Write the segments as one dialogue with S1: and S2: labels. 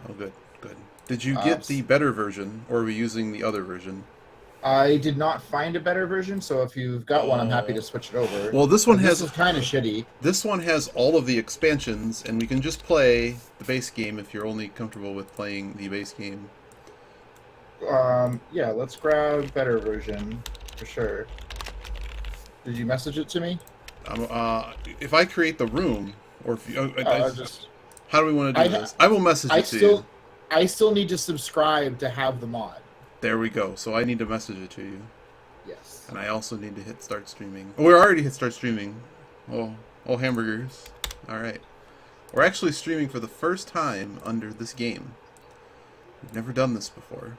S1: Oh, good, good. Did you get the better version, or are we using the other version?
S2: I did not find a better version, so if you've got one, I'm happy
S1: Oh.
S2: to switch it over.
S1: Well,
S2: Because this is kind of shitty.
S1: this one has all of the expansions, and we can just play the base game if you're only comfortable with playing the base game.
S2: Yeah, let's grab better version for sure. Did you message it to me?
S1: If I create the room, or if you,
S2: I just
S1: how do we want to do
S2: I ha-
S1: this? I will message
S2: I
S1: it to you.
S2: still need to subscribe to have the mod.
S1: There we go. So I need to message it to you.
S2: Yes.
S1: And I also need to hit start streaming. Oh, we're already hit start streaming. Oh, oh, hamburgers. All right. We're actually streaming for the first time under this game. We've never done this before.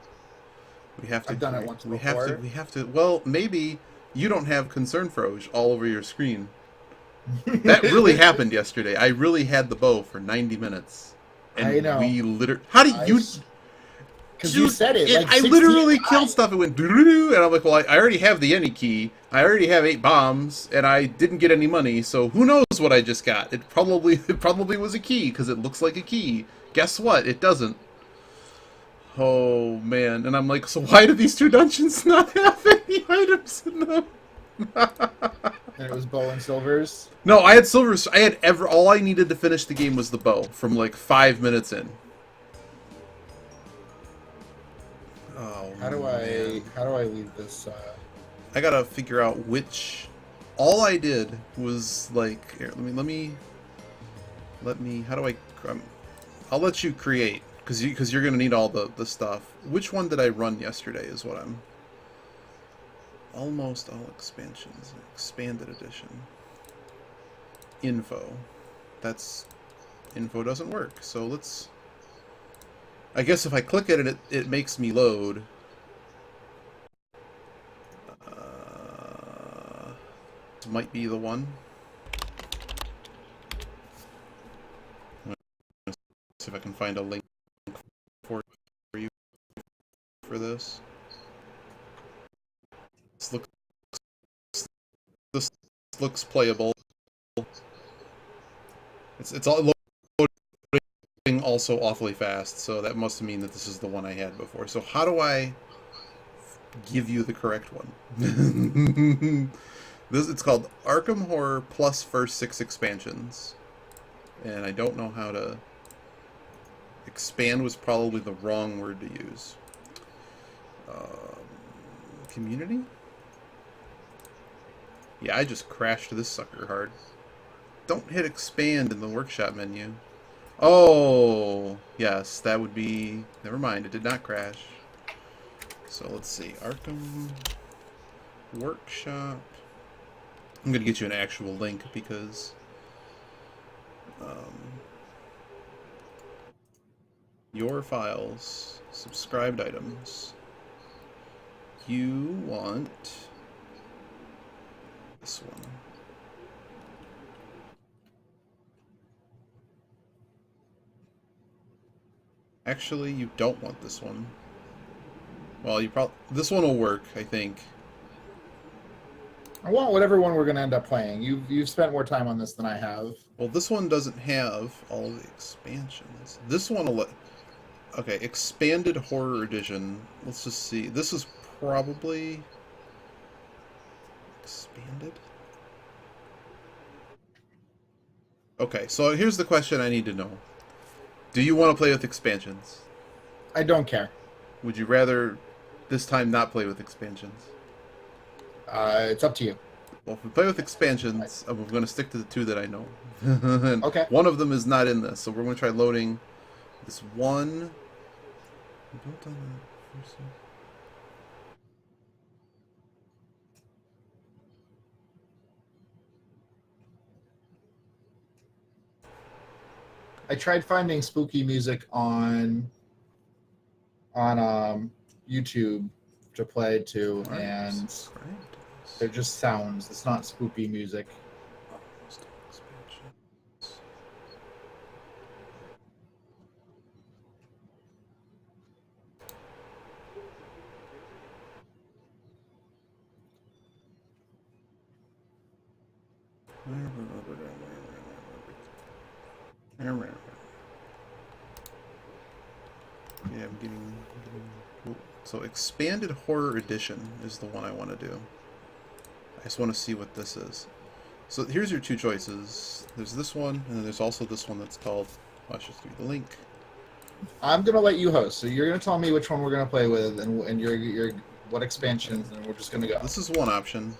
S1: We have to.
S2: I've done it once
S1: we
S2: before.
S1: have to. We have to. Well, maybe you don't have concern froge all over your screen. That really happened yesterday. I really had the bow for 90 minutes. And
S2: I know.
S1: we literally. How do you.
S2: Because you said it like
S1: I
S2: 16
S1: literally
S2: times.
S1: killed stuff. It went doo-doo-doo, and I'm like, well, I already have the any key. I already have 8 bombs, and I didn't get any money. So who knows what I just got? It probably was a key because it looks like a key. Guess what? It doesn't. Oh man! And I'm like, so why do these 2 dungeons not have any items in them?
S2: And it was bow and silvers.
S1: No, I had silvers. I had all I needed to finish the game was the bow from like 5 minutes in. Oh,
S2: How do I leave this?
S1: I gotta figure out which. All I did was like, here, let me. How do I? I'll let you create because you're gonna need all the stuff. Which one did I run yesterday? Is what I'm. Almost all expansions, expanded edition. Info. That's info doesn't work. So let's. I guess if I click it, it makes me load. This might be the one. Let's see if I can find a link for you for this. This looks playable. It's all loading also awfully fast, so that must mean that this is the one I had before. So how do I give you the correct one? It's called Arkham Horror plus first 6 expansions, and I don't know how to. Expand was probably the wrong word to use. Community? Yeah, I just crashed this sucker hard. Don't hit expand in the workshop menu. Oh, yes, that would be. Never mind, it did not crash. So let's see, Arkham Workshop. I'm gonna get you an actual link because your files, subscribed items. You want this one. Actually, you don't want this one. Well, this one will work, I think.
S2: I want whatever one we're gonna end up playing. You've spent more time on this than I have.
S1: Well, this one doesn't have all of the expansions. This one will. Okay, expanded horror edition. Let's just see. This is probably expanded. Okay, so here's the question I need to know. Do you want to play with expansions?
S2: I don't care.
S1: Would you rather this time not play with expansions?
S2: It's up to you.
S1: Well, if we play with expansions, I'm going to stick to the 2 that I know. And
S2: okay.
S1: One of them is not in this, so we're going to try loading this one.
S2: I tried finding spooky music on YouTube to play to, and they're just sounds. It's not spooky music.
S1: Yeah, I'm getting so expanded horror edition is the one I want to do. I just want to see what this is. So here's your two choices. There's this one, and then there's also this one that's called. Let's just give you the link.
S2: I'm gonna let you host, so you're gonna tell me which one we're gonna play with, and your what expansions, and we're just gonna go.
S1: This is one option.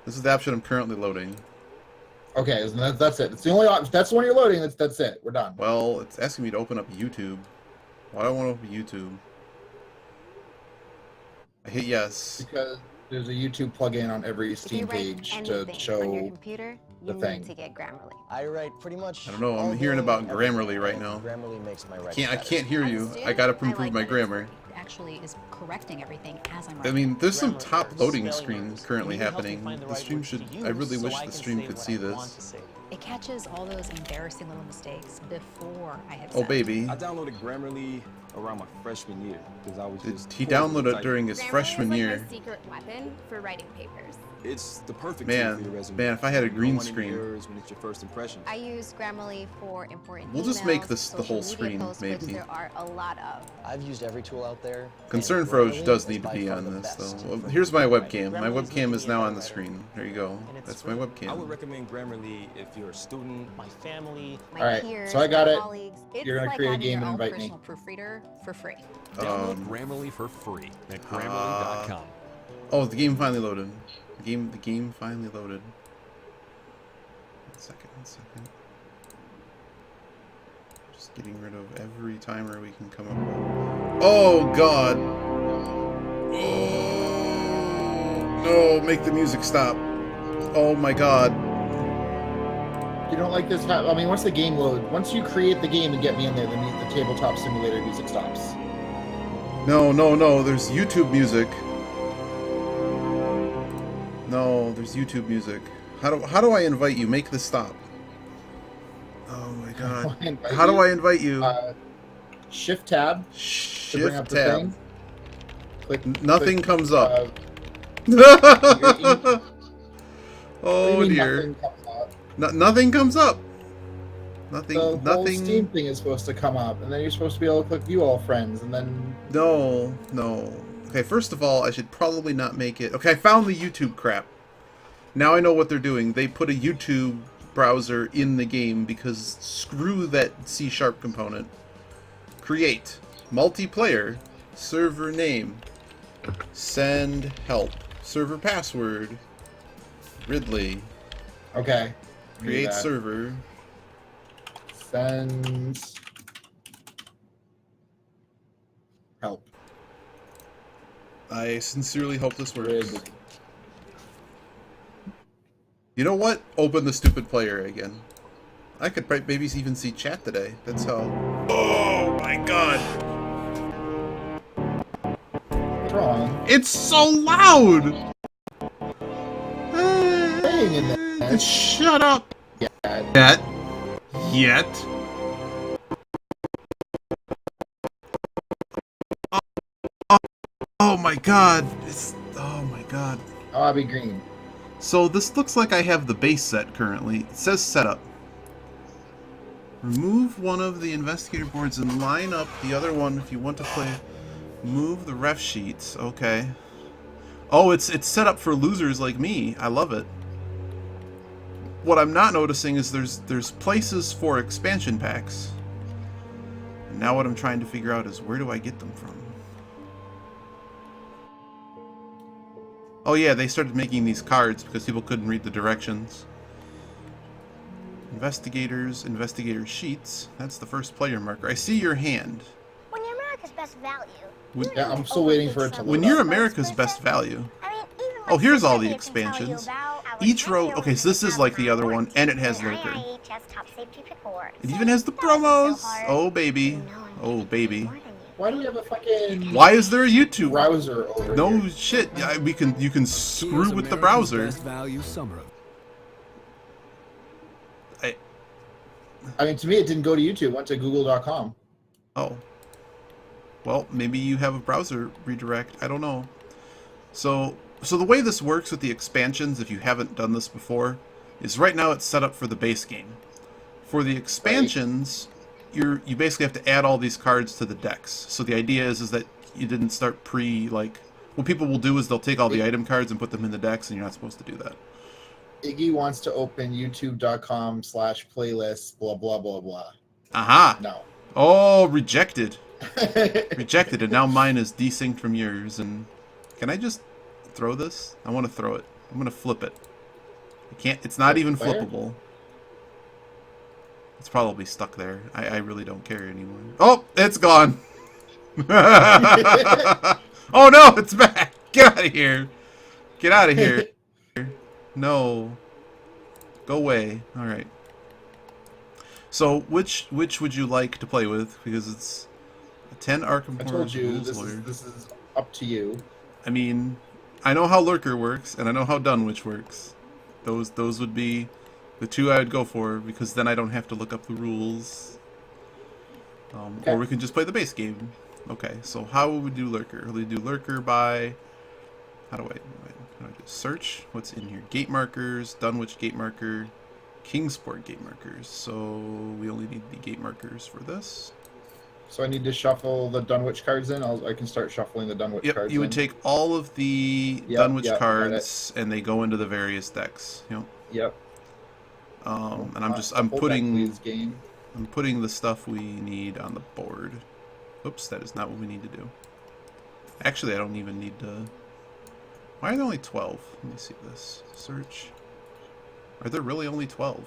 S1: This is the option I'm currently loading.
S2: Okay, so that's it. It's the only option. That's the one you're loading. That's it. We're done.
S1: Well, it's asking me to open up YouTube. Why do I want to open YouTube? I hit yes.
S2: Because there's a YouTube plugin on every Steam page to show
S3: on your computer,
S2: the thing.
S3: to get Grammarly.
S4: I write pretty much.
S1: I don't know. I'm hearing about Grammarly right now.
S4: Grammarly makes my writing
S1: I can't hear you. I gotta improve my grammar.
S5: Actually is correcting everything as I'm
S1: I
S5: writing.
S1: mean, there's some top loading screens currently happening. The stream should. I really wish the stream could see this.
S5: It catches all those embarrassing little mistakes before I hit
S1: Oh
S5: send.
S1: baby.
S6: I downloaded Grammarly around my freshman year because I was just.
S1: He downloaded it during his freshman
S7: Grammarly is
S1: year.
S7: like my secret weapon for writing papers.
S6: It's the perfect tool for your resume.
S1: Man, if I had a
S6: You don't
S1: green
S6: want any
S1: screen.
S6: errors when it's your first impression.
S3: I use Grammarly for important
S1: We'll just
S3: emails,
S1: make this the
S3: social
S1: whole
S3: media
S1: screen,
S3: posts,
S1: maybe.
S3: which there are a lot of.
S4: I've used every tool out there.
S1: Concern
S4: and
S1: Froge
S4: Grammarly
S1: does
S4: is
S1: need to
S4: by
S1: be
S4: far
S1: on
S4: the
S1: this,
S4: best
S1: though. Well,
S4: for
S1: here's my
S4: writing.
S1: webcam. My
S4: Grammarly's
S1: webcam
S4: making
S1: is
S4: me a
S1: now
S4: better
S1: on the
S4: writer.
S1: screen. There you go.
S4: And it's
S1: That's my
S4: free.
S6: I would
S1: webcam.
S6: recommend Grammarly if you're a student.
S4: My family.
S3: My
S2: All right,
S3: peers,
S2: so I got
S3: my
S2: it.
S3: colleagues.
S5: It's
S2: You're gonna
S5: like
S2: create a
S5: having
S2: game
S5: your
S2: and
S5: own
S2: invite me.
S5: personal proofreader for free.
S8: Download Grammarly for free at Grammarly.com.
S1: Oh, the game finally loaded. The game finally loaded. One second. Just getting rid of every timer we can come up with. Oh god! Oh no! Make the music stop! Oh my god!
S2: You don't like this? I mean, once the game loads, once you create the game and get me in there, the tabletop simulator music stops.
S1: No! There's YouTube music. No, there's YouTube music. How do I invite you? Make this stop. Oh my god. How do I invite you?
S2: Shift tab to bring up
S1: Shift
S2: the
S1: tab.
S2: thing. Click.
S1: Nothing
S2: click,
S1: comes up.
S2: What
S1: Oh
S2: do you mean
S1: dear.
S2: nothing comes up?
S1: Nothing comes up. Nothing.
S2: The whole
S1: Nothing.
S2: Steam thing is supposed to come up, and then you're supposed to be able to click view all friends, and then
S1: No. Okay, first of all, I should probably not make it. Okay, I found the YouTube crap. Now I know what they're doing. They put a YouTube browser in the game because screw that C# component. Create. Multiplayer. Server name. Send help. Server password. Ridley.
S2: okay.
S1: Create
S2: Do that.
S1: server.
S2: Send help.
S1: I sincerely hope this works.
S2: Ridley.
S1: You know what? Open the stupid player again. I could maybe even see chat today. That's how. Oh my god!
S2: What's wrong?
S1: It's so loud!
S2: Staying in there.
S1: Shut up!
S2: Yeah.
S1: Yet. Oh my god! Oh my god.
S2: Oh, I'll be green.
S1: So this looks like I have the base set currently. It says setup. Remove one of the investigator boards and line up the other one if you want to play. Move the ref sheets. Okay. Oh, it's set up for losers like me. I love it. What I'm not noticing is there's places for expansion packs. And now what I'm trying to figure out is where do I get them from? Oh yeah, they started making these cards because people couldn't read the directions. Investigators, investigator sheets. That's the first player marker. I see your hand.
S9: When you're America's best value.
S2: Yeah, I'm still waiting for it to
S1: When
S2: load
S1: you're
S2: up.
S1: America's best value.
S9: I mean, even
S1: Oh, here's all the
S9: Wikipedia can tell you
S1: expansions.
S9: about our
S1: Each row.
S9: general
S1: Okay, so this is like the other one, and it has
S9: and
S1: Lurker.
S9: IIHS top safety reports.
S1: It even has the
S9: That wasn't
S1: promos.
S9: so hard.
S1: Oh baby.
S9: You know I'm
S1: Oh
S9: gonna
S1: baby.
S9: more than you.
S2: Why do we have a fucking
S1: Why is there a YouTube?
S2: browser over
S1: No
S2: here?
S1: shit. Yeah, you can screw with the browser.
S8: Value summer.
S2: I mean, to me, it didn't go to YouTube. It went to google.com.
S1: Oh. Well, maybe you have a browser redirect. I don't know. So the way this works with the expansions, if you haven't done this before, is right now it's set up for the base game. For the expansions, you basically have to add all these cards to the decks. So the idea is that you didn't start like what people will do is they'll take all the item cards and put them in the decks, and you're not supposed to do that.
S2: Iggy wants to open youtube.com/playlist blah blah blah blah.
S1: Aha!
S2: No.
S1: Oh, rejected. Rejected, and now mine is desynced from yours. And can I just throw this? I want to throw it. I'm gonna flip it. I can't. It's not even flippable. It's probably stuck there. I really don't care anymore. Oh, it's gone. Oh no, it's back. Get out of here. Get out of here. No. Go away. All right. So which would you like to play with? Because it's a 10 Arkham
S2: I
S1: Horror
S2: told you
S1: Rules
S2: this
S1: Lawyer.
S2: is up to you.
S1: I mean, I know how Lurker works, and I know how Dunwich works. Those would be the two I would go for, because then I don't have to look up the rules.
S2: Okay.
S1: Or we can just play the base game. Okay, so how would we do Lurker? We do Lurker by... How do I do search? What's in here? Gate markers, Dunwich gate marker, Kingsport gate markers. So we only need the gate markers for this.
S2: So I need to shuffle the Dunwich cards in. I can start shuffling the Dunwich cards.
S1: You would take all of the Dunwich cards, and they go into the various decks.
S2: Yep.
S1: And I'm putting the stuff we need on the board. Oops, that is not what we need to do. Actually, I don't even need to... Why are there only 12? Let me see this. Search. Are there really only 12?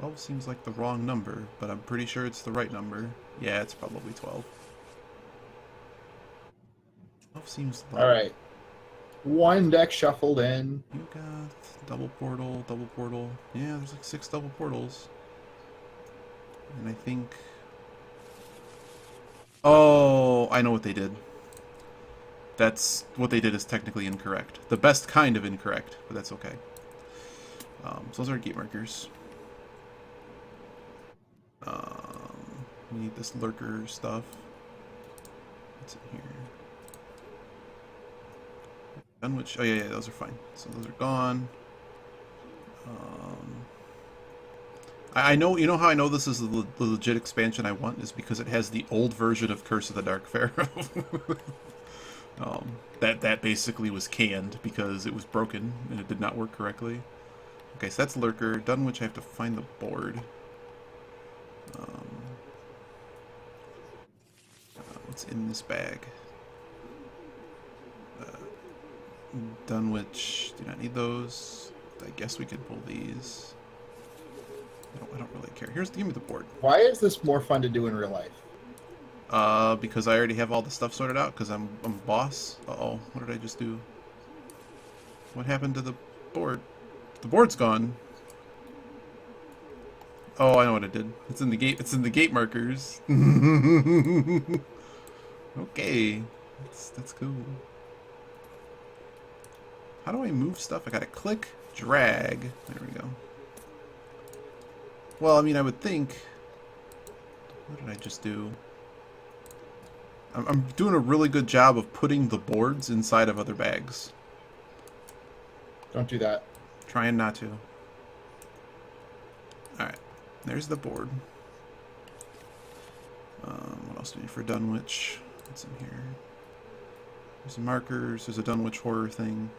S1: 12 seems like the wrong number, but I'm pretty sure it's the right number. Yeah, it's probably 12. 12 seems low.
S2: Alright. One deck shuffled in.
S1: You got double portal, double portal. Yeah, there's like 6 double portals. And I think... Oh, I know what they did. That's... What they did is technically incorrect. The best kind of incorrect, but that's okay. So those are gate markers. We need this Lurker stuff. What's in here? Dunwich. Oh yeah, those are fine. So those are gone. I know. You know how I know this is the legit expansion I want is because it has the old version of Curse of the Dark Pharaoh. That basically was canned because it was broken and it did not work correctly. Okay, so that's Lurker. Dunwich, I have to find the board. What's in this bag? Dunwich, do not need those. I guess we could pull these. I don't really care. Give me the board.
S2: Why is this more fun to do in real life?
S1: Because I already have all the stuff sorted out. Because I'm boss. Uh-oh, what did I just do? What happened to the board? The board's gone. Oh, I know what it did. It's in the gate. It's in the gate markers. Okay, that's cool. How do I move stuff? I gotta click, drag. There we go. Well, I mean, I would think... What did I just do? I'm doing a really good job of putting the boards inside of other bags.
S2: Don't do that.
S1: Trying not to. Alright, there's the board. What else do we need for Dunwich? What's in here? There's markers, there's a Dunwich horror thing.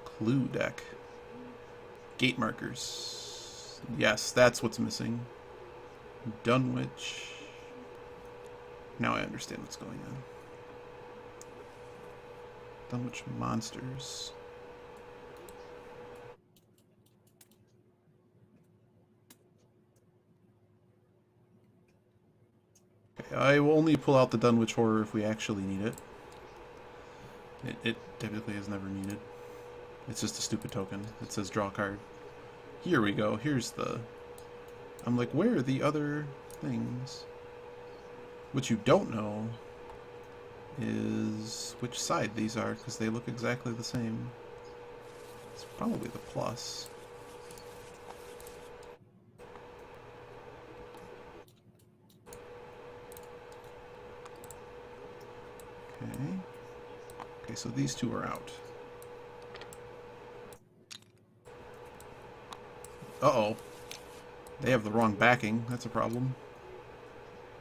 S1: Clue deck. Gate markers. Yes, that's what's missing. Dunwich. Now I understand what's going on. Dunwich monsters. Okay, I will only pull out the Dunwich horror if we actually need it. It typically is never needed. It's just a stupid token. It says draw card. Here we go. Here's the... I'm like, where are the other things? What you don't know is which side these are, because they look exactly the same. It's probably the plus. Okay. Okay, so these two are out. Uh-oh. They have the wrong backing. That's a problem.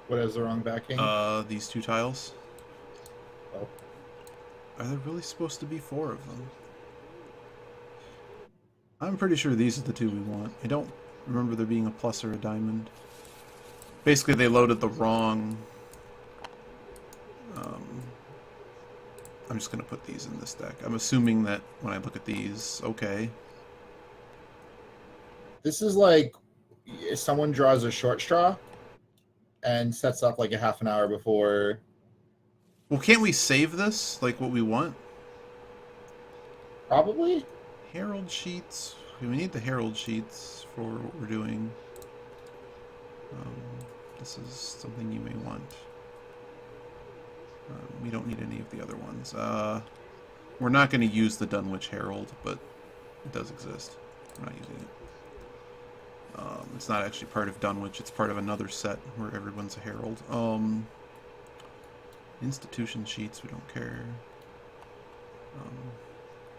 S2: What is the wrong backing?
S1: These two tiles.
S2: Oh.
S1: Are there really supposed to be 4 of them? I'm pretty sure these are the 2 we want. I don't remember there being a plus or a diamond. Basically, they loaded the wrong... I'm just going to put these in this deck. I'm assuming that when I look at these, okay.
S2: This is like if someone draws a short straw and sets up like a half an hour before.
S1: Well, can't we save this, like what we want?
S2: Probably.
S1: Herald sheets. Okay, we need the herald sheets for what we're doing. This is something you may want. We don't need any of the other ones. We're not going to use the Dunwich Herald, but it does exist. We're not using it. It's not actually part of Dunwich. It's part of another set where everyone's a herald. Institution sheets, we don't care.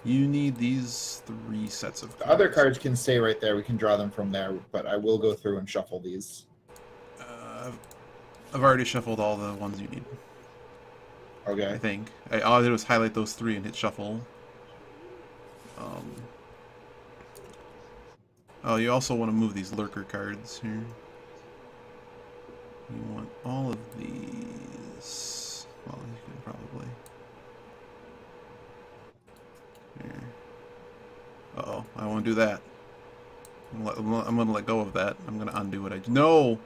S1: You need these 3 sets of cards.
S2: The other cards can stay right there. We can draw them from there, but I will go through and shuffle these.
S1: I've already shuffled all the ones you need.
S2: Okay.
S1: I think. All I did was highlight those 3 and hit shuffle. Oh, you also want to move these lurker cards here. You want all of these. Well, you can probably. Here. Uh-oh, I won't do that. I'm gonna let go of that. I'm gonna undo what I... No!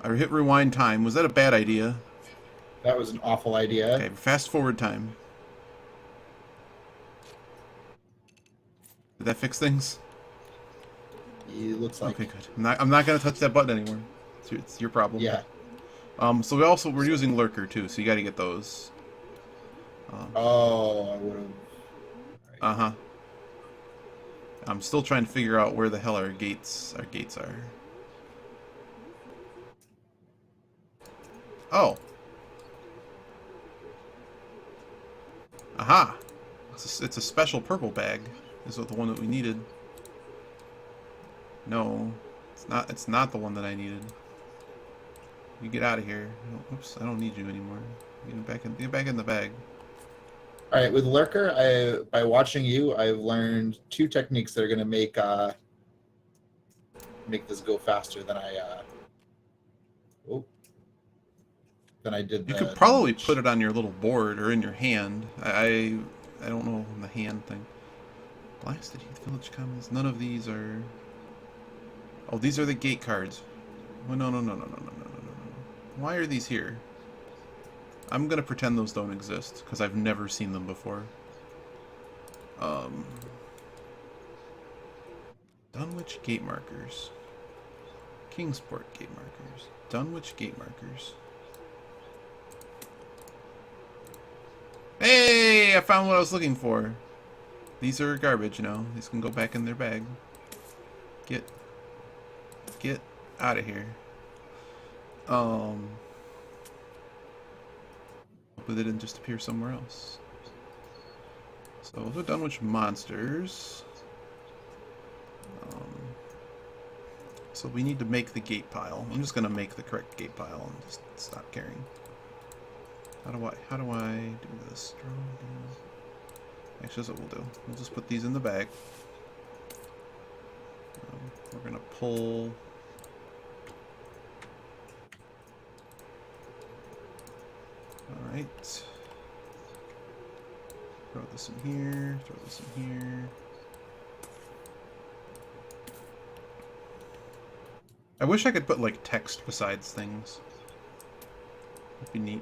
S1: I hit rewind time. Was that a bad idea?
S2: That was an awful idea.
S1: Okay, fast forward time. Did that fix things?
S2: It looks like.
S1: Okay, good. I'm not gonna touch that button anymore. It's your problem.
S2: Yeah.
S1: So we're using lurker too, so you got to get those.
S2: Oh, I would have.
S1: Uh-huh. I'm still trying to figure out where the hell our gates are. Oh. Aha. It's a special purple bag. Is what the one that we needed. No, it's not the one that I needed. You get out of here. Oops, I don't need you anymore. Get back in the bag.
S2: All right, with lurker, by watching you, I've learned 2 techniques that are going to make this go faster than I did.
S1: You could probably put it on your little board or in your hand. I don't know on the hand thing. Blasted Heath Village Commons. None of these are. Oh, these are the gate cards. Oh, no. Why are these here? I'm gonna pretend those don't exist because I've never seen them before. Dunwich gate markers. Kingsport gate markers. Dunwich gate markers. Hey! I found what I was looking for. These are garbage, you know. These can go back in their bag. Get out of here. Hopefully they didn't just appear somewhere else. So we're done with monsters. So we need to make the gate pile. I'm just gonna make the correct gate pile and just stop caring. How do I do this? Actually, that's what we'll do. We'll just put these in the bag. We're gonna pull. All right. Throw this in here. Throw this in here. I wish I could put like text besides things. That'd be neat.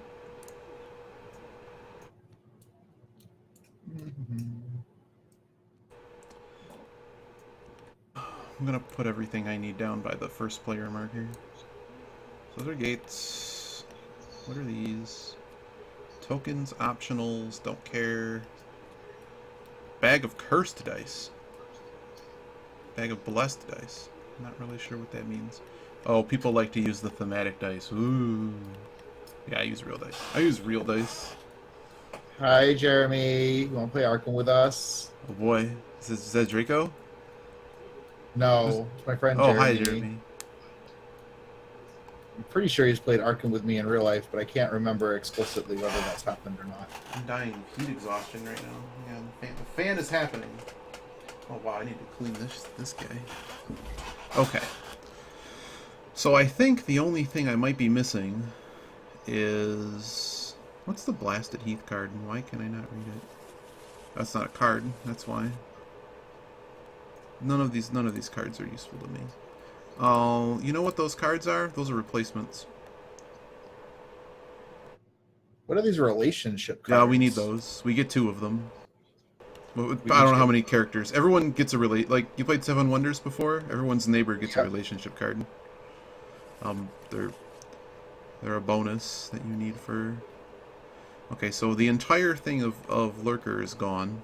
S1: I'm gonna put everything I need down by the first player marker. So those are gates. What are these? Tokens, optionals, don't care. Bag of cursed dice. Bag of blessed dice. Not really sure what that means. Oh, people like to use the thematic dice. Ooh. Yeah, I use real dice. I use real dice.
S2: Hi, Jeremy. You want to play Arkham with us?
S1: Oh boy. Is that Draco?
S2: No, it's my friend
S1: Oh,
S2: Jeremy.
S1: hi, Jeremy.
S2: I'm pretty sure he's played Arkham with me in real life, but I can't remember explicitly whether that's happened or not.
S1: I'm dying of heat exhaustion right now. Yeah, the fan is happening. Oh wow, I need to clean this guy. Okay. So I think the only thing I might be missing is... What's the Blasted Heath card, and why can I not read it? That's not a card, that's why. None of these cards are useful to me. You know what those cards are? Those are replacements.
S2: What are these relationship cards?
S1: Yeah, we need those. We get 2 of them. Well, I
S2: each
S1: don't know how
S2: get-
S1: many characters. Everyone gets a like you played Seven Wonders before. Everyone's neighbor gets a
S2: Yeah.
S1: relationship card. They're a bonus that you need for. Okay, so the entire thing of Lurker is gone.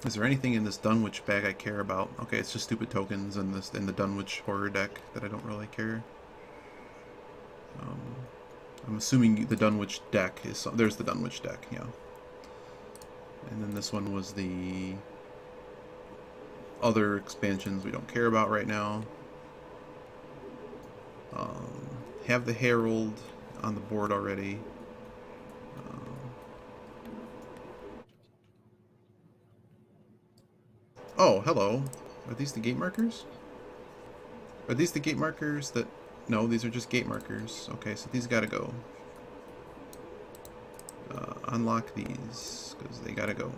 S1: Is there anything in this Dunwich bag I care about? Okay, it's just stupid tokens and the Dunwich horror deck that I don't really care. I'm assuming the Dunwich deck is... There's the Dunwich deck, yeah. And then this one was the other expansions we don't care about right now. Have the Herald on the board already. Oh, hello. Are these the gate markers? Are these the gate markers that... No, these are just gate markers. Okay, so these gotta go. Unlock these, because they gotta go.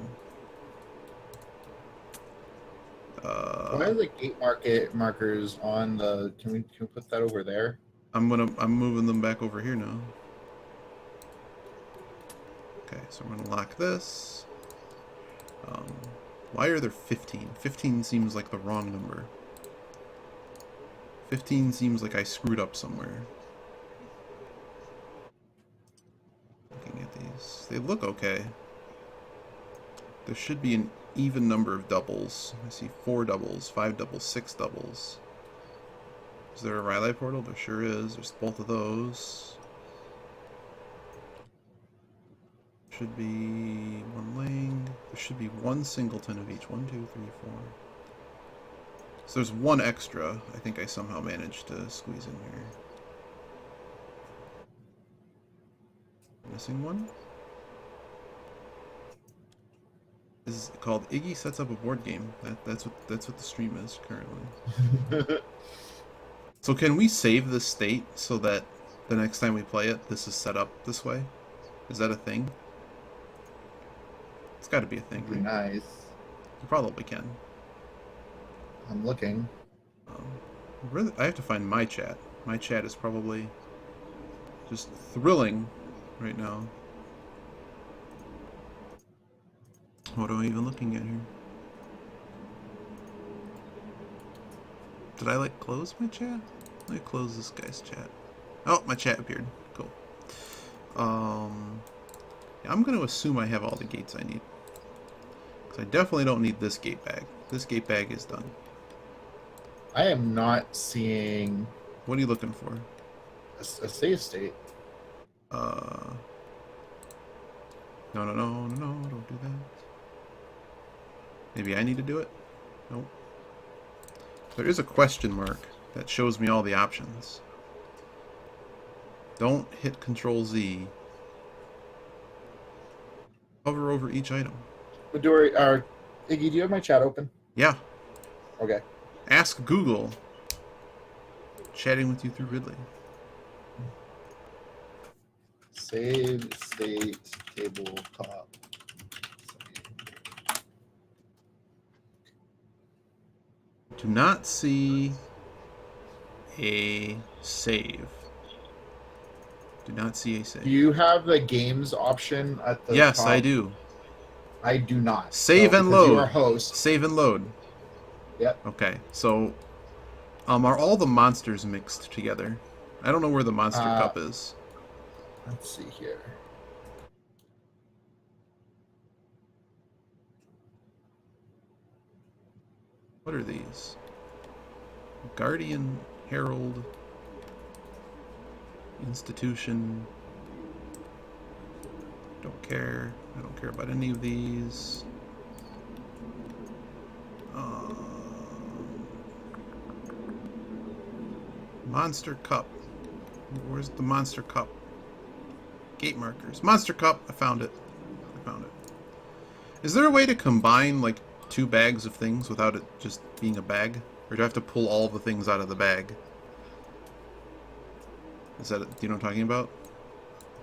S2: Why are the gate markers on the... Can we put that over there?
S1: I'm moving them back over here now. Okay, so I'm gonna lock this. Why are there 15? 15 seems like the wrong number. 15 seems like I screwed up somewhere. Looking at these. They look okay. There should be an even number of doubles. I see 4 doubles, 5 doubles, 6 doubles. Is there a Riley portal? There sure is. There's both of those. Should be 1 Lang. There should be 1 singleton of each. 1, 2, 3, 4. So there's 1 extra. I think I somehow managed to squeeze in here. Missing 1? This is called Iggy Sets Up a Board Game. That's what the stream is currently. So can we save this state so that the next time we play it, this is set up this way? Is that a thing? It's got to be a thing,
S2: Be
S1: right?
S2: nice.
S1: You probably can.
S2: I'm looking.
S1: Really, I have to find my chat. My chat is probably just thrilling right now. What am I even looking at here? Did I like close my chat? Let me close this guy's chat. Oh, my chat appeared. Cool. Yeah, I'm going to assume I have all the gates I need. Because I definitely don't need this gate bag. This gate bag is done.
S2: I am not seeing
S1: What are you looking for?
S2: a save state.
S1: No, don't do that. Maybe I need to do it? Nope. There is a question mark that shows me all the options. Don't hit Control Z. Hover over each item.
S2: Midori, Iggy, do you have my chat open?
S1: Yeah.
S2: Okay.
S1: Ask Google. Chatting with you through Ridley.
S2: Save state tabletop.
S1: Do not see a save. Do not see a save.
S2: Do you have the games option at the
S1: Yes,
S2: top?
S1: I do.
S2: I do not.
S1: Save and
S2: because
S1: load.
S2: You are host.
S1: Save and load.
S2: Yep.
S1: Okay, so are all the monsters mixed together? I don't know where the monster cup is.
S2: Let's see here.
S1: What are these? Guardian, Herald, Institution. Don't care. I don't care about any of these. Monster Cup. Where's the Monster Cup? Gate markers. Monster Cup. I found it. Is there a way to combine like 2 bags of things without it just being a bag? Or do I have to pull all the things out of the bag? Is that, do you know what I'm talking about?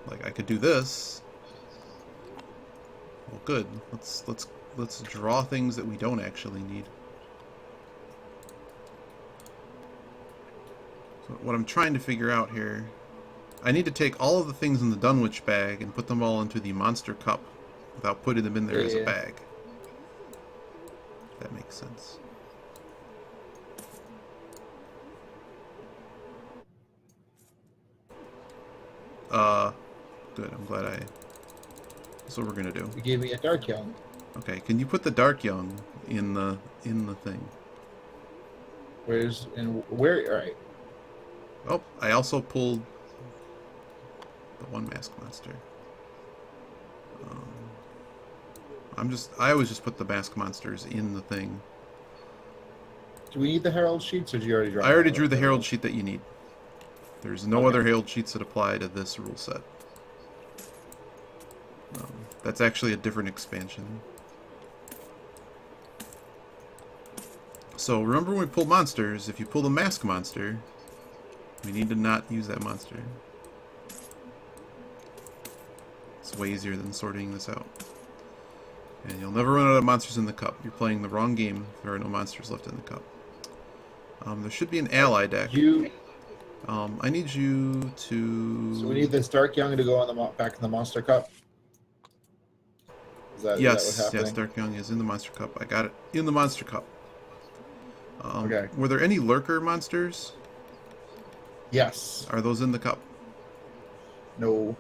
S1: Like I could do this. Well, good. Let's draw things that we don't actually need. So what I'm trying to figure out here, I need to take all of the things in the Dunwich bag and put them all into the Monster Cup without putting them in there as a bag. That makes sense. Good. I'm glad I... That's what we're gonna do.
S2: You gave me a Dark Young.
S1: Okay, can you put the Dark Young in the thing?
S2: Where? All right.
S1: Oh, I also pulled the one Mask Monster. I always just put the Mask Monsters in the thing.
S2: Do we need the Herald sheets, or did you already draw?
S1: I already drew the Herald sheet that you need. There's no other Herald sheets that apply to this rule set. That's actually a different expansion. So remember when we pull monsters, if you pull the Mask Monster, we need to not use that monster. It's way easier than sorting this out. And you'll never run out of monsters in the cup. You're playing the wrong game if there are no monsters left in the cup. There should be an ally deck. I need you to...
S2: So we need this Dark Young to go on the back in the Monster Cup? Is that what's happening?
S1: Yes, Dark Young is in the Monster Cup. I got it in the Monster Cup.
S2: Okay.
S1: Were there any lurker monsters?
S2: Yes.
S1: Are those in the cup?
S2: No.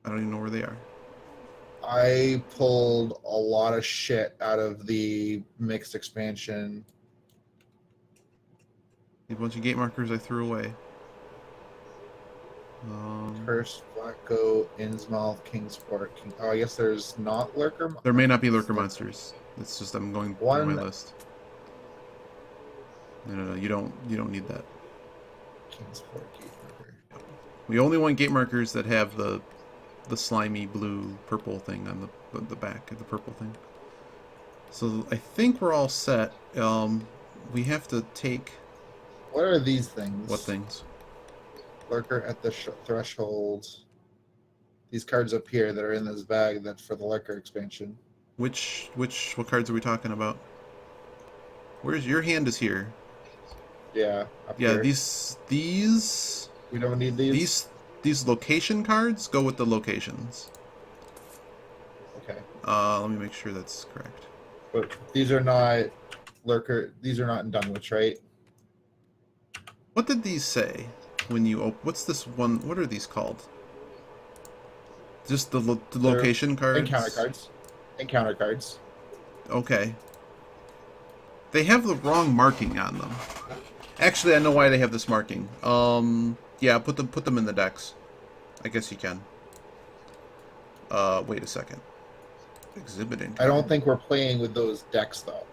S1: I don't even know where they are.
S2: I pulled a lot of shit out of the mixed expansion.
S1: A bunch of gate markers I threw away.
S2: Curse, Black Goat, Innsmouth, Kingsport. Oh, I guess there's not lurker.
S1: There may not be lurker monsters. It's just I'm going through my list. No. You don't need that.
S2: Kingsport gate marker.
S1: We only want gate markers that have the slimy blue purple thing on the back of the purple thing. So I think we're all set. We have to take...
S2: What are these things?
S1: What things?
S2: Lurker at the threshold. These cards up here that are in this bag that's for the lurker expansion.
S1: What cards are we talking about? Where's your hand is here?
S2: Yeah.
S1: Yeah,
S2: here.
S1: these
S2: We don't need these.
S1: These location cards go with the locations.
S2: Okay.
S1: Let me make sure that's correct.
S2: But these are not lurker. These are not in Dunwich, right?
S1: What did these say when you what's this one? What are these called? Just the location cards?
S2: Encounter cards. Encounter cards.
S1: Okay. They have the wrong marking on them. Actually, I know why they have this marking. Yeah, put them in the decks. I guess you can. Wait a second. Exhibiting.
S2: I don't think we're playing with those decks though.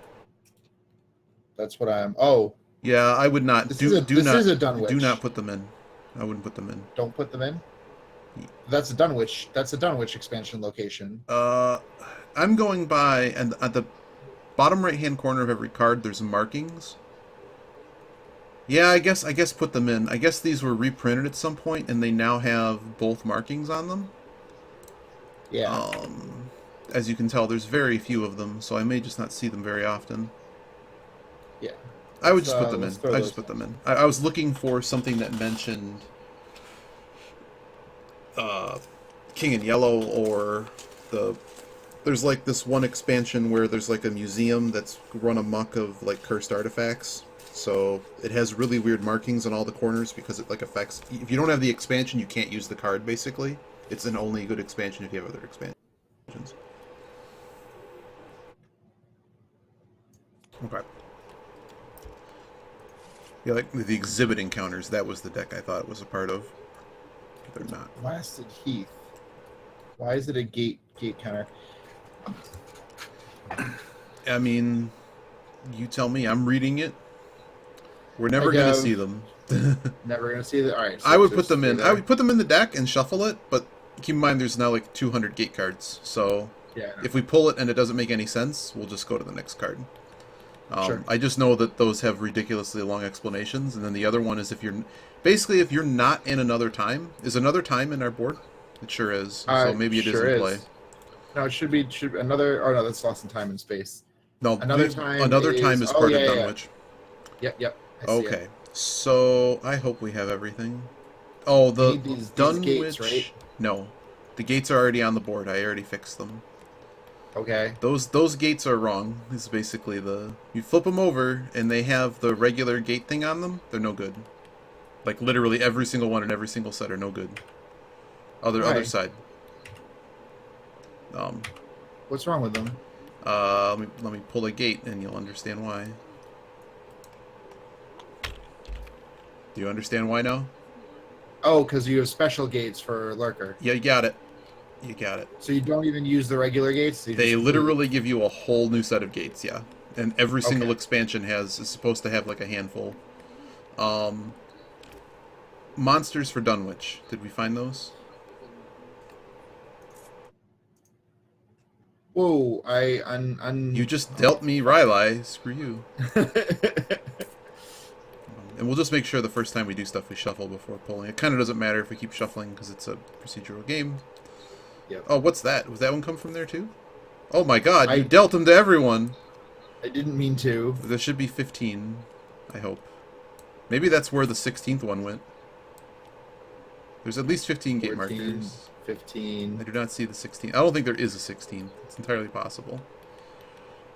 S2: That's what I'm. Oh.
S1: Yeah, I would not.
S2: This is a Dunwich.
S1: Do not put them in. I wouldn't put them in.
S2: Don't put them in. That's a Dunwich. That's a Dunwich expansion location.
S1: I'm going by, and at the bottom right-hand corner of every card, there's markings. Yeah, I guess put them in. I guess these were reprinted at some point, and they now have both markings on them.
S2: Yeah.
S1: As you can tell, there's very few of them, so I may just not see them very often.
S2: Yeah.
S1: I would just put them in. I just put them in. I was looking for something that mentioned King in Yellow, or there's like this one expansion where there's like a museum that's run amok of like cursed artifacts. So it has really weird markings on all the corners because it like affects. If you don't have the expansion, you can't use the card. Basically, it's an only good expansion if you have other expansions. Okay. Yeah, like the exhibit encounters. That was the deck I thought it was a part of. But they're not.
S2: Blasted Heath. Why is it a gate counter?
S1: I mean, you tell me. I'm reading it. We're never
S2: I
S1: gonna
S2: have-
S1: see them.
S2: Never gonna see that. All right. So
S1: I would
S2: just
S1: put them
S2: stay
S1: in.
S2: there.
S1: I would put them in the deck and shuffle it, but keep in mind there's now like 200 gate cards. So
S2: Yeah.
S1: if we pull it and it doesn't make any sense, we'll just go to the next card.
S2: Sure.
S1: I just know that those have ridiculously long explanations, and then the other one is if you're not in another time. Is another time in our board? It sure is. So maybe it is
S2: sure
S1: in play.
S2: No, it should be another. Oh no, that's lost in time and space.
S1: No,
S2: Another time
S1: Another time
S2: is-
S1: is
S2: oh,
S1: part
S2: yeah,
S1: of
S2: yeah,
S1: Dunwich.
S2: Yep. I see it.
S1: Okay, so I hope we have everything. Oh, the
S2: need these
S1: Dunwich.
S2: gates, right?
S1: No, the gates are already on the board. I already fixed them.
S2: Okay.
S1: Those gates are wrong. This is basically you flip them over and they have the regular gate thing on them. They're no good. Like literally every single one in every single set are no good. Other
S2: Why?
S1: side.
S2: What's wrong with them?
S1: Let me pull a gate and you'll understand why. Do you understand why now?
S2: Oh, because you have special gates for Lurker.
S1: Yeah, you got it. You got it.
S2: So you don't even use the regular gates? You
S1: They
S2: just-
S1: literally give you a whole new set of gates, yeah. And every single
S2: Okay.
S1: expansion is supposed to have like a handful. Monsters for Dunwich. Did we find those?
S2: Whoa,
S1: You just dealt me Rylai. Screw you. And we'll just make sure the first time we do stuff we shuffle before pulling. It kind of doesn't matter if we keep shuffling because it's a procedural game.
S2: Yep.
S1: Oh, what's that? Was that one come from there too? Oh my god, you
S2: I-
S1: dealt them to everyone.
S2: I didn't mean to.
S1: There should be 15, I hope. Maybe that's where the 16th one went. There's at least 15 gate
S2: 14,
S1: markers.
S2: 15,
S1: I do not see the 16th. I don't think there is a 16th. It's entirely possible.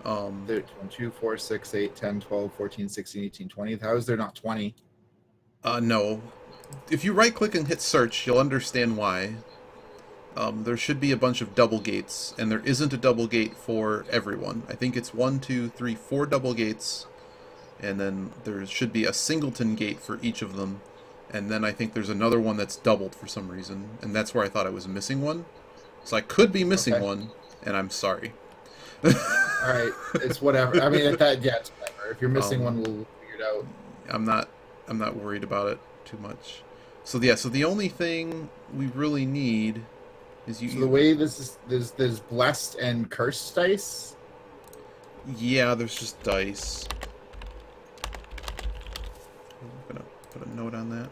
S2: 13, 2, 4, 6, 8, 10, 12, 14, 16, 18, 20. How is there not 20?
S1: No. If you right click and hit search, you'll understand why. There should be a bunch of double gates, and there isn't a double gate for everyone. I think it's 1, 2, 3, 4 double gates, and then there should be a singleton gate for each of them. And then I think there's another one that's doubled for some reason, and that's where I thought I was missing one. So I could be missing
S2: Okay.
S1: one, and I'm sorry.
S2: All right, it's whatever. I mean, it's whatever. If you're missing one, we'll figure it out.
S1: I'm not worried about it too much. So yeah, so the only thing we really need is you.
S2: So the way this is, there's blessed and cursed dice.
S1: Yeah, there's just dice. I'm gonna put a note on that.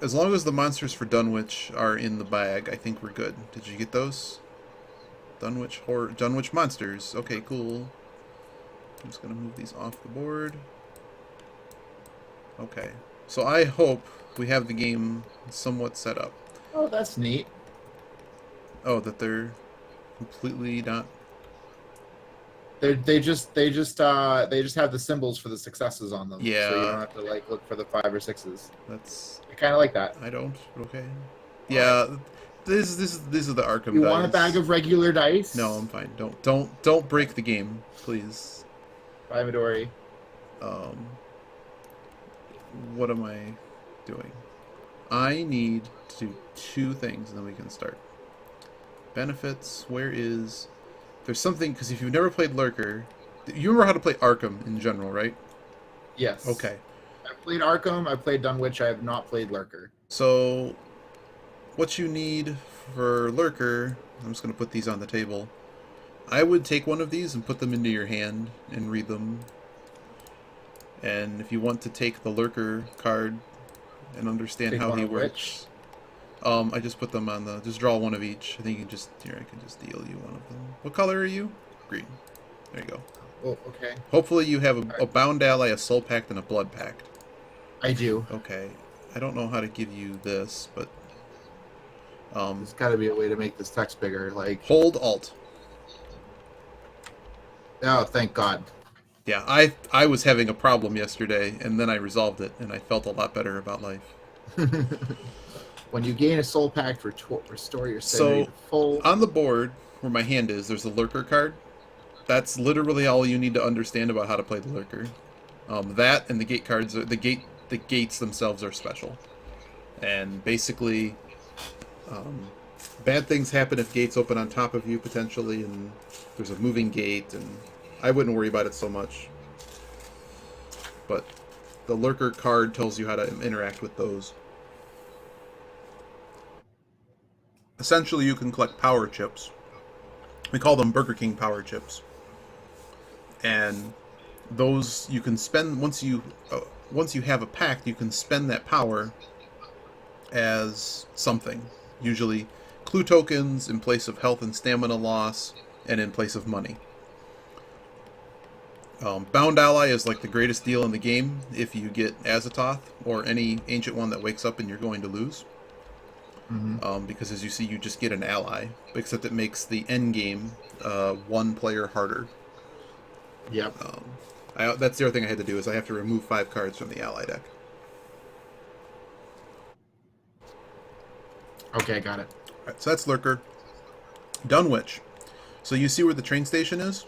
S1: As long as the monsters for Dunwich are in the bag, I think we're good. Did you get those? Dunwich monsters. Okay, cool. I'm just gonna move these off the board. Okay, so I hope we have the game somewhat set up.
S2: Oh, that's neat.
S1: Oh, that they're completely not.
S2: They just have the symbols for the successes on them.
S1: Yeah.
S2: So you don't have to like look for the 5 or 6s.
S1: That's.
S2: I kind of like that.
S1: I don't. But okay. Yeah. These are the Arkham
S2: You
S1: dice.
S2: want a bag of regular dice?
S1: No, I'm fine. Don't break the game, please.
S2: Bye, Midori.
S1: What am I doing? I need to do 2 things, and then we can start. Benefits. Where is? There's something because if you've never played Lurker, you remember how to play Arkham in general, right?
S2: Yes.
S1: Okay.
S2: I played Arkham. I played Dunwich. I have not played Lurker.
S1: So, what you need for Lurker, I'm just going to put these on the table. I would take one of these and put them into your hand and read them. And if you want to take the Lurker card and understand
S2: Take
S1: how
S2: one
S1: he
S2: of
S1: works, I just put them on the. Just draw one of each. I think you can just here. I can just deal you one of them. What color are you? Green. There you go.
S2: Oh, okay.
S1: Hopefully you have a bound ally, a soul pact, and a blood pact.
S2: I do.
S1: Okay. I don't know how to give you this, but
S2: There's got to be a way to make this text bigger. Like,
S1: hold Alt.
S2: oh, thank God.
S1: Yeah, I was having a problem yesterday, and then I resolved it, and I felt a lot better about life.
S2: When you gain a soul pact, restore your
S1: So,
S2: sanity to full.
S1: On the board, where my hand is, there's a Lurker card. That's literally all you need to understand about how to play the Lurker. That and the gate cards, the gates themselves are special. And basically, bad things happen if gates open on top of you, potentially, and there's a moving gate, and I wouldn't worry about it so much. but the lurker card tells you how to interact with those. Essentially, you can collect power chips. We call them Burger King power chips. And those you can spend once you have a pack, you can spend that power as something. Usually clue tokens in place of health and stamina loss, and in place of money. Bound Ally is like the greatest deal in the game if you get Azathoth or any ancient one that wakes up and you're going to lose. Because as you see, you just get an ally, except it makes the end game one player harder.
S2: Yep.
S1: That's the other thing I had to do, is I have to remove 5 cards from the ally deck.
S2: Okay, got it.
S1: Alright, so that's Lurker. Dunwich. So you see where the train station is?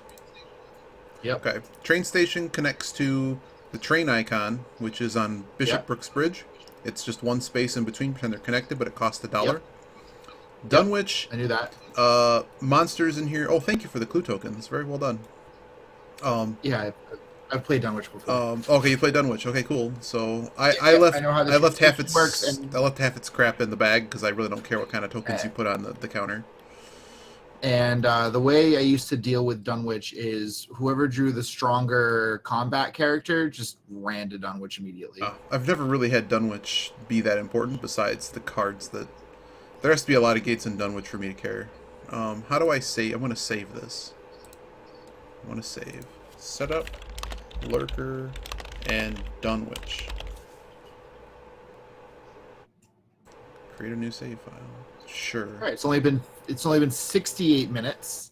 S2: Yep.
S1: Okay. Train station connects to the train icon, which is on Bishop
S2: Yep.
S1: Brooks Bridge. It's just one space in between, pretend they're connected, but it costs $1.
S2: Yep.
S1: Dunwich.
S2: I knew that.
S1: Monsters in here. Oh, thank you for the clue tokens. Very well done.
S2: Yeah, I've played Dunwich before.
S1: Okay, you played Dunwich. Okay, cool. So I
S2: Yeah,
S1: left
S2: I know how the
S1: I left half
S2: system
S1: its
S2: works, and-
S1: I left half its crap in the bag because I really don't care what kind of tokens you put on the counter.
S2: And the way I used to deal with Dunwich is whoever drew the stronger combat character just ran to Dunwich immediately.
S1: I've never really had Dunwich be that important besides the cards that... There has to be a lot of gates in Dunwich for me to care. How do I save? I'm going to save this. I want to save. Setup, Lurker, and Dunwich. Create a new save file. Sure.
S2: All right, it's only been 68 minutes.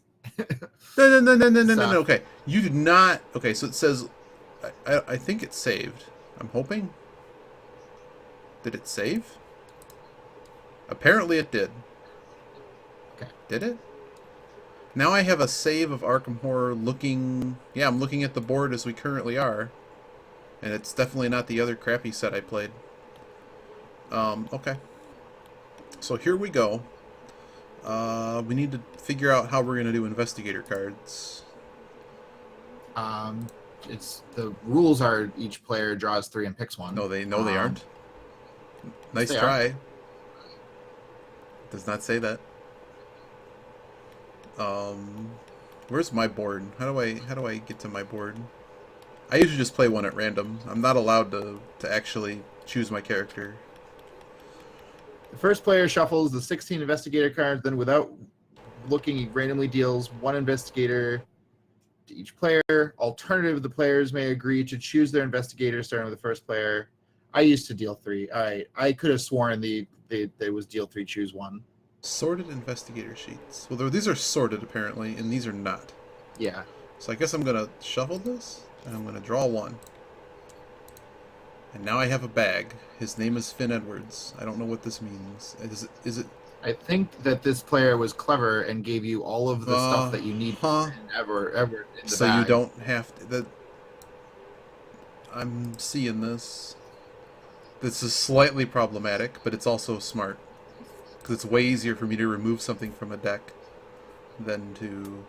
S1: No. Okay, you did not. Okay, so it says, I think it's saved. I'm hoping. Did it save? Apparently it did.
S2: Okay.
S1: Did it? Now I have a save of Arkham Horror looking... Yeah, I'm looking at the board as we currently are. And it's definitely not the other crappy set I played. Okay. So here we go. We need to figure out how we're going to do investigator cards.
S2: It's the rules are each player draws 3 and picks 1.
S1: No, they aren't. Nice
S2: they
S1: try.
S2: are.
S1: Does not say that. Where's my board? How do I get to my board? I usually just play one at random. I'm not allowed to actually choose my character.
S2: The first player shuffles the 16 investigator cards, then without looking, he randomly deals 1 investigator to each player. Alternative, the players may agree to choose their investigator starting with the first player. I used to deal 3. I could have sworn there was deal 3, choose 1.
S1: Sorted investigator sheets. Well, these are sorted apparently, and these are not.
S2: Yeah.
S1: So I guess I'm gonna shuffle this, and I'm gonna draw 1. And now I have a bag. His name is Finn Edwards. I don't know what this means. Is it?
S2: I think that this player was clever and gave you all of the stuff that you need ever in the
S1: So
S2: bag.
S1: you don't have to... I'm seeing this. This is slightly problematic, but it's also smart. Because it's way easier for me to remove something from a deck than to...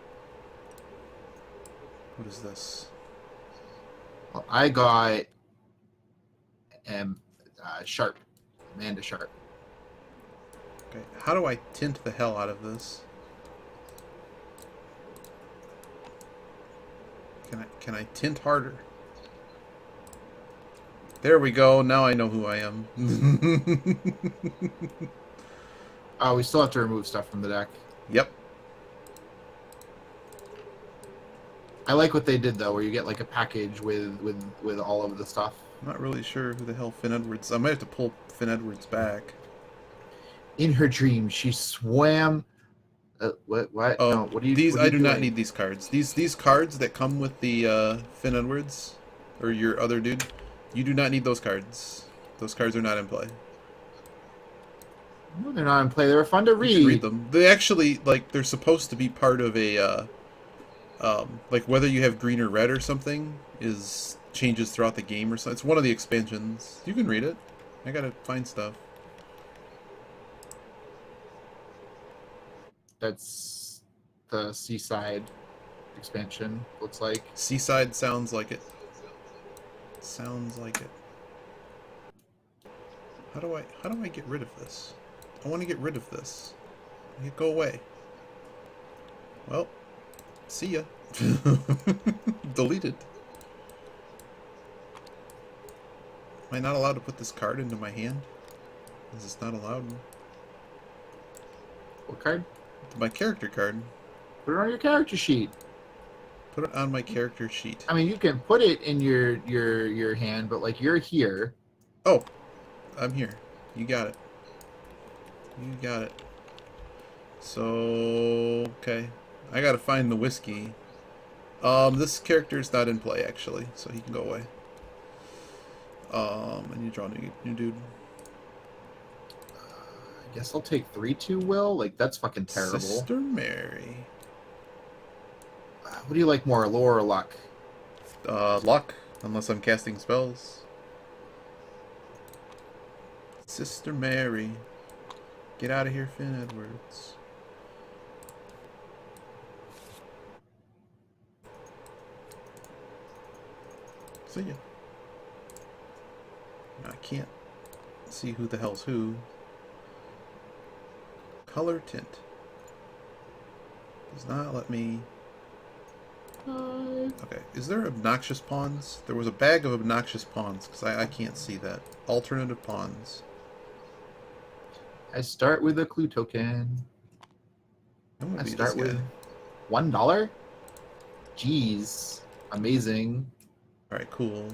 S1: What is this?
S2: Well, I got Sharp, Amanda Sharp.
S1: Okay, how do I tint the hell out of this? Can I tint harder? There we go. Now I know who I am.
S2: Oh, we still have to remove stuff from the deck.
S1: Yep.
S2: I like what they did though, where you get like a package with all of the stuff.
S1: I'm not really sure who the hell Finn Edwards. I might have to pull Finn Edwards back.
S2: In her dream, she swam. What?
S1: Oh,
S2: No, what do you?
S1: these
S2: what are
S1: I do not
S2: doing?
S1: need these cards. These cards that come with the Finn Edwards or your other dude, you do not need those cards. Those cards are not in play.
S2: No, they're not in play. They were fun to
S1: You
S2: read.
S1: should read them. They actually they're supposed to be part of a like whether you have green or red or something is changes throughout the game or something. It's one of the expansions. You can read it. I gotta find stuff.
S2: That's the Seaside expansion. Looks like.
S1: Seaside sounds like it. Sounds like it. How do I get rid of this? I want to get rid of this. Go away. Well, see ya. Deleted. Am I not allowed to put this card into my hand? Is this not allowed?
S2: What card?
S1: My character card.
S2: Put it on your character sheet.
S1: Put it on my character sheet.
S2: I mean, you can put it in your hand, but like you're here.
S1: Oh, I'm here. You got it. You got it. So, okay. I gotta find the whiskey. This character's not in play, actually, so he can go away. And you draw a new dude.
S2: I guess I'll take 3/2 Will. Like, that's fucking terrible.
S1: Sister Mary.
S2: What do you like more, lore or luck?
S1: Luck, unless I'm casting spells. Sister Mary. Get out of here, Finn Edwards. See ya. I can't see who the hell's who. Color tint. Does not let me... Okay, is there obnoxious pawns? There was a bag of obnoxious pawns, because I can't see that. Alternative pawns.
S2: I start with a clue token.
S1: I'm gonna
S2: I
S1: be
S2: start
S1: this guy.
S2: with $1. Jeez. Amazing.
S1: Alright, cool.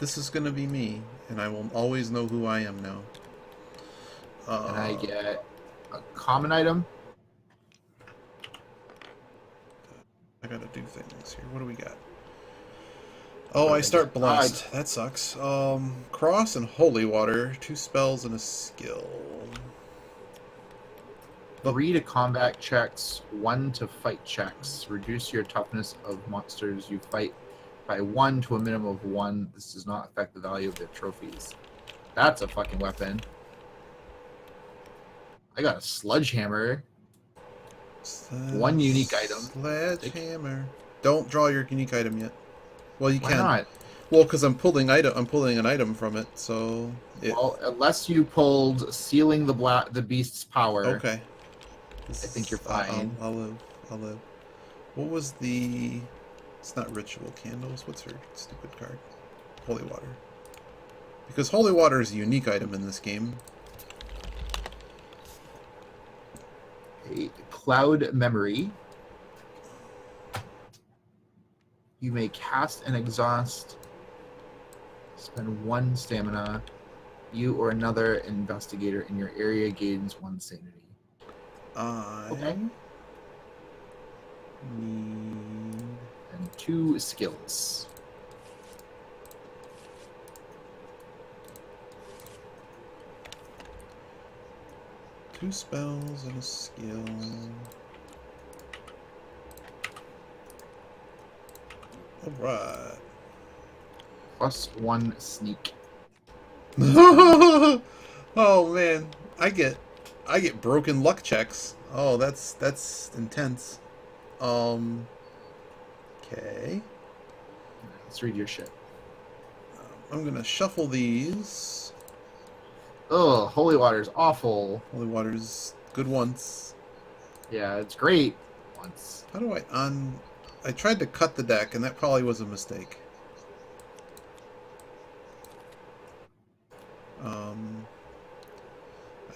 S1: This is gonna be me, and I will always know who I am now.
S2: And I get a common item.
S1: I gotta do things here. What do we got? Oh, I start blessed. That sucks. Cross and Holy Water. 2 spells and a skill.
S2: 3 to combat checks, 1 to fight checks. Reduce your toughness of monsters you fight by 1 to a minimum of 1. This does not affect the value of their trophies. That's a fucking weapon. I got a sledgehammer. 1 unique item.
S1: Sledgehammer. Don't draw your unique item yet. Well, you
S2: Why
S1: can.
S2: not?
S1: Well, because I'm pulling an item from it, so.
S2: Well, unless you pulled sealing the beast's power.
S1: Okay.
S2: I think you're fine.
S1: I'll live. What was the... It's not Ritual Candles. What's her stupid card? Holy Water. Because Holy Water is a unique item in this game.
S2: A Cloud Memory. You may cast and exhaust. Spend 1 stamina. You or another investigator in your area gains 1 sanity. Okay.
S1: Need...
S2: And 2 skills.
S1: Two spells and a skill. Alright.
S2: +1 sneak.
S1: Oh man, I get broken luck checks. Oh, that's intense. Okay.
S2: Let's read your shit.
S1: I'm gonna shuffle these.
S2: Oh, Holy Water's awful.
S1: Holy Water's good once.
S2: Yeah, it's great once.
S1: How do I tried to cut the deck, and that probably was a mistake.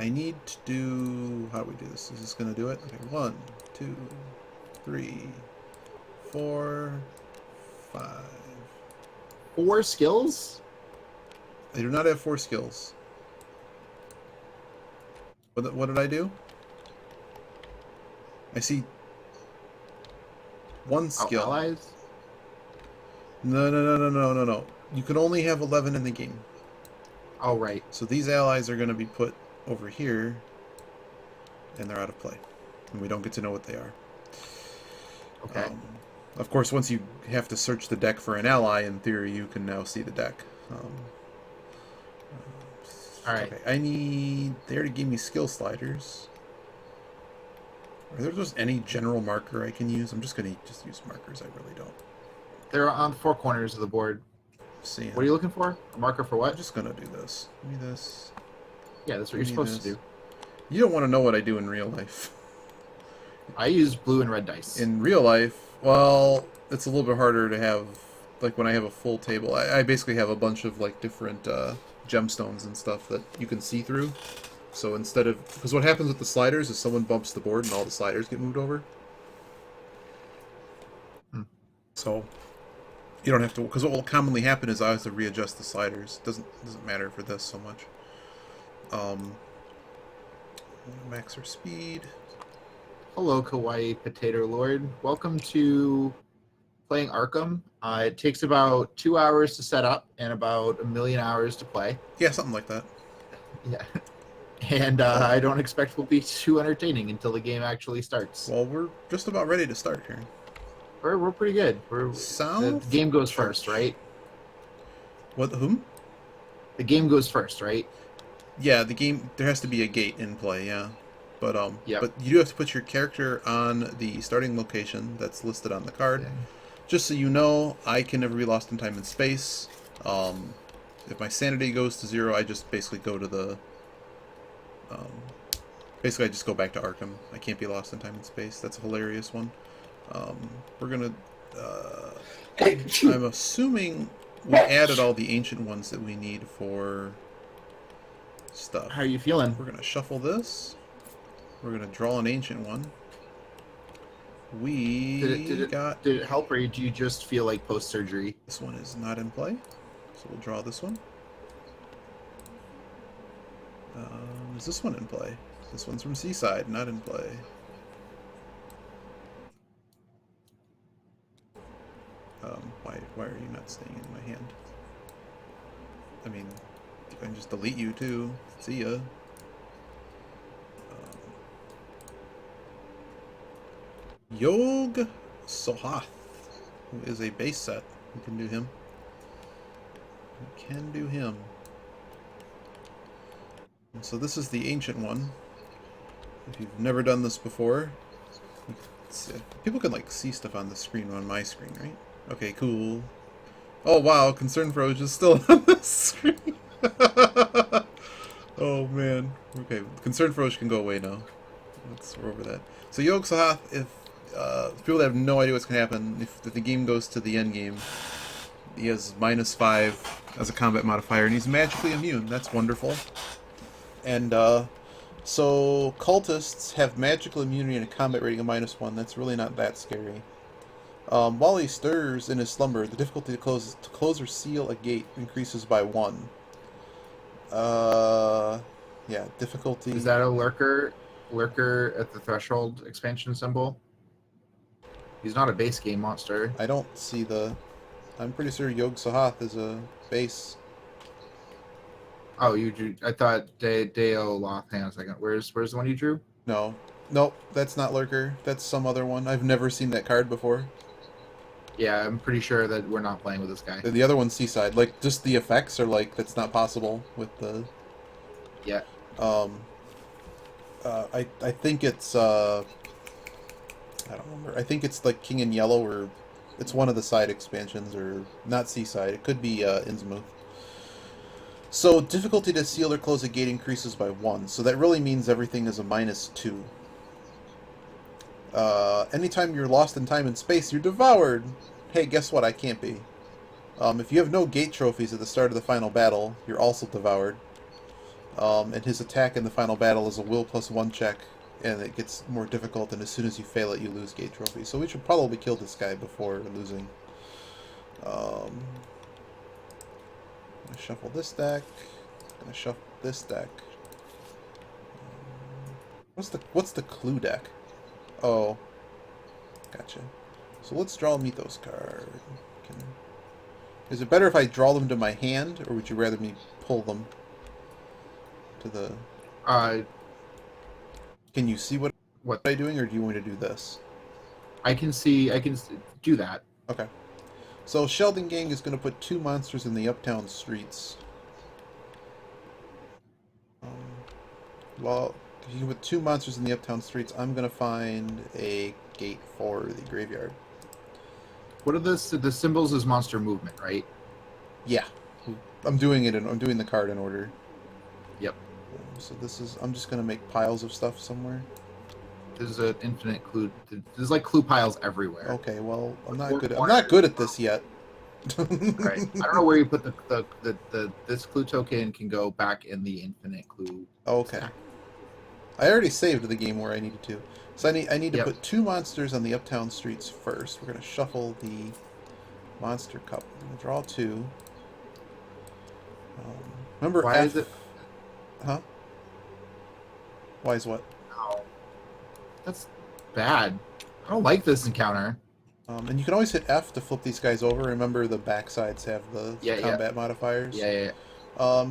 S1: I need to do... How do we do this? Is this going to do it? Okay, 1, 2, 3, 4, 5.
S2: 4 skills?
S1: I do not have 4 skills. What did I do? I see 1 skill.
S2: Allies?
S1: No. You can only have 11 in the game.
S2: Oh, right.
S1: So these allies are going to be put over here, and they're out of play. And we don't get to know what they are.
S2: Okay.
S1: Of course, once you have to search the deck for an ally, in theory, you can now see the deck.
S2: Alright.
S1: Okay, I need... They already gave me skill sliders. Are there just any general marker I can use? I'm just going to use markers. I really don't.
S2: They're on 4 corners of the board.
S1: sand.
S2: What are you looking for? A marker for
S1: I'm
S2: what?
S1: just gonna do this. Give me this.
S2: Yeah, that's what you're
S1: Give me
S2: supposed to
S1: this.
S2: do.
S1: You don't want to know what I do in real life.
S2: I use blue and red dice.
S1: In real life, well, it's a little bit harder to have, like when I have a full table, I basically have a bunch of like different gemstones and stuff that you can see through. So instead of, because what happens with the sliders is someone bumps the board and all the sliders get moved over. So you don't have to, because what will commonly happen is I have to readjust the sliders. Doesn't matter for this so much. Max our speed.
S2: Hello, Kawaii Potato Lord. Welcome to playing Arkham. It takes about 2 hours to set up and about 1,000,000 hours to play.
S1: Yeah, something like that.
S2: Yeah. And I don't expect we'll be too entertaining until the game actually starts.
S1: Well, we're just about ready to start here.
S2: We're pretty good.
S1: South
S2: The game goes
S1: Church.
S2: first, right?
S1: What? Whom?
S2: The game goes first, right?
S1: Yeah, the game. There has to be a gate in play. Yeah, but
S2: Yep.
S1: but you do have to put your character on the starting location that's listed on the card.
S2: Yeah.
S1: Just so you know, I can never be lost in time and space. If my sanity goes to 0, I just basically go to the. Basically, I just go back to Arkham. I can't be lost in time and space. That's a hilarious one. We're gonna. I'm assuming we added all the ancient ones that we need for stuff.
S2: How are you feeling?
S1: We're gonna shuffle this. We're gonna draw an ancient one.
S2: Did it help, or do you just feel like post-surgery?
S1: This one is not in play, so we'll draw this one. Is this one in play? This one's from Seaside, not in play. Why are you not staying in my hand? I mean, I can just delete you too. See ya. Yog Sohath, who is a base set. We can do him. We can do him. And so this is the ancient one. If you've never done this before, people can like see stuff on the screen on my screen, right? Okay, cool. Oh wow, Concern Froge is still on the screen. Oh man. Okay, Concern Froge can go away now. We're over that. So Yog Sohath, if people that have no idea what's going to happen, if the game goes to the end game, he has -5 as a combat modifier, and he's magically immune. That's wonderful. And so cultists have magical immunity and a combat rating of -1. That's really not that scary. While he stirs in his slumber, the difficulty to close or seal a gate increases by 1. Yeah, difficulty.
S2: Is that a lurker at the threshold expansion symbol? He's not a base game monster.
S1: I don't see the. I'm pretty sure Yog Sohath is a base.
S2: Oh, you drew. I thought Deo Loth. Hang on a second. Where's the one you drew?
S1: No, nope, that's not Lurker. That's some other one. I've never seen that card before.
S2: Yeah, I'm pretty sure that we're not playing with this guy.
S1: The other one's Seaside. Like, just the effects are like that's not possible with the.
S2: Yeah.
S1: I think it's I don't remember. I think it's like King in Yellow, or it's one of the side expansions, or not Seaside. It could be Innsmouth. So difficulty to seal or close a gate increases by 1. So that really means everything is a -2. Anytime you're lost in time and space, you're devoured. Hey, guess what? I can't be. If you have no gate trophies at the start of the final battle, you're also devoured. And his attack in the final battle is a will +1 check, and it gets more difficult, and as soon as you fail it, you lose gate trophies. So we should probably kill this guy before losing. I'm gonna shuffle this deck. I'm gonna shuffle this deck. What's the clue deck? Oh, gotcha. So let's draw a Mythos card. Is it better if I draw them to my hand, or would you rather me pull them to the? Can you see what I'm doing, or do you want me to do this?
S2: I can see. I can do that.
S1: Okay. So Sheldon Gang is going to put 2 monsters in the uptown streets. Well, if you put 2 monsters in the uptown streets, I'm going to find a gate for the graveyard.
S2: What are the symbols? Is monster movement, right?
S1: Yeah. I'm doing the card in order.
S2: Yep.
S1: So this is... I'm just going to make piles of stuff somewhere.
S2: There's an infinite clue. There's like clue piles everywhere.
S1: Okay, well, I'm
S2: Four
S1: not good
S2: corners.
S1: at this yet.
S2: Right. I don't know where you put this clue token can go back in the infinite clue.
S1: Okay.
S2: stack.
S1: I already saved the game where I needed to. So I need to
S2: Yep.
S1: put 2 monsters on the uptown streets first. We're going to shuffle the monster cup. I'm going to draw 2. Remember
S2: Why
S1: F...
S2: is it?
S1: Huh? Why is what?
S2: No. That's bad. I don't like this encounter.
S1: And you can always hit F to flip these guys over. Remember the backsides have the combat modifiers?
S2: Yeah.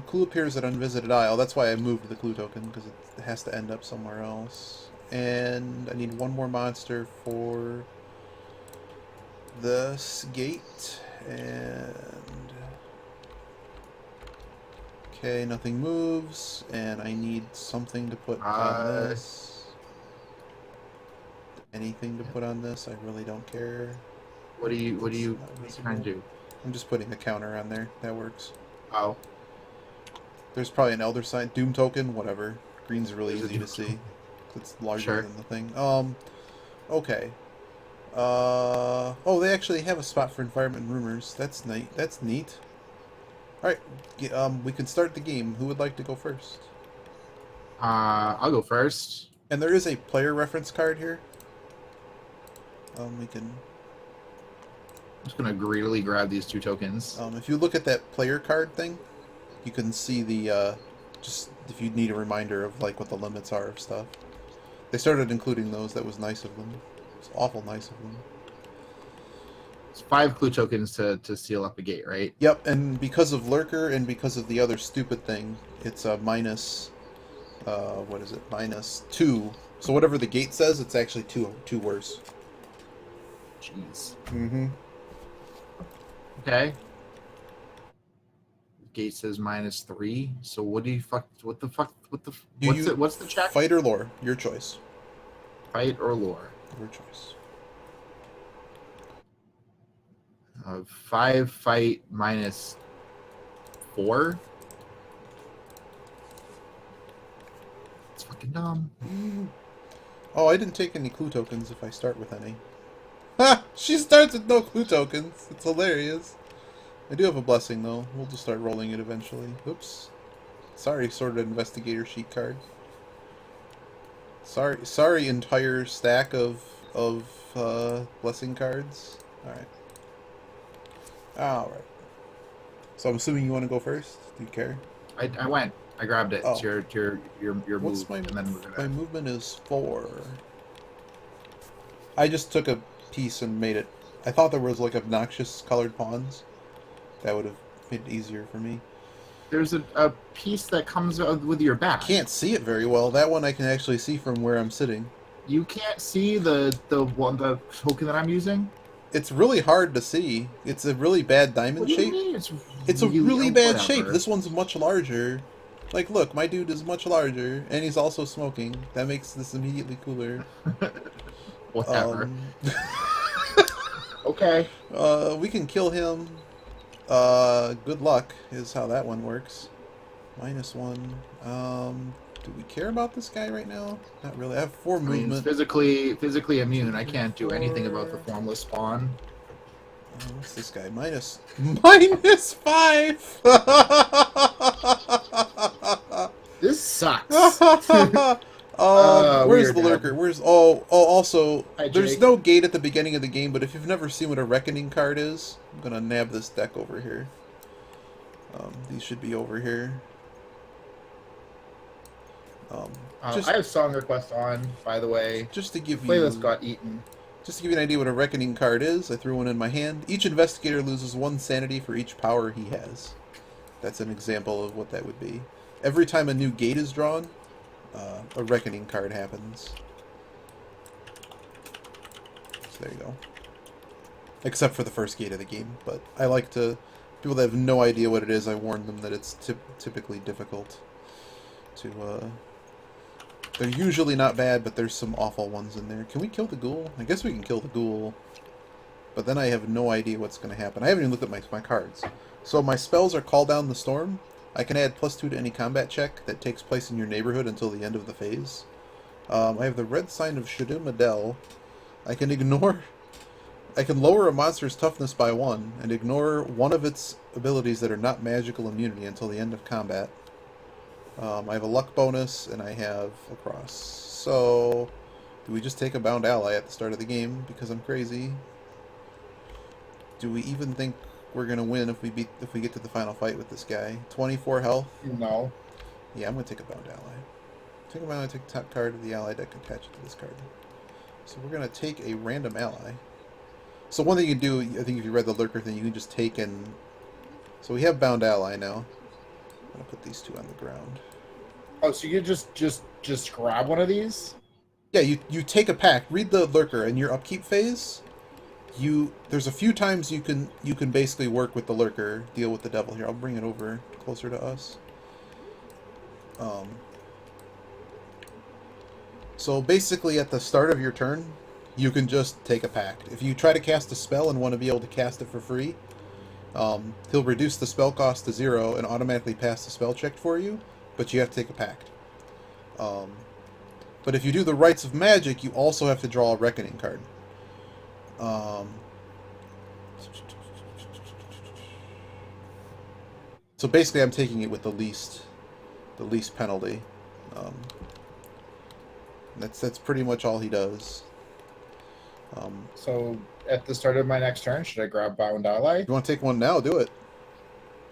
S1: Clue appears at unvisited isle. That's why I moved the clue token, because it has to end up somewhere else. And I need 1 more monster for this gate. And... okay, nothing moves. And I need something to put on this. Anything to put on this, I really don't care.
S2: What are you
S1: It's not
S2: trying to do?
S1: I'm just putting a counter on there. That works.
S2: Oh.
S1: There's probably an Elder Sign Doom token, whatever. Green's really
S2: There's a
S1: easy to
S2: Doom
S1: see. It's larger
S2: Sure.
S1: than the thing. Okay. Oh, they actually have a spot for environment rumors. That's neat. That's neat. Alright, we can start the game. Who would like to go first?
S2: I'll go first.
S1: And there is a player reference card here. We can...
S2: I'm just gonna greedily grab these 2 tokens.
S1: if you look at that player card thing, you can see the, just if you need a reminder of, like, what the limits are of stuff. They started including those. That was nice of them. It's awful nice of them.
S2: It's 5 clue tokens to seal up a gate, right?
S1: Yep, and because of Lurker and because of the other stupid thing, it's a minus, what is it? -2. So whatever the gate says, it's actually two worse.
S2: Jeez.
S1: Mm-hmm.
S2: Okay. Gate says -3. So what do you fuck? What the fuck? What's the check?
S1: Fight or lore? Your choice.
S2: Fight or lore?
S1: Your choice.
S2: 5 fight -4. It's fucking dumb.
S1: Oh, I didn't take any clue tokens if I start with any. Ha! She starts with no clue tokens. It's hilarious. I do have a blessing, though. We'll just start rolling it eventually. Oops. Sorry, sorted investigator sheet card. Sorry, entire stack of blessing cards. Alright. So I'm assuming you want to go first? Do you care?
S2: I went. I grabbed it.
S1: Oh.
S2: It's your
S1: What's
S2: move.
S1: my
S2: And then we're gonna...
S1: my movement is 4. I just took a piece and made it. I thought there was like obnoxious colored pawns. That would have made it easier for me.
S2: There's a piece that comes out with your back.
S1: Can't see it very well. That one I can actually see from where I'm sitting.
S2: You can't see the token that I'm using?
S1: It's really hard to see. It's a really bad diamond
S2: What do you
S1: shape.
S2: mean?
S1: It's a really bad
S2: whatever.
S1: shape. This one's much larger. Like, look, my dude is much larger, and he's also smoking. That makes this immediately cooler.
S2: Whatever. Okay.
S1: We can kill him. Good luck is how that one works. -1. Do we care about this guy right now? Not really. I have 4
S2: I mean,
S1: movement.
S2: physically immune. I can't do anything about the formless spawn.
S1: What's this guy? -5.
S2: This sucks.
S1: Where's
S2: weird,
S1: the
S2: man.
S1: lurker? Also,
S2: Hi,
S1: there's
S2: Jake.
S1: no gate at the beginning of the game, but if you've never seen what a reckoning card is, I'm gonna nab this deck over here. These should be over here.
S2: I have song request on, by the way.
S1: Just to give
S2: Playlist got eaten.
S1: Just to give you an idea what a reckoning card is, I threw one in my hand. Each investigator loses 1 sanity for each power he has. That's an example of what that would be. Every time a new gate is drawn, a reckoning card happens. So there you go. Except for the first gate of the game, but I like to... People that have no idea what it is, I warn them that it's typically difficult to... They're usually not bad, but there's some awful ones in there. Can we kill the ghoul? I guess we can kill the ghoul. but then I have no idea what's going to happen. I haven't even looked at my cards. So my spells are Call Down the Storm. I can add +2 to any combat check that takes place in your neighborhood until the end of the phase. I have the Red Sign of Shadow Adel. I can lower a monster's toughness by 1 and ignore one of its abilities that are not magical immunity until the end of combat. I have a luck bonus, and I have a cross. So, do we just take a bound ally at the start of the game because I'm crazy? Do we even think we're gonna win if we get to the final fight with this guy? 24 health.
S2: No.
S1: Yeah, I'm gonna take a bound ally. Take a bound ally. Take the top card of the ally deck, attach it to this card. So we're gonna take a random ally. So one thing you can do, I think if you read the lurker thing, you can just take and... So we have bound ally now. I'm gonna put these 2 on the ground.
S2: Oh, so you just grab one of these?
S1: Yeah, you take a pack. Read the lurker in your upkeep phase. There's a few times you can basically work with the lurker, deal with the devil here. I'll bring it over closer to us. So basically at the start of your turn, you can just take a pact. If you try to cast a spell and want to be able to cast it for free, he'll reduce the spell cost to 0 and automatically pass the spell check for you, but you have to take a pact. But if you do the Rites of Magic, you also have to draw a Reckoning card. So basically I'm taking it with the least penalty. That's pretty much all he does.
S2: So at the start of my next turn, should I grab Bound Ally?
S1: You want to take one now? Do it.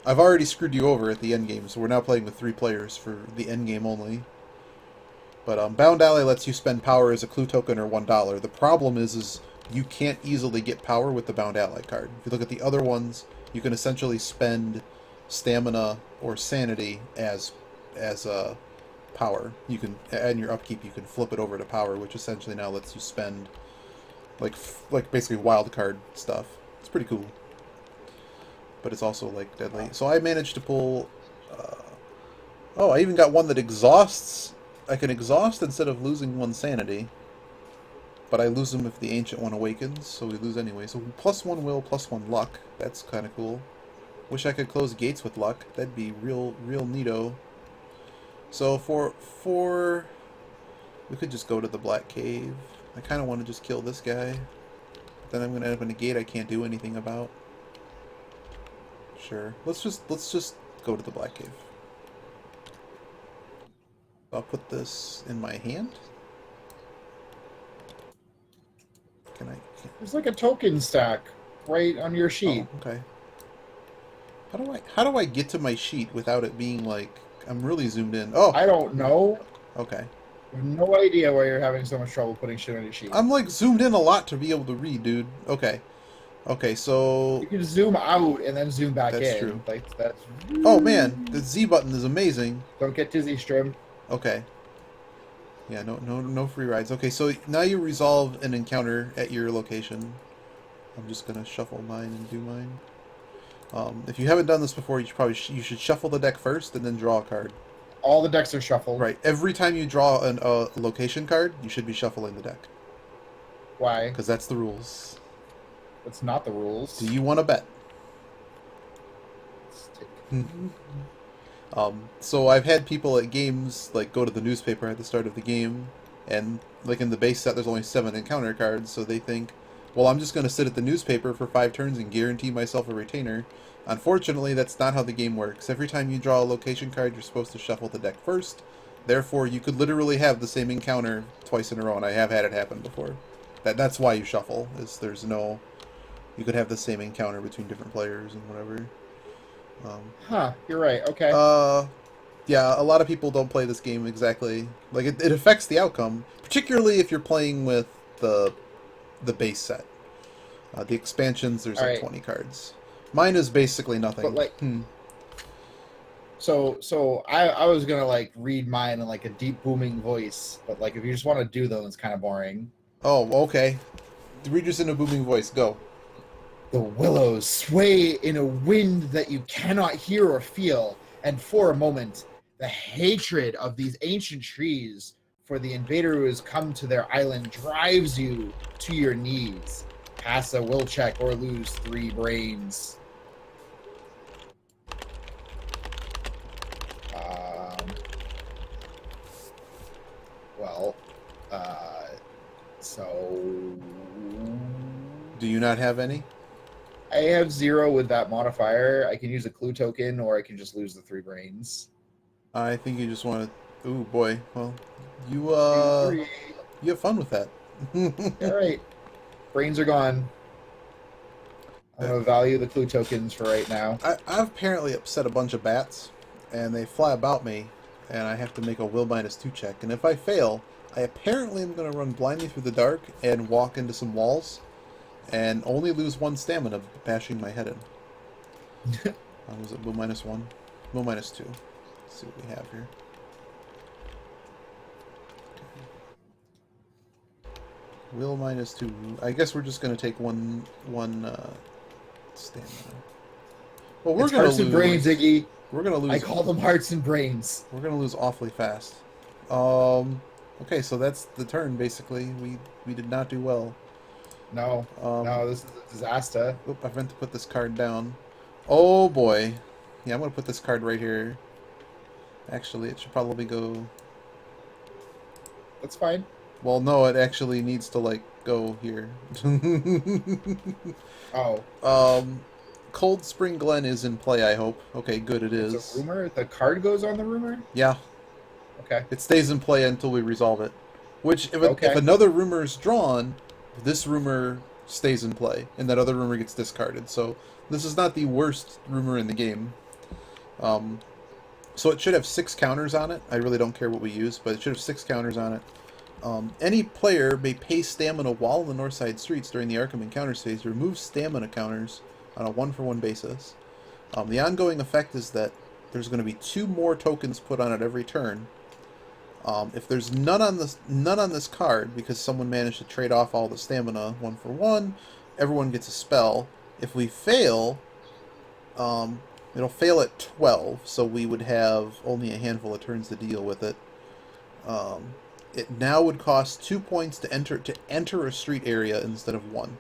S1: I've already screwed you over at the end game, so we're now playing with 3 players for the end game only. But Bound Ally lets you spend power as a clue token or $1. The problem is you can't easily get power with the Bound Ally card. If you look at the other ones, you can essentially spend stamina or sanity as power. You can, in your upkeep, you can flip it over to power, which essentially now lets you spend like basically wild card stuff. It's pretty cool, but it's also like deadly. So I managed to pull. Oh, I even got one that exhausts. I can exhaust instead of losing 1 sanity, but I lose them if the ancient one awakens, so we lose anyway. So +1 will, +1 luck. That's kind of cool. Wish I could close gates with luck. That'd be real neato. So for we could just go to the Black Cave. I kind of want to just kill this guy. But then I'm going to end up in a gate I can't do anything about. Sure. Let's just go to the Black Cave. I'll put this in my hand. Can I?
S2: There's like a token stack right on your sheet.
S1: Oh, okay. How do I get to my sheet without it being like I'm really zoomed in? Oh,
S2: I don't know.
S1: Okay.
S2: I have no idea why you're having so much trouble putting shit on your sheet.
S1: I'm like zoomed in a lot to be able to read, dude. Okay. Okay, so
S2: you can zoom out and then zoom back in.
S1: That's true.
S2: Like that's.
S1: Oh man, the Z button is amazing.
S2: Don't get dizzy, Strim.
S1: Okay. Yeah, no free rides. Okay, so now you resolve an encounter at your location. I'm just gonna shuffle mine and do mine. If you haven't done this before, you should shuffle the deck first and then draw a card.
S2: All the decks are shuffled.
S1: Right. Every time you draw a location card, you should be shuffling the deck.
S2: Why?
S1: Because that's the rules.
S2: That's not the rules.
S1: Do you want to bet? So I've had people at games like go to the newspaper at the start of the game, and like in the base set there's only 7 encounter cards, so they think, well, I'm just going to sit at the newspaper for 5 turns and guarantee myself a retainer. Unfortunately, that's not how the game works. Every time you draw a location card, you're supposed to shuffle the deck first. Therefore, you could literally have the same encounter twice in a row, and I have had it happen before. That's why you shuffle, is there's no... You could have the same encounter between different players and whatever.
S2: You're right, okay.
S1: Yeah, a lot of people don't play this game exactly. Like, it affects the outcome, particularly if you're playing with the base set. The expansions, there's like 20 cards. Mine is basically nothing.
S2: But like, so I was gonna like read mine in like a deep booming voice, but like if you just want to do them, it's kind of boring.
S1: Oh, okay. Read just in a booming voice. Go.
S2: The willows sway in a wind that you cannot hear or feel, and for a moment, the hatred of these ancient trees for the invader who has come to their island drives you to your knees. pass a will check or lose 3 brains. Well, so
S1: Do you not have any?
S2: I have 0 with that modifier. I can use a clue token, or I can just lose the 3 brains.
S1: I think you just want to. Ooh, boy. Well, you
S2: 2, 3.
S1: you have fun with that.
S2: All right, brains are gone. I'm gonna value the clue tokens for right now.
S1: I've apparently upset a bunch of bats, and they fly about me, and I have to make a will -2 check. And if I fail, I apparently am going to run blindly through the dark and walk into some walls, and only lose 1 stamina bashing my head in. Was it will -1? Will -2. Let's see what we have here. Will -2. I guess we're just going to take one stamina. Well, we're
S2: It's
S1: going to
S2: hearts and
S1: lose.
S2: brains, Iggy.
S1: We're going to lose.
S2: I call them hearts and brains.
S1: We're going to lose awfully fast. Okay, so that's the turn. Basically, we did not do well.
S2: No, no, this is a disaster.
S1: Oop, I meant to put this card down. Oh boy. Yeah, I'm going to put this card right here. Actually, it should probably go...
S2: That's fine.
S1: Well, no, it actually needs to, like, go here.
S2: Oh.
S1: Cold Spring Glen is in play, I hope. Okay, good, it is.
S2: It's a rumor? The card goes on the rumor?
S1: Yeah.
S2: Okay.
S1: It stays in play until we resolve it. Which, if
S2: Okay.
S1: another rumor is drawn, this rumor stays in play, and that other rumor gets discarded. So, this is not the worst rumor in the game. So it should have 6 counters on it. I really don't care what we use, but it should have 6 counters on it. Any player may pay stamina while in the Northside Streets during the Arkham Encounters phase to remove stamina counters on a 1-for-1 basis. The ongoing effect is that there's going to be 2 more tokens put on it every turn. If there's none on this card, because someone managed to trade off all the stamina 1-for-1, everyone gets a spell. If we fail, it'll fail at 12, so we would have only a handful of turns to deal with it. It now would cost 2 points to enter a street area instead of 1.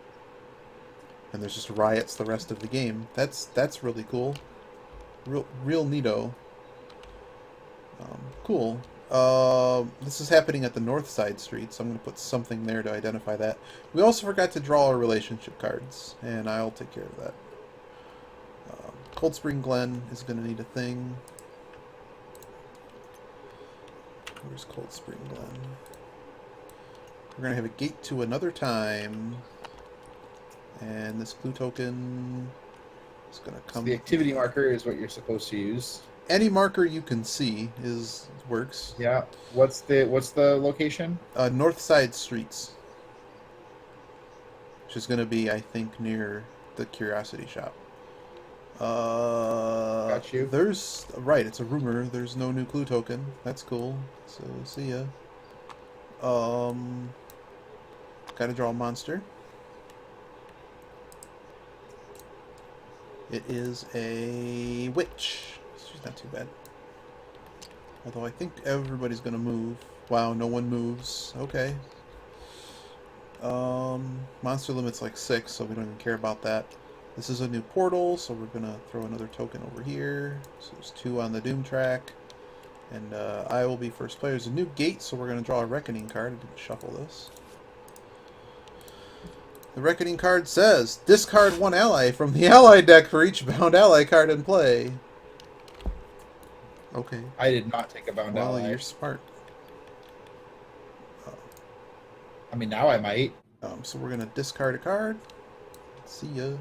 S1: And there's just riots the rest of the game. That's really cool. Real neato. Cool. This is happening at the North Side Street, so I'm going to put something there to identify that. We also forgot to draw our relationship cards, and I'll take care of that. Cold Spring Glen is going to need a thing. Where's Cold Spring Glen? We're going to have a gate to another time. And this clue token is going to come...
S2: So the activity marker is what you're supposed to use.
S1: Any marker you can see works.
S2: Yeah. What's the location?
S1: North Side Streets. Which is going to be, I think, near the Curiosity Shop.
S2: Got you.
S1: There's... Right, it's a rumor. There's no new clue token. That's cool. So, see ya. Gotta draw a monster. It is a witch. She's not too bad. Although I think everybody's gonna move. Wow, no one moves. Okay. Monster limit's like 6, so we don't even care about that. This is a new portal, so we're gonna throw another token over here. So there's 2 on the Doom track. And I will be first player. There's a new gate, so we're gonna draw a Reckoning card. I didn't shuffle this. The Reckoning card says, discard 1 ally from the ally deck for each bound ally card in play. Okay.
S2: I did not take a bound
S1: Well,
S2: ally.
S1: you're smart.
S2: I mean, now I might.
S1: So we're going to discard a card. See ya.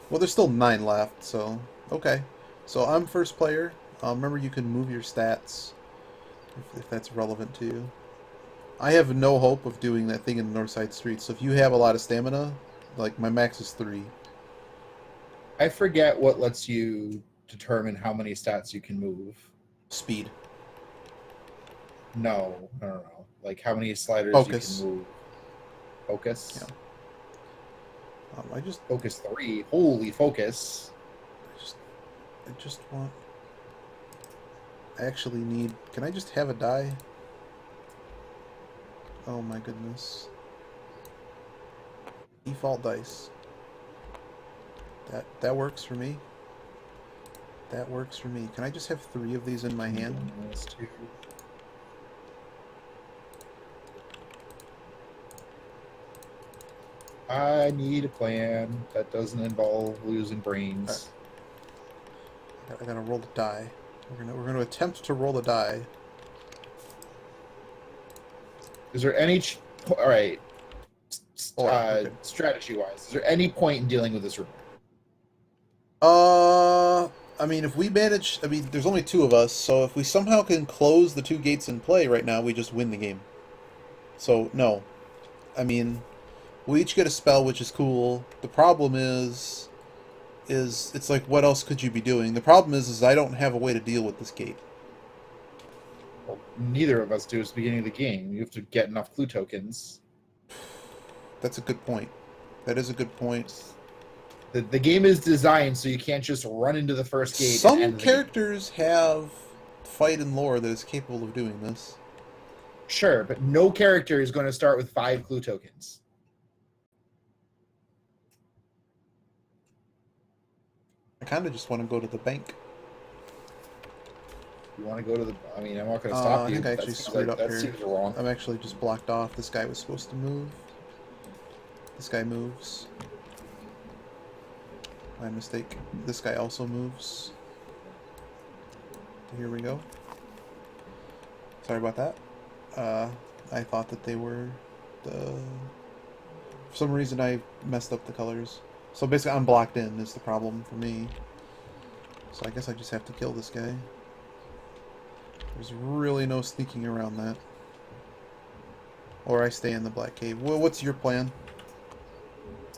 S1: Well, there's still 9 left, so... Okay. So I'm first player. Remember, you can move your stats if that's relevant to you. I have no hope of doing that thing in the Northside Streets, so if you have a lot of stamina, like, my max is 3.
S2: I forget what lets you determine how many stats you can move.
S1: Speed.
S2: No. Like how many sliders
S1: Focus.
S2: you can move. Focus?
S1: Yeah.
S2: Focus 3. Holy focus.
S1: I just want... I actually need... Can I just have a die? Oh my goodness. Default dice. That works for me. That works for me. Can I just have 3 of these in my hand?
S2: I need a plan that doesn't involve losing brains.
S1: I gotta roll the die. We're gonna attempt to roll the die.
S2: Is there any... All right.
S1: Okay.
S2: Strategy-wise, is there any point in dealing with this room?
S1: I mean, if we manage... I mean, there's only 2 of us, so if we somehow can close the 2 gates in play right now, we just win the game. So, no. I mean, we each get a spell, which is cool. The problem is it's like, what else could you be doing? The problem is I don't have a way to deal with this gate.
S2: Well, neither of us do at the beginning of the game. You have to get enough clue tokens.
S1: That's a good point. That is a good point.
S2: The game is designed so you can't just run into the first gate.
S1: Some
S2: and end the game.
S1: characters have fight and lore that is capable of doing this.
S2: Sure, but no character is going to start with 5 clue tokens.
S1: I kind of just want to go to the bank.
S2: You want to go to the... I mean, I'm not going to stop
S1: I
S2: you.
S1: think I actually screwed up
S2: that
S1: here.
S2: seems wrong.
S1: I'm actually just blocked off. This guy was supposed to move. This guy moves. My mistake. This guy also moves. Here we go. Sorry about that. I thought that they were the... For some reason I messed up the colors. So basically I'm blocked in is the problem for me. So I guess I just have to kill this guy. There's really no sneaking around that. Or I stay in the black cave. Well, what's your plan?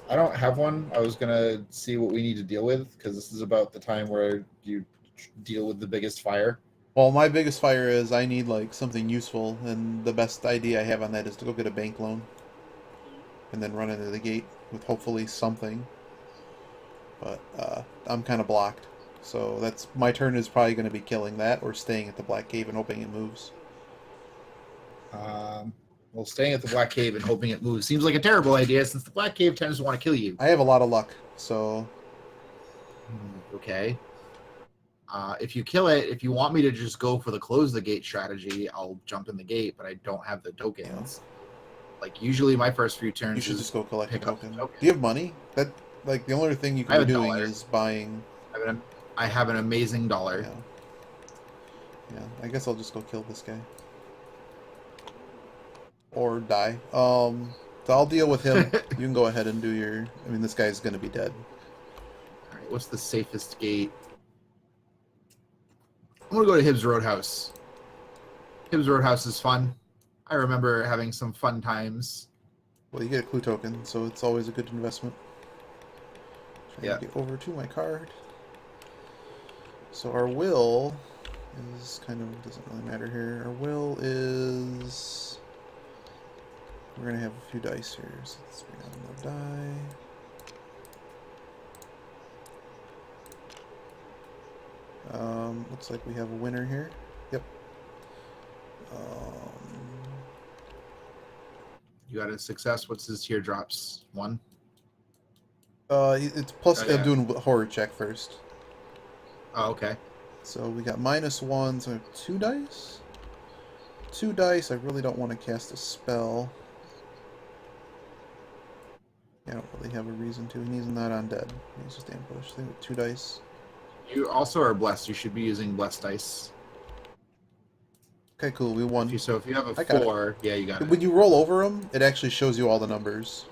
S2: I don't have one. I was going to see what we need to deal with, because this is about the time where you deal with the biggest fire.
S1: Well, my biggest fire is I need, like, something useful, and the best idea I have on that is to go get a bank loan. And then run into the gate with hopefully something. But, I'm kind of blocked. So that's... My turn is probably going to be killing that, or staying at the black cave and hoping it moves.
S2: Well, staying at the black cave and hoping it moves seems like a terrible idea, since the black cave tends to want to kill you.
S1: I have a lot of luck, so...
S2: Okay. If you kill it, if you want me to just go for the close the gate strategy, I'll jump in the gate, but I don't have the tokens. Yeah. Like, usually my first few turns
S1: you should just go collect a
S2: token.
S1: token. Do you have money? That, like, the only thing you can be doing is buying...
S2: I have an amazing dollar.
S1: Yeah, I guess I'll just go kill this guy. Or die. So I'll deal with him. You can go ahead and do your... I mean, this guy's going to be dead.
S2: Alright, what's the safest gate? I'm going to go to Hibbs Roadhouse. Hibbs Roadhouse is fun. I remember having some fun times.
S1: Well, you get a clue token, so it's always a good investment. Trying
S2: Yeah.
S1: to get over to my card. So our will is kind of... doesn't really matter here. Our will is... We're going to have a few dice here, so let's bring out another die. Looks like we have a winner here. Yep.
S2: You got a success. What's his teardrops? 1?
S1: It's plus...
S2: Oh, yeah.
S1: I'm doing a horror check first.
S2: Oh, okay.
S1: So we got -1, so I have 2 dice? 2 dice. I really don't want to cast a spell. I don't really have a reason to, and he's not undead. He's just ambushed. I think 2 dice.
S2: You also are blessed. You should be using blessed dice.
S1: Okay, cool. We won.
S2: So if you have a
S1: I got
S2: 4, yeah, you got it.
S1: When you roll over them, it actually shows you all the numbers.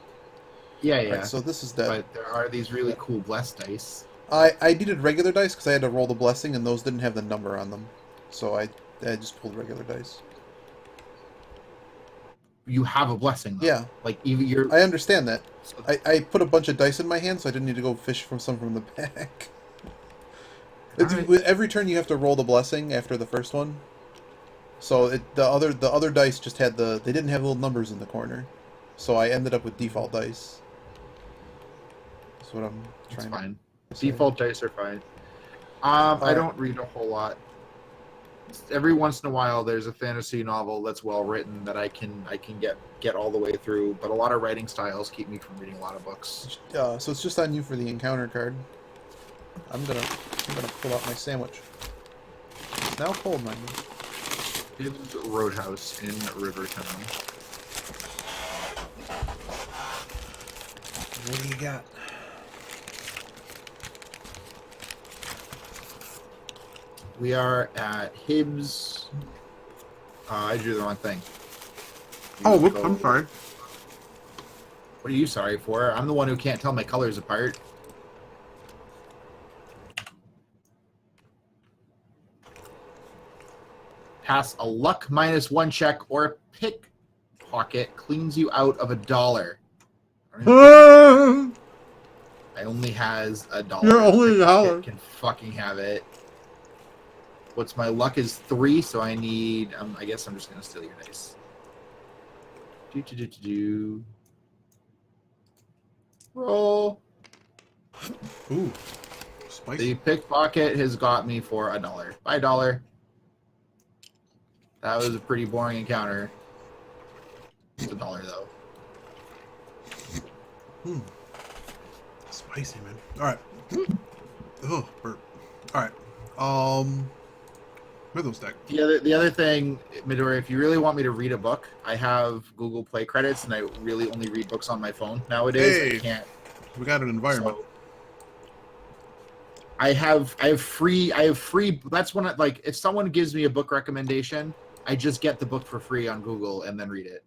S2: Yeah, yeah.
S1: Right, so this is dead.
S2: But there are these really cool blessed dice.
S1: I needed regular dice because I had to roll the blessing, and those didn't have the number on them. So I just pulled regular dice.
S2: You have a blessing, though.
S1: Yeah.
S2: Like, even you're...
S1: I understand that. I put a bunch of dice in my hand, so I didn't need to go fish from some from the back. With every turn you have to roll the blessing after the first one. So the other dice just had they didn't have little numbers in the corner. So I ended up with default dice. That's what I'm trying
S2: It's fine.
S1: to say.
S2: Default dice are fine. I don't read a whole lot. every once in a while there's a fantasy novel that's well written that I can get all the way through, but a lot of writing styles keep me from reading a lot of books.
S1: So it's just on you for the encounter card. I'm gonna pull out my sandwich. It's now cold, mind you.
S2: Hibbs Roadhouse in Rivertown.
S1: What do you got?
S2: We are at Hibbs. I drew the wrong thing.
S1: Oh, whoops, I'm sorry.
S2: What are you sorry for? I'm the one who can't tell my colors apart. Pass a luck -1 check or a pickpocket cleans you out of $1. I only has $1.
S1: You're only $1.
S2: Can fucking have it. What's my luck is 3, so I need. I guess I'm just gonna steal your dice. Roll.
S1: Ooh, spicy.
S2: The pickpocket has got me for $1. Bye, $1. That was a pretty boring encounter. Just $1 though.
S1: Spicy, man. All right. Oh, burp. All right. Mythos deck.
S2: The other thing, Midori, if you really want me to read a book, I have Google Play credits, and I really only read books on my phone nowadays.
S1: Hey,
S2: I can't.
S1: We got an environment.
S2: So, I have free. That's when if someone gives me a book recommendation, I just get the book for free on Google and then read it.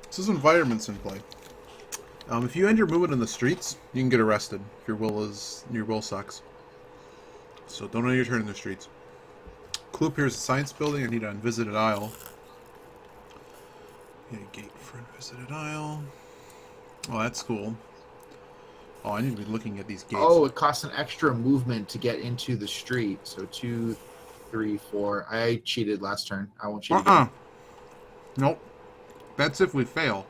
S1: This is environments in play. If you end your movement in the streets, you can get arrested. Your will sucks. So don't end your turn in the streets. Clue appears a science building. I need an unvisited aisle. Yeah, gate for unvisited aisle. Oh, that's cool. Oh, I need to be looking at these gates.
S2: Oh, it costs an extra movement to get into the street. So 2, 3, 4. I cheated last turn. I won't cheat again.
S1: Nope. That's if we fail.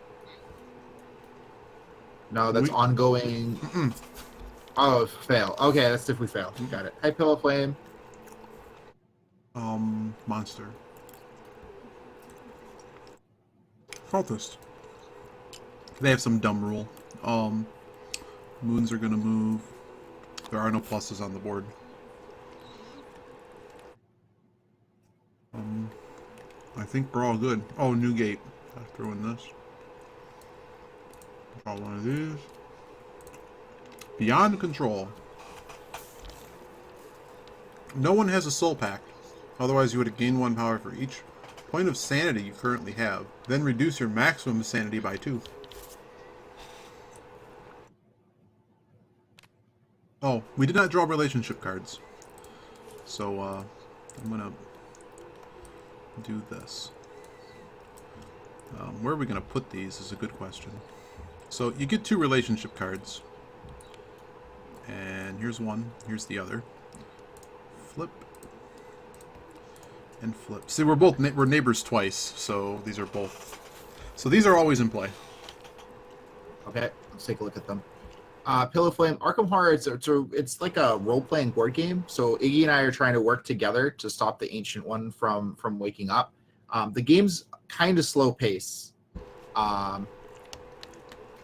S2: No, that's ongoing. Oh, fail. Okay, that's if we fail. Got it. Hi, Pillow Flame.
S1: Monster. Cultist. They have some dumb rule. Moons are gonna move. There are no pluses on the board. I think we're all good. Oh, new gate. I'll throw in this. Draw one of these. Beyond control. No one has a soul pact. Otherwise, you would gain 1 power for each point of sanity you currently have. Then reduce your maximum sanity by 2. Oh, we did not draw relationship cards. So, I'm gonna do this. Where are we gonna put these is a good question. So, you get 2 relationship cards. And here's one, here's the other. Flip. And flip. See, we're neighbors twice, so these are both. So these are always in play.
S2: Okay, let's take a look at them. Pillow Flame, Arkham Horror. It's like a role-playing board game. So Iggy and I are trying to work together to stop the Ancient One from waking up. The game's kind of slow pace.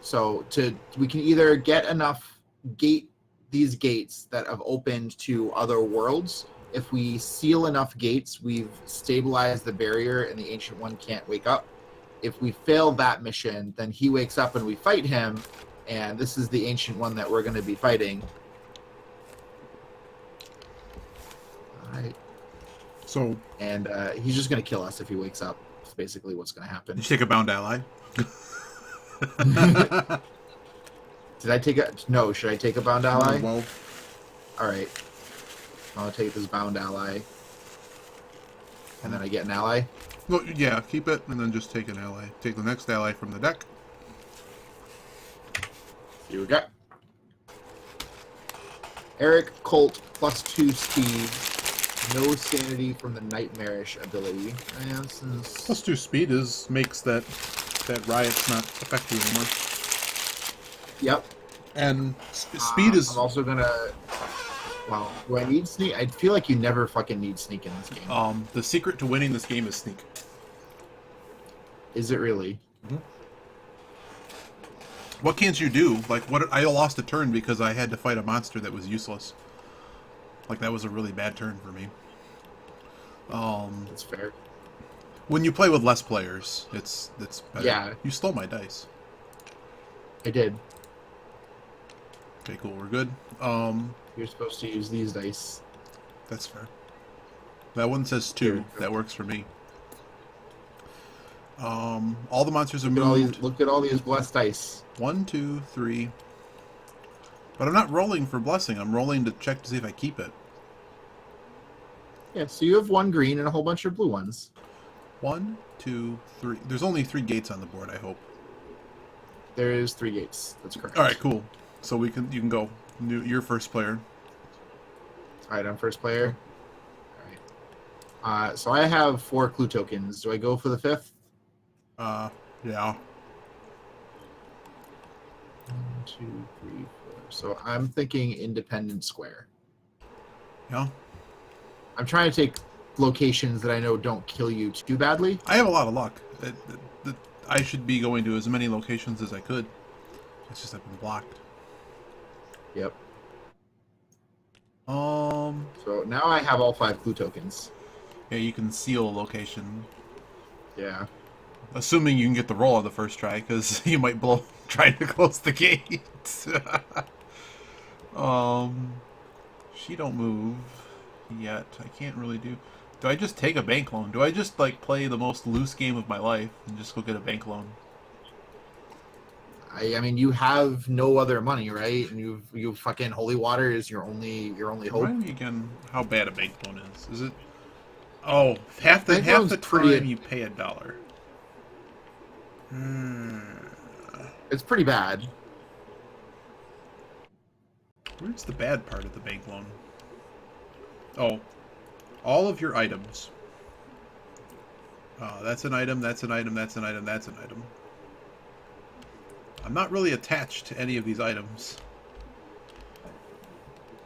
S2: So we can either get enough these gates that have opened to other worlds. If we seal enough gates, we've stabilized the barrier and the Ancient One can't wake up. If we fail that mission, then he wakes up and we fight him, and this is the Ancient One that we're going to be fighting. All right.
S1: So.
S2: And he's just going to kill us if he wakes up. That's basically what's going to happen.
S1: You take a bound ally.
S2: Did I take a... No, should I take a bound ally?
S1: Well.
S2: All right. I'll take this bound ally. And then I get an ally?
S1: No, yeah, keep it, and then just take an ally. Take the next ally from the deck.
S2: Here we go. Eric Colt, +2 speed. No sanity from the Nightmarish ability. Yeah, this is...
S1: +2 speed makes that riot's not affect you anymore.
S2: Yep.
S1: And speed is...
S2: I'm also gonna... Well, do I need sneak? I feel like you never fucking need sneak in this game.
S1: The secret to winning this game is sneak.
S2: Is it really?
S1: What can't you do? Like, what? I lost a turn because I had to fight a monster that was useless. Like, that was a really bad turn for me.
S2: That's fair.
S1: When you play with less players, it's better.
S2: Yeah.
S1: You stole my dice.
S2: I did.
S1: Okay, cool. We're good.
S2: You're supposed to use these dice.
S1: That's fair. That one says 2. That works for me. All the monsters are moved.
S2: Look at all these blessed dice.
S1: 1, 2, 3. But I'm not rolling for blessing. I'm rolling to check to see if I keep it.
S2: Yeah, so you have 1 green and a whole bunch of blue ones.
S1: 1, 2, 3. There's only 3 gates on the board, I hope.
S2: There is 3 gates. That's correct.
S1: All right, cool. So you can go. You're first player.
S2: All right, I'm first player. All right. So I have 4 clue tokens. Do I go for the 5th?
S1: Yeah.
S2: 1, 2, 3, 4. So I'm thinking Independence Square.
S1: Yeah.
S2: I'm trying to take locations that I know don't kill you too badly.
S1: I have a lot of luck. I should be going to as many locations as I could. It's just I've been blocked.
S2: Yep.
S1: So
S2: now I have all 5 clue tokens.
S1: yeah, you can seal a location.
S2: Yeah.
S1: Assuming you can get the roll on the first try, because you might blow trying to close the gate. She don't move yet. I can't really do. Do I just take a bank loan? Do I just like play the most loose game of my life and just go get a bank loan?
S2: I mean, you have no other money, right? And you fucking holy water is your only hope.
S1: Remind me again how bad a bank loan is. Is it? Oh, half the
S2: Bank
S1: time
S2: loan's pretty-
S1: you pay $1.
S2: It's pretty bad.
S1: Where's the bad part of the bank loan? Oh, all of your items. That's an item, that's an item, that's an item, that's an item. I'm not really attached to any of these items.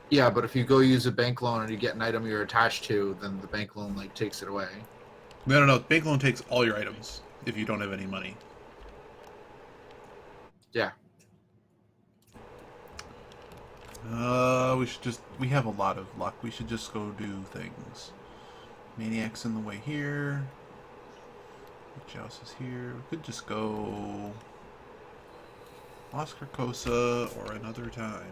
S2: Yeah, but if you go use a bank loan and you get an item you're attached to, then the bank loan like takes it away.
S1: No. Bank loan takes all your items if you don't have any money.
S2: Yeah.
S1: We have a lot of luck. We should just go do things. Maniac's in the way here. Which house is here? We could just go Las Carcosa or another time.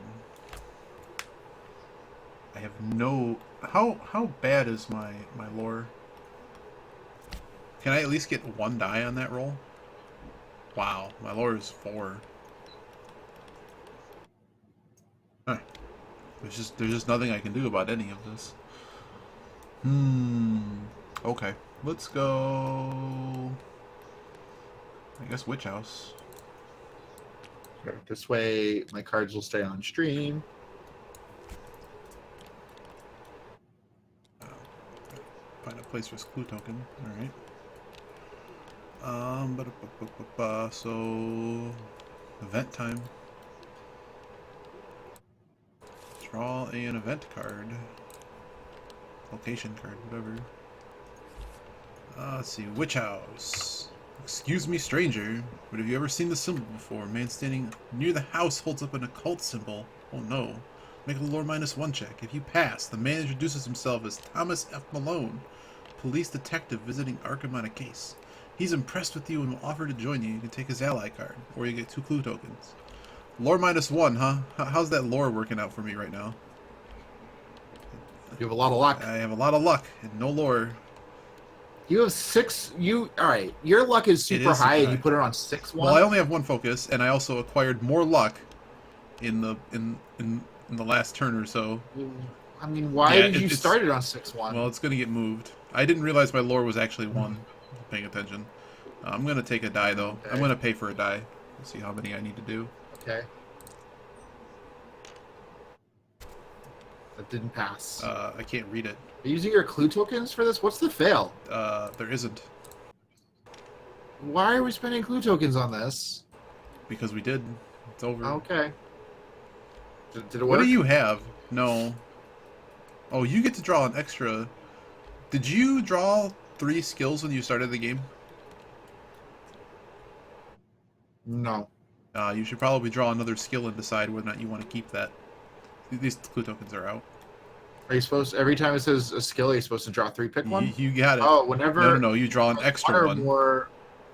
S1: I have no... How bad is my lore? Can I at least get 1 die on that roll? Wow, my lore is 4. Huh. There's just nothing I can do about any of this. Okay. Let's go... I guess Witch House.
S2: Sure. This way my cards will stay on stream.
S1: Find a place for this clue token. Alright. So... Event time. Draw an event card. Location card, whatever. Let's see. Witch House. Excuse me, stranger, but have you ever seen the symbol before? Man standing near the house holds up an occult symbol. Oh no. Make a lore -1 check. If you pass, the man introduces himself as Thomas F. Malone, police detective visiting Arkham on a case. He's impressed with you and will offer to join you. You can take his ally card, or you get 2 clue tokens. Lore -1, huh? How's that lore working out for me right now?
S2: You have a lot of luck.
S1: I have a lot of luck and no lore.
S2: You have 6. All right. Your luck is super high, and you put it on 6-1.
S1: Well, I only have 1 focus, and I also acquired more luck in the last turn or so.
S2: I mean, why did you start it on 6-1?
S1: Well, it's gonna get moved. I didn't realize my lore was actually 1. Paying attention. I'm gonna take a die though.
S2: Okay.
S1: I'm gonna pay for a die. Let's see how many I need to do.
S2: Okay. That didn't pass.
S1: I can't read it.
S2: Are you using your clue tokens for this? What's the fail?
S1: There isn't.
S2: Why are we spending clue tokens on this?
S1: Because we did. It's over.
S2: Okay. Did it work?
S1: What do you have? No. Oh, you get to draw an extra. Did you draw 3 skills when you started the game?
S2: No.
S1: You should probably draw another skill and decide whether or not you want to keep that. These clue tokens are out.
S2: Are you supposed every time it says a skill, you're supposed to draw 3, pick one?
S1: You got it.
S2: Oh, whenever.
S1: No, you draw an extra
S2: one. Or
S1: one.
S2: more.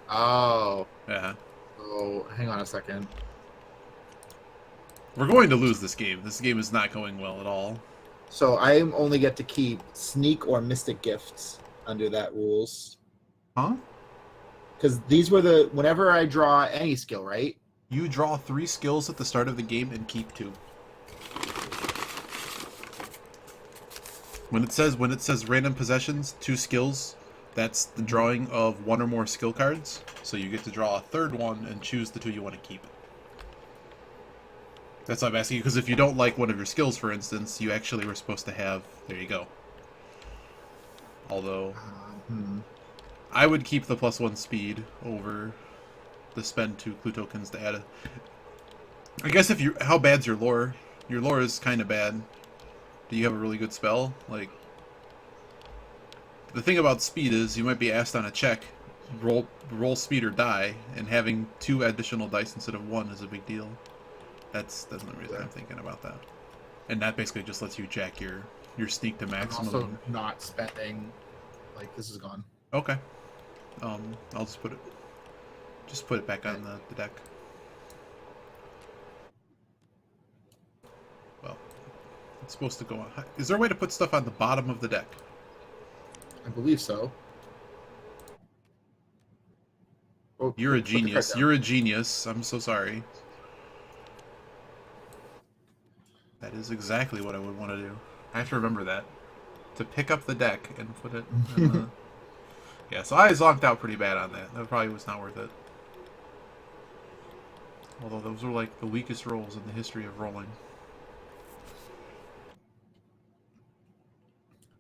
S2: Oh.
S1: Yeah.
S2: Oh, hang on a second.
S1: We're going to lose this game. This game is not going well at all.
S2: So I only get to keep sneak or mystic gifts under that rules.
S1: Huh?
S2: Because these were the whenever I draw any skill, right?
S1: You draw 3 skills at the start of the game and keep 2. When it says random possessions, 2 skills, that's the drawing of 1 or more skill cards. So you get to draw a 3rd one and choose the 2 you want to keep. That's what I'm asking you, because if you don't like one of your skills, for instance, you actually were supposed to have... There you go. Although... I would keep the +1 speed over the spend 2 clue tokens to add a... I guess if you... How bad's your lore? Your lore is kind of bad. Do you have a really good spell? Like... The thing about speed is you might be asked on a check, roll speed or die, and having 2 additional dice instead of 1 is a big deal. That's the reason I'm thinking about that. And that basically just lets you jack your sneak to maximum.
S2: I'm also not spending... Like, this is gone.
S1: Okay. I'll just put it back on the deck. Well, it's supposed to go on. Is there a way to put stuff on the bottom of the deck?
S2: I believe so. Oh,
S1: You're a
S2: put the card
S1: genius.
S2: down.
S1: You're a genius. I'm so sorry. That is exactly what I would want to do. I have to remember that. To pick up the deck and put it in the... Yeah, so I zonked out pretty bad on that. That probably was not worth it. Although those were like the weakest rolls in the history of rolling.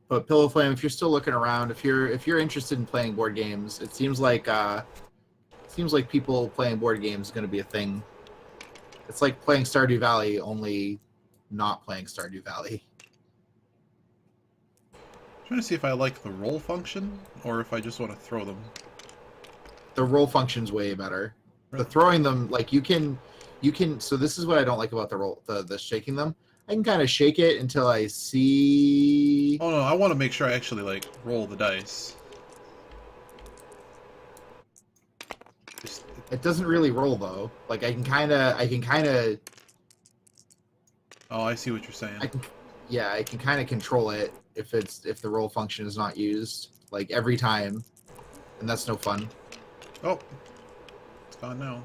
S2: But Pillow Flame, if you're still looking around, if you're interested in playing board games, it seems like people playing board games is going to be a thing. It's like playing Stardew Valley, only not playing Stardew Valley.
S1: I'm trying to see if I like the roll function or if I just want to throw them.
S2: The roll function's way better.
S1: Really?
S2: The throwing them, like you can. So this is what I don't like about the roll, the shaking them. I can kind of shake it until I see.
S1: Oh no, I want to make sure I actually like roll the dice.
S2: It doesn't really roll though. Like I can kind of.
S1: Oh, I see what you're saying.
S2: I can kind of control it if the roll function is not used like every time, and that's no fun.
S1: Oh, it's gone now.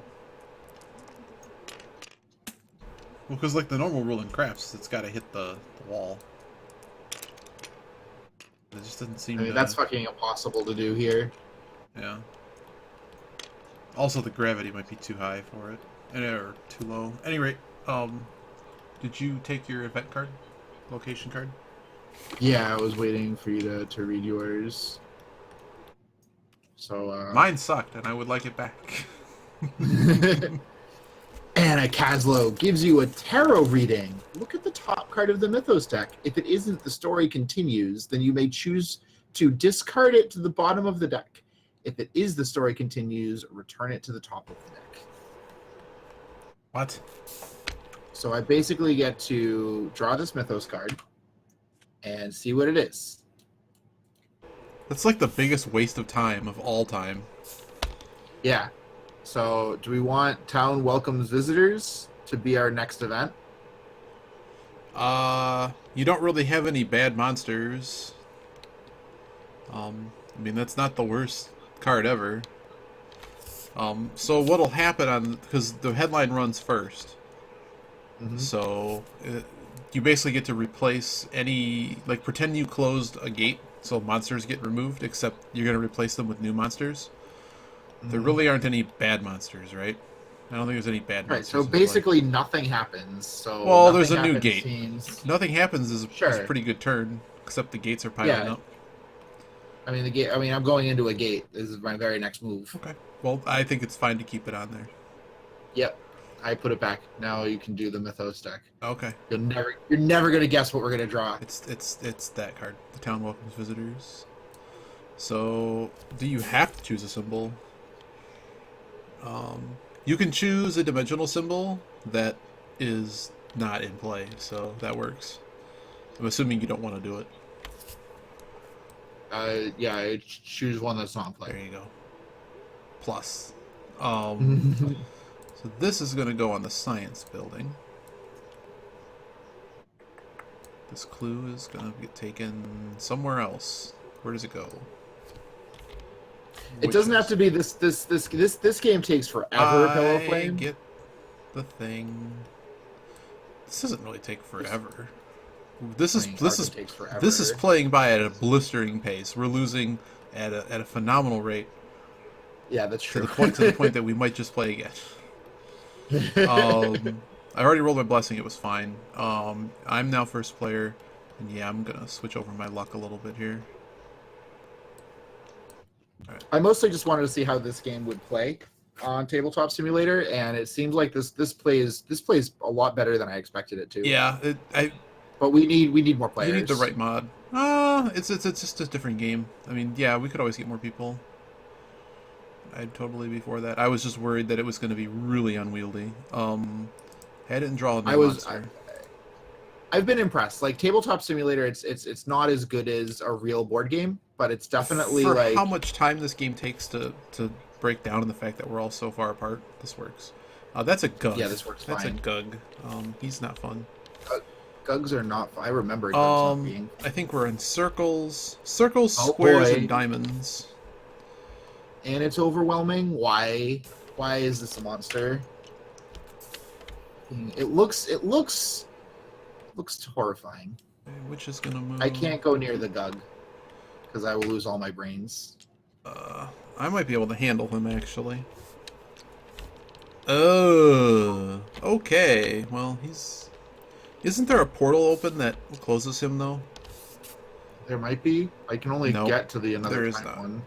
S1: Well, because like the normal rule in crafts, it's got to hit the wall. It just doesn't seem.
S2: I mean, that's fucking impossible to do here.
S1: Yeah. Also, the gravity might be too high for it, or too low. At any rate, did you take your event card, location card?
S2: Yeah, I was waiting for you to read yours. So
S1: Mine sucked, and I would like it back.
S2: Anna Caslow gives you a tarot reading. Look at the top card of the Mythos deck. If it isn't the story continues, then you may choose to discard it to the bottom of the deck. If it is the story continues, return it to the top of the deck.
S1: What?
S2: So I basically get to draw this Mythos card and see what it is.
S1: That's like the biggest waste of time of all time.
S2: Yeah. So do we want Town Welcomes Visitors to be our next event?
S1: You don't really have any bad monsters. I mean, that's not the worst card ever. So what'll happen because the headline runs first.
S2: Mm-hmm.
S1: So you basically get to replace any, like pretend you closed a gate so monsters get removed, except you're going to replace them with new monsters. There really aren't any bad monsters, right? I don't think there's any bad monsters.
S2: Right, so basically nothing happens. So
S1: well, there's a new
S2: happens
S1: gate.
S2: Seems...
S1: Nothing happens is a
S2: Sure.
S1: pretty good turn, except the gates are piling up.
S2: I mean, the gate. I mean, I'm going into a gate. This is my very next move.
S1: Okay. Well, I think it's fine to keep it on there.
S2: Yep. I put it back. Now you can do the Mythos deck.
S1: Okay.
S2: You're never gonna guess what we're gonna draw.
S1: It's that card. The town welcomes visitors. So, do you have to choose a symbol? You can choose a dimensional symbol that is not in play, so that works. I'm assuming you don't want to do it.
S2: Yeah, I choose one that's not in play.
S1: There you go. Plus. So this is going to go on the science building. This clue is going to get taken somewhere else. Where does it go?
S2: It doesn't have to be this. This game takes forever. Pillow
S1: I
S2: Flame.
S1: get the thing. This doesn't really take forever. This is playing by at a blistering pace. We're losing at a phenomenal rate.
S2: Yeah, that's true.
S1: To the point that we might just play again. I already rolled my blessing. It was fine. I'm now first player, and yeah, I'm gonna switch over my luck a little bit here. All right.
S2: I mostly just wanted to see how this game would play on Tabletop Simulator, and it seems like this plays a lot better than I expected it to.
S1: Yeah,
S2: but we need more players.
S1: You need the right mod. It's just a different game. I mean, yeah, we could always get more people. I'd totally be for that. I was just worried that it was going to be really unwieldy. I didn't draw a monster.
S2: I've been impressed. Like Tabletop Simulator, it's not as good as a real board game, but it's definitely
S1: for
S2: like
S1: how much time this game takes to break down and the fact that we're all so far apart. This works. That's a Gug.
S2: Yeah, this works fine.
S1: That's a Gug. He's not fun.
S2: Gugs are not. I remember Gugs not being.
S1: I think we're in circles, squares, and diamonds.
S2: And it's overwhelming. Why is this a monster? It looks horrifying.
S1: Which is gonna move?
S2: I can't go near the Gug because I will lose all my brains.
S1: I might be able to handle him actually. Okay. Well, Isn't there a portal open that closes him though?
S2: There might be. I can only get to the another time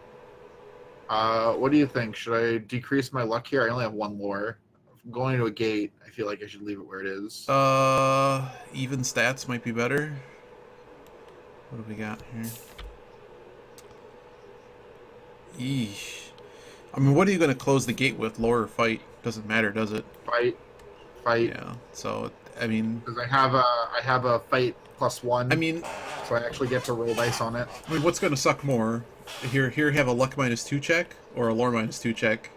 S2: one. What do you think? Should I decrease my luck here? I only have one lore. If I'm going to a gate, I feel like I should leave it where it is.
S1: Even stats might be better. What do we got here? Eesh. I mean, what are you going to close the gate with? Lore or fight? Doesn't matter, does it?
S2: Fight.
S1: Yeah. So, I mean,
S2: because I have a fight +1.
S1: I mean,
S2: so I actually get to roll dice on it.
S1: I mean, what's going to suck more? Here, have a luck -2 check or a lore -2 check.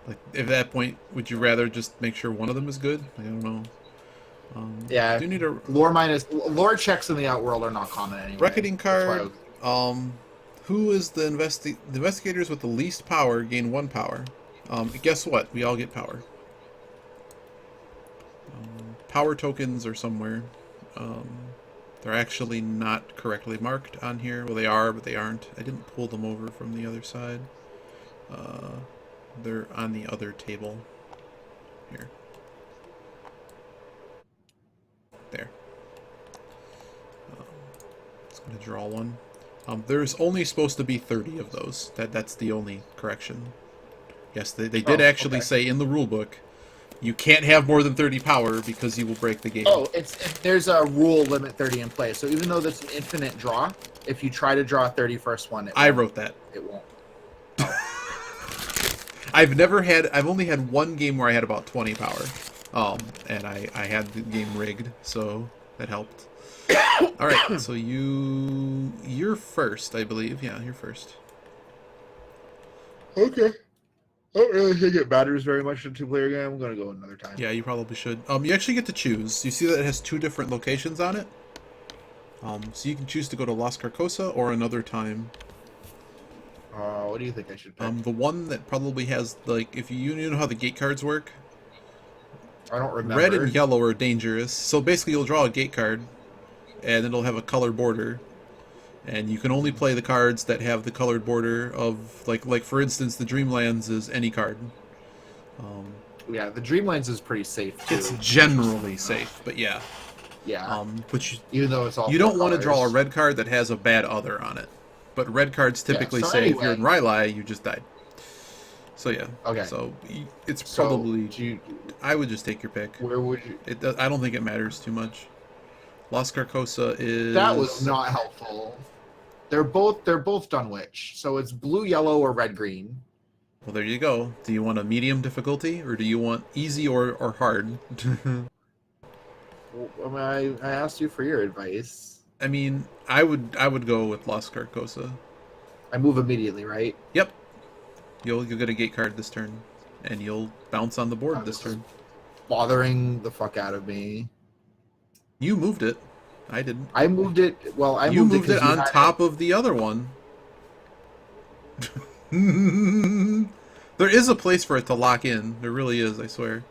S1: Like, at that point, would you rather just make sure one of them is good? I don't know.
S2: Yeah.
S1: I do need a
S2: lore checks in the Outworld are not common anyway.
S1: reckoning card. Who is the investigators with the least power gain 1 power? Guess what? We all get power. Power tokens are somewhere. They're actually not correctly marked on here. Well, they are, but they aren't. I didn't pull them over from the other side. They're on the other table. Here. There. Just going to draw one. There's only supposed to be 30 of those. That's the only correction. Yes, they did actually say in the rulebook, you can't have more than 30 power because you will break the game.
S2: Oh, there's a rule limit 30 in play. So even though that's an infinite draw, if you try to draw a 31st one,
S1: I wrote that.
S2: It won't.
S1: I've only had one game where I had about 20 power. And I had the game rigged, so that helped. All right, so you're first, I believe. Yeah, you're first.
S2: Okay. I don't really think it matters very much in a 2-player game. I'm going to go another time.
S1: Yeah, you probably should. You actually get to choose. You see that it has 2 different locations on it? So you can choose to go to Las Carcosa or another time.
S2: What do you think I should pick?
S1: The one that probably has, like, if you know how the gate cards work?
S2: I don't remember.
S1: Red and yellow are dangerous. So basically you'll draw a gate card, and it'll have a color border. And you can only play the cards that have the colored border of, like for instance, the Dreamlands is any card.
S2: Yeah, the Dreamlands is pretty safe, too.
S1: It's generally safe, but yeah.
S2: Yeah.
S1: But
S2: even though it's all
S1: you don't want to draw a red card that has a bad other on it. But red cards typically say if you're in Rylai, you just died. So yeah.
S2: Okay.
S1: So it's
S2: So,
S1: probably.
S2: do you,
S1: I would just take your pick.
S2: where would you?
S1: I don't think it matters too much. Las Carcosa is.
S2: That was not helpful. They're both Dunwich, so it's blue, yellow, or red, green.
S1: Well, there you go. Do you want a medium difficulty, or do you want easy or hard?
S2: Well, I asked you for your advice.
S1: I mean, I would go with Las Carcosa.
S2: I move immediately, right?
S1: Yep. You'll get a gate card this turn, and you'll bounce on the board this turn.
S2: Bothering the fuck out of me.
S1: You moved it. I didn't.
S2: I moved it. Well, I
S1: You moved it
S2: 'cause you
S1: on
S2: had
S1: top of the other one. There is a place for it to lock in. There really is, I swear.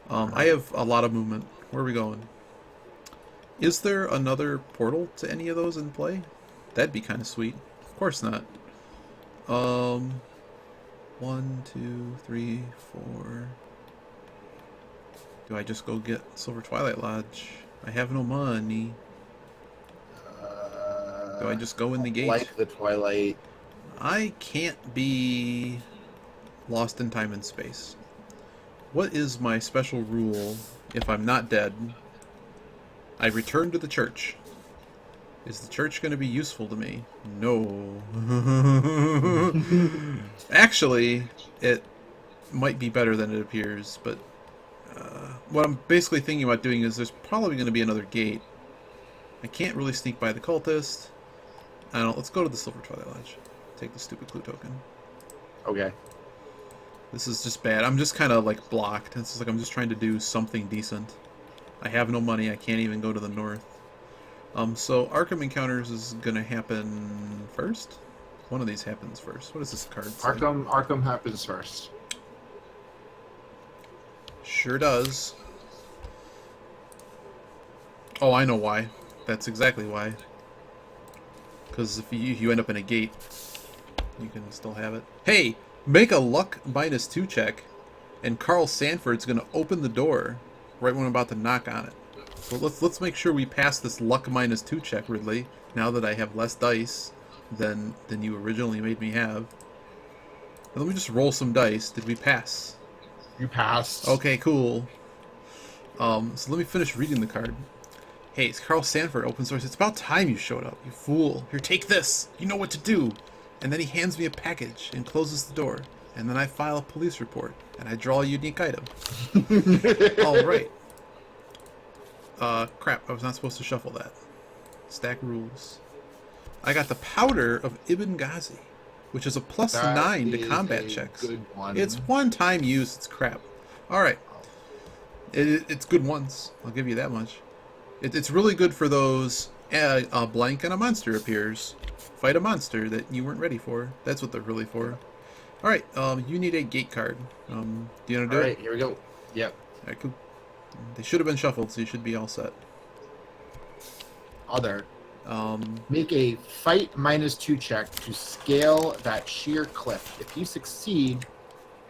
S1: I have a lot of movement. Where are we going? Is there another portal to any of those in play? That'd be kind of sweet. Of course not. 1, 2, 3, 4. Do I just go get Silver Twilight Lodge? I have no money. Do I just go in the gate?
S2: Like the Twilight.
S1: I can't be lost in time and space. What is my special rule if I'm not dead? I return to the church. Is the church going to be useful to me? No. Actually, it might be better than it appears, but what I'm basically thinking about doing is there's probably going to be another gate. I can't really sneak by the cultist. I don't. Let's go to the Silver Twilight Lodge. Take the stupid clue token.
S2: Okay.
S1: This is just bad. I'm just kind of like blocked. It's like I'm just trying to do something decent. I have no money. I can't even go to the north. So Arkham Encounters is gonna happen first. One of these happens first. What does this card say?
S2: Arkham happens first.
S1: Sure does. Oh, I know why. That's exactly why. Because if you end up in a gate, you can still have it. Hey, make a luck -2 check, and Carl Sanford's gonna open the door right when I'm about to knock on it. So let's make sure we pass this luck -2 check, Ridley. Now that I have less dice than you originally made me have. And let me just roll some dice. Did we pass?
S2: You passed.
S1: Okay, cool. So let me finish reading the card. Hey, it's Carl Sanford, open source. It's about time you showed up, you fool. Here, take this. You know what to do. And then he hands me a package and closes the door. And then I file a police report. And I draw a unique item. All right. Crap. I was not supposed to shuffle that. Stack rules. I got the Powder of Ibn Ghazi, which is a +9 to combat checks.
S2: Good one.
S1: It's one-time use. It's crap. All right. It's good once. I'll give you that much. It's really good for those. A blank and a monster appears. Fight a monster that you weren't ready for. That's what they're really for. All right. You need a gate card. Do you want to do it?
S2: All right, here we go. Yep.
S1: All right, cool. They should have been shuffled, so you should be all set.
S2: Other. Make a fight -2 check to scale that sheer cliff. If you succeed,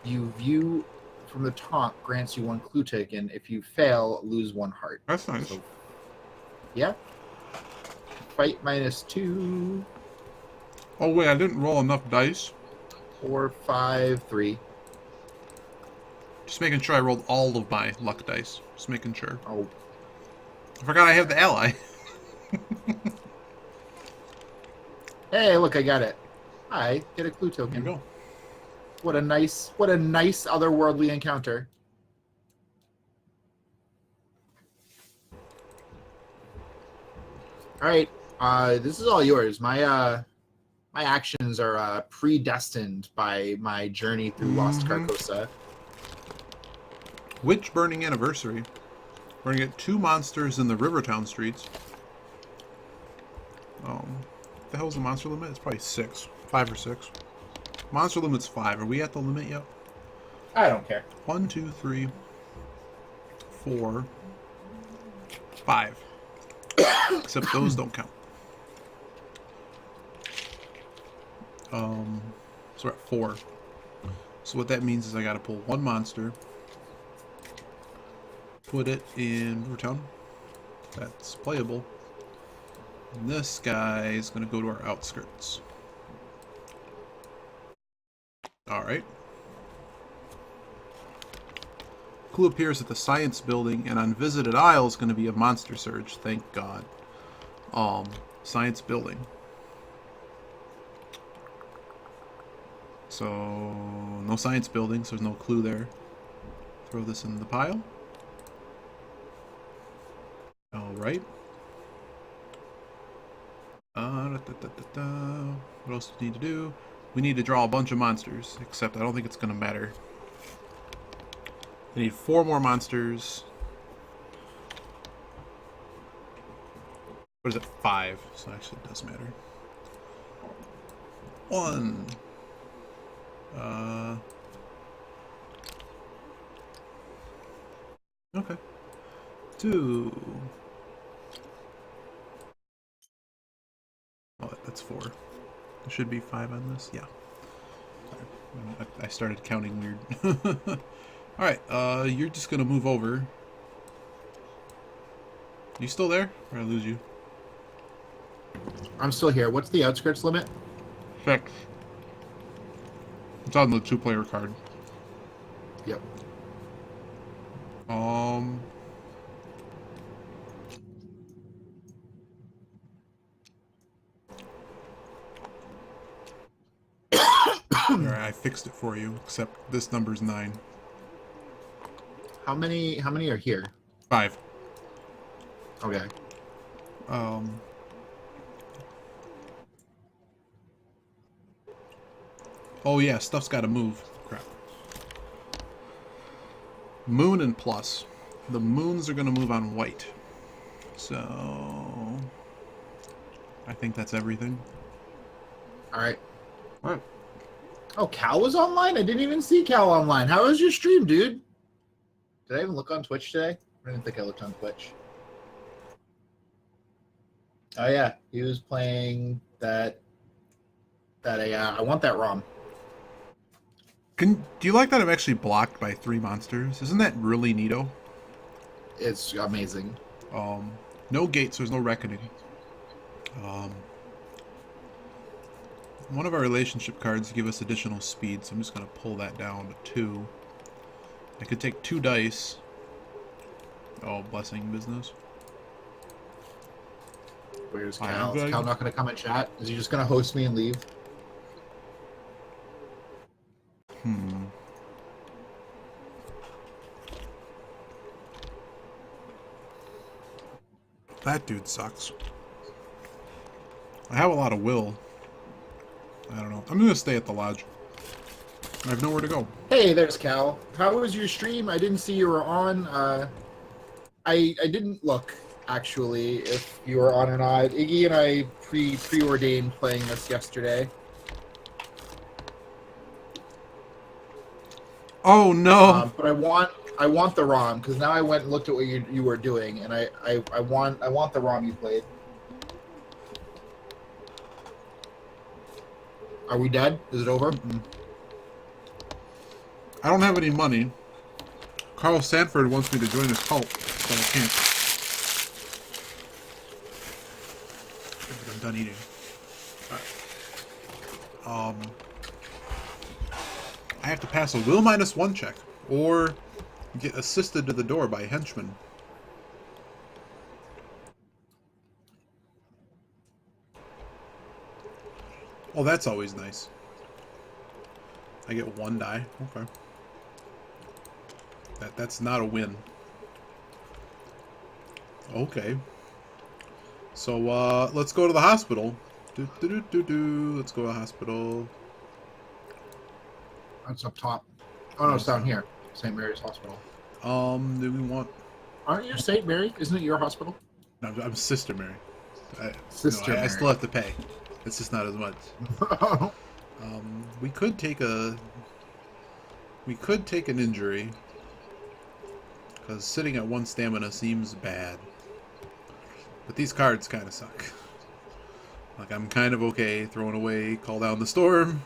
S2: you view from the top, grants you 1 clue token. If you fail, lose 1 heart.
S1: That's nice.
S2: So, yeah. Fight -2.
S1: Oh wait, I didn't roll enough dice.
S2: 4, 5, 3.
S1: Just making sure I rolled all of my luck dice. Just making sure.
S2: Oh,
S1: I forgot I have the ally.
S2: hey, look, I got it. I get a clue token.
S1: There you go.
S2: What a nice otherworldly encounter. All right, this is all yours. My actions are predestined by my journey through Lost Carcosa.
S1: Witch Burning Anniversary. We're gonna get 2 monsters in the Rivertown streets. What the hell's the monster limit? It's probably 6. 5 or 6. Monster limit's 5. Are we at the limit yet?
S2: I don't care.
S1: 1, 2, 3, 4, 5. Except those don't count. So we're at 4. So what that means is I gotta pull 1 monster, put it in Rivertown. That's playable. And this guy is gonna go to our outskirts. Alright. clue appears at the science building, and on visited aisle is going to be a monster surge. Thank God. Science building. So, no science building, so there's no clue there. Throw this in the pile. Alright. What else do we need to do? We need to draw a bunch of monsters, except I don't think it's going to matter. I need 4 more monsters. What is it? 5. So actually it does matter. 1. Okay. 2. Oh, that's 4. There should be 5 on this. Yeah. Sorry. I started counting weird. Alright, you're just gonna move over. You still there? Or I lose you?
S2: I'm still here. What's the outskirts limit?
S1: 6. It's on the 2-player card.
S2: Yep.
S1: Alright, I fixed it for you, except this number's 9.
S2: How many are here?
S1: 5.
S2: Okay.
S1: Oh yeah, stuff's gotta move. Crap. Moon and plus. The moons are gonna move on white. So I think that's everything.
S2: Alright.
S1: Alright.
S2: Oh, Cal was online? I didn't even see Cal online. How was your stream, dude? Did I even look on Twitch today? I didn't think I looked on Twitch. Oh yeah, he was playing that I want that ROM.
S1: Do you like that I'm actually blocked by 3 monsters? Isn't that really neato?
S2: It's amazing.
S1: No gates, there's no reckoning. One of our relationship cards give us additional speed, so I'm just gonna pull that down to 2. I could take 2 dice. Oh, blessing business.
S2: Where's Cal? Is Cal not gonna come and chat? Is he just gonna host me and leave?
S1: That dude sucks. I have a lot of will. I don't know. I'm gonna stay at the lodge. I have nowhere to go.
S2: Hey, there's Cal. How was your stream? I didn't see you were on. I didn't look, actually, if you were on or not. Iggy and I preordained playing this yesterday.
S1: Oh no!
S2: But I want the ROM, because now I went and looked at what you were doing, and I want the ROM you played. Are we dead? Is it over?
S1: I don't have any money. Carl Sanford wants me to join his cult, but I can't. I'm done eating. I have to pass a will -1 check, or get assisted to the door by henchmen. Oh, that's always nice. I get 1 die. Okay. That's not a win. Okay. So let's go to the hospital. Let's go to the hospital.
S2: That's up top. Oh no, it's down here. St. Mary's Hospital.
S1: Do we want?
S2: Aren't you St. Mary? Isn't it your hospital?
S1: No, I'm Sister Mary.
S2: Sister
S1: I
S2: Mary.
S1: still have to pay. It's just not as much. We could take an injury, because sitting at 1 stamina seems bad. But these cards kind of suck. Like, I'm kind of okay throwing away Call Down the Storm.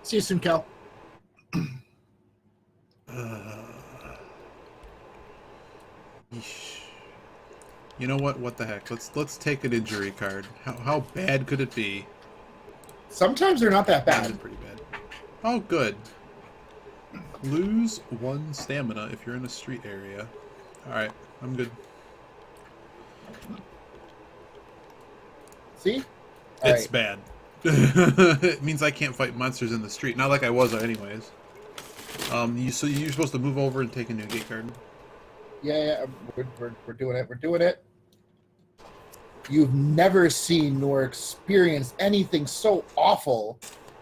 S2: See you soon, Cal.
S1: You know what? What the heck? Let's take an injury card. How bad could it be?
S2: Sometimes they're not that
S1: That's
S2: bad.
S1: pretty bad. Oh, good. Lose 1 stamina if you're in a street area. Alright, I'm good.
S2: See?
S1: It's
S2: Alright.
S1: bad. It means I can't fight monsters in the street. Not like I was anyways. So you're supposed to move over and take a new gate card.
S2: Yeah, we're doing it. We're doing it. You've never seen nor experienced anything so awful.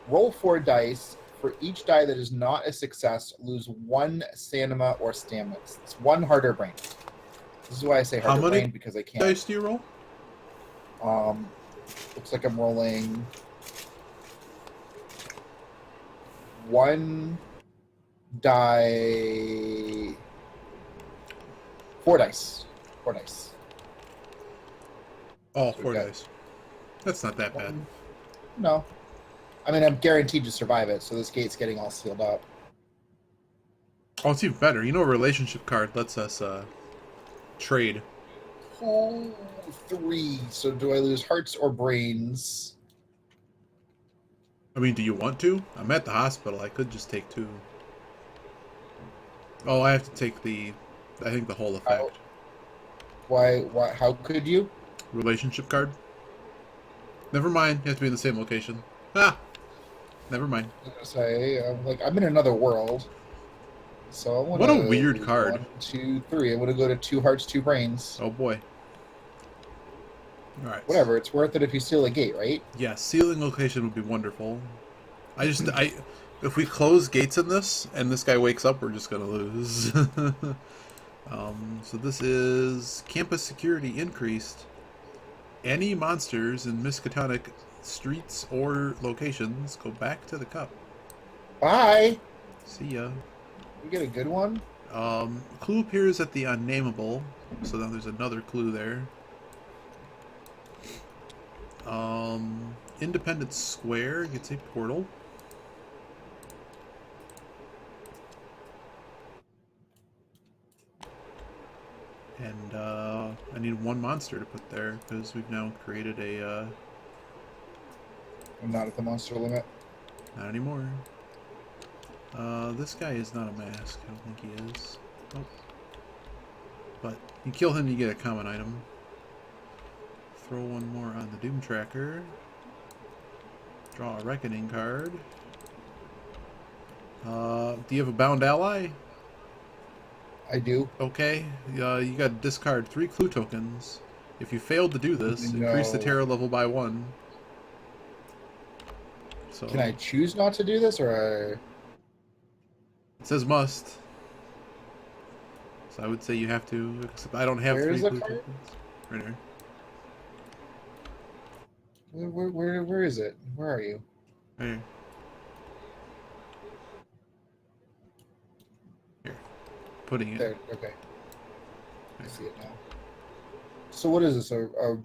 S2: Roll 4 dice. For each die that is not a success, lose 1 stamina or stamina. It's 1 harder brain. This is why I say
S1: How
S2: harder
S1: many
S2: brain, because I can't.
S1: Dice do you roll?
S2: Looks like I'm rolling 1 die. 4 dice. 4 dice.
S1: Oh,
S2: So
S1: 4
S2: we got
S1: dice. That's not that bad.
S2: No. I mean, I'm guaranteed to survive it, so this gate's getting all sealed up.
S1: Oh, it's even better. You know, a relationship card lets us trade.
S2: Oh, 3. So do I lose hearts or brains?
S1: I mean, do you want to? I'm at the hospital. I could just take 2. Oh, I have to take I think the whole effect.
S2: Why? How could you?
S1: Relationship card. Never mind. You have to be in the same location. Ah! Never mind.
S2: I was gonna say, I'm in another world. So I want
S1: What a weird card.
S2: 1, 2, 3. I want to go to 2 hearts, 2 brains.
S1: Oh, boy. Alright.
S2: Whatever. It's worth it if you seal a gate, right?
S1: Yeah, sealing location would be wonderful. If we close gates in this, and this guy wakes up, we're just gonna lose. So this is campus security increased. Any monsters in Miskatonic streets or locations go back to the cup.
S2: Bye.
S1: See ya.
S2: We get a good one.
S1: Clue appears at the unnameable, so now there's another clue there. Independence Square gets a portal. And I need 1 monster to put there because we've now created a
S2: I'm not at the monster limit.
S1: not anymore. This guy is not a mask. I don't think he is. Nope. But you kill him, you get a common item. Throw 1 more on the Doom Tracker. Draw a Reckoning card. Do you have a bound ally?
S2: I do.
S1: Okay. You got to discard 3 clue tokens. If you failed to do this, increase the terror level by 1. So
S2: Can I choose not to do this, or?
S1: it says must. So I would say you have to. Except I don't have
S2: Where
S1: 3
S2: is the
S1: clue
S2: card?
S1: tokens. Right there.
S2: Where is it? Where are you?
S1: Right here. Here. Putting it.
S2: There. Okay. I see it now. So what is this?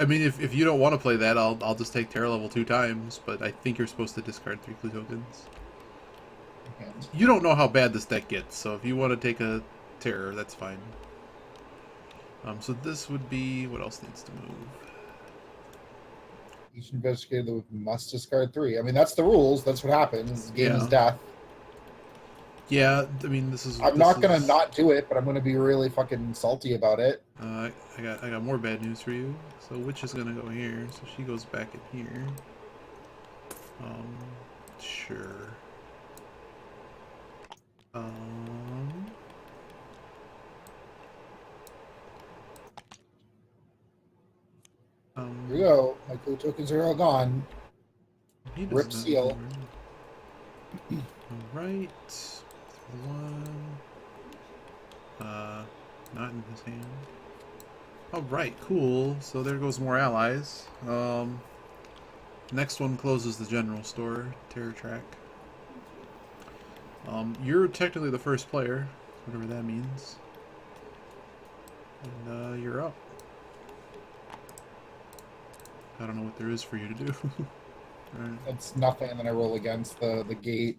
S1: I mean, if you don't want to play that, I'll just take terror level 2 times. But I think you're supposed to discard 3 clue tokens. You don't know how bad this deck gets, so if you want to take a terror, that's fine. So this would be what else needs to move?
S2: Each investigator must discard 3. I mean, that's the rules. That's what happens. The game is death.
S1: Yeah, I mean, this is.
S2: I'm not gonna not do it, but I'm gonna be really fucking salty about it.
S1: I got more bad news for you. So Witch is gonna go here, so she goes back in here. Sure.
S2: Here we go. My clue tokens are all gone. Rip seal.
S1: Alright. 1. Not in his hand. Alright, cool. So there goes more allies. Next one closes the general store. Terror track. You're technically the first player, whatever that means. And you're up. I don't know what there is for you to do. Right.
S2: It's nothing, and then I roll against the gate.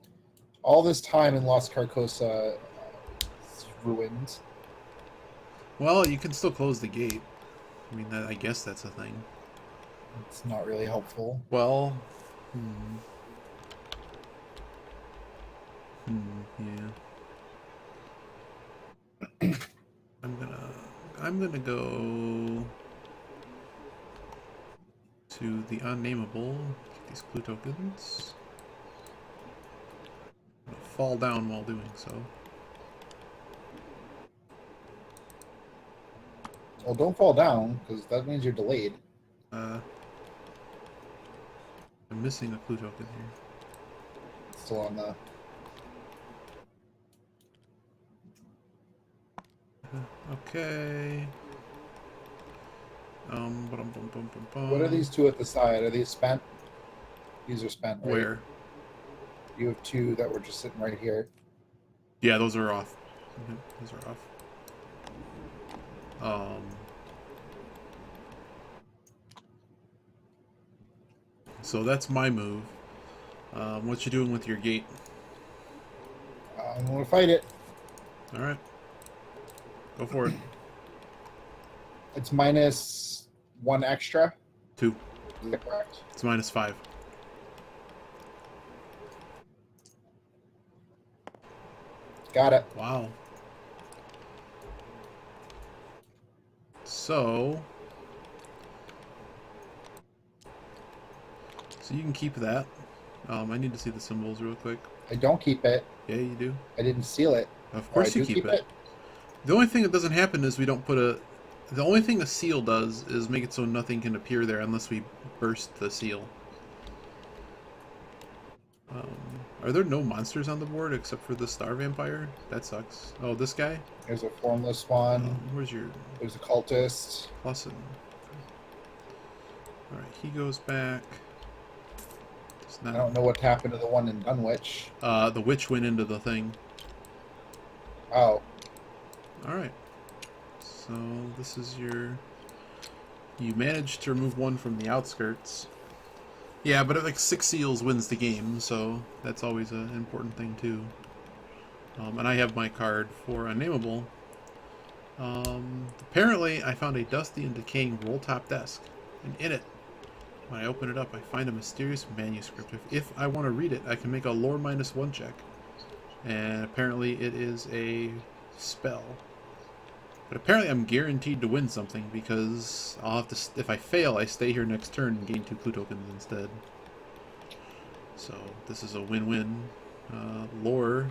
S2: All this time in Las Carcosa is ruined.
S1: Well, you can still close the gate. I mean, I guess that's a thing.
S2: It's not really helpful.
S1: Well, Yeah. I'm gonna go to the unnameable. Get these clue tokens. I'm gonna fall down while doing so.
S2: Well, don't fall down, because that means you're delayed.
S1: I'm missing a clue token here.
S2: Still on the...
S1: Okay.
S2: What are these two at the side? Are these spent? These are spent, right?
S1: Where?
S2: You have two that were just sitting right here.
S1: Yeah, those are off. Those are off. So that's my move. What you doing with your gate?
S2: I'm gonna fight it.
S1: All right. Go for it.
S2: It's -1 extra.
S1: 2.
S2: Is that correct?
S1: It's -5.
S2: Got it.
S1: Wow. So you can keep that. I need to see the symbols real quick.
S2: I don't keep it.
S1: Yeah, you do.
S2: I didn't seal it.
S1: Of course
S2: I
S1: you
S2: do
S1: keep it. The only thing that doesn't happen is we don't put a... The only thing a seal does is make it so nothing can appear there unless we burst the seal. Are there no monsters on the board except for the star vampire? That sucks. Oh, this guy?
S2: There's a formless one.
S1: Where's your...
S2: There's a cultist.
S1: Plus and... Alright, he goes back. It's not...
S2: I don't know what happened to the one in Dunwich.
S1: The witch went into the thing.
S2: Oh.
S1: Alright. So, this is your... You managed to remove one from the outskirts. Yeah, but like 6 seals wins the game, so that's always an important thing too. And I have my card for Unnameable. Apparently, I found a dusty and decaying roll-top desk, and in it, when I open it up, I find a mysterious manuscript. If I want to read it, I can make a lore -1 check, and apparently it is a spell. But apparently I'm guaranteed to win something because I'll have to... If I fail, I stay here next turn and gain 2 clue tokens instead. So this is a win-win. Lore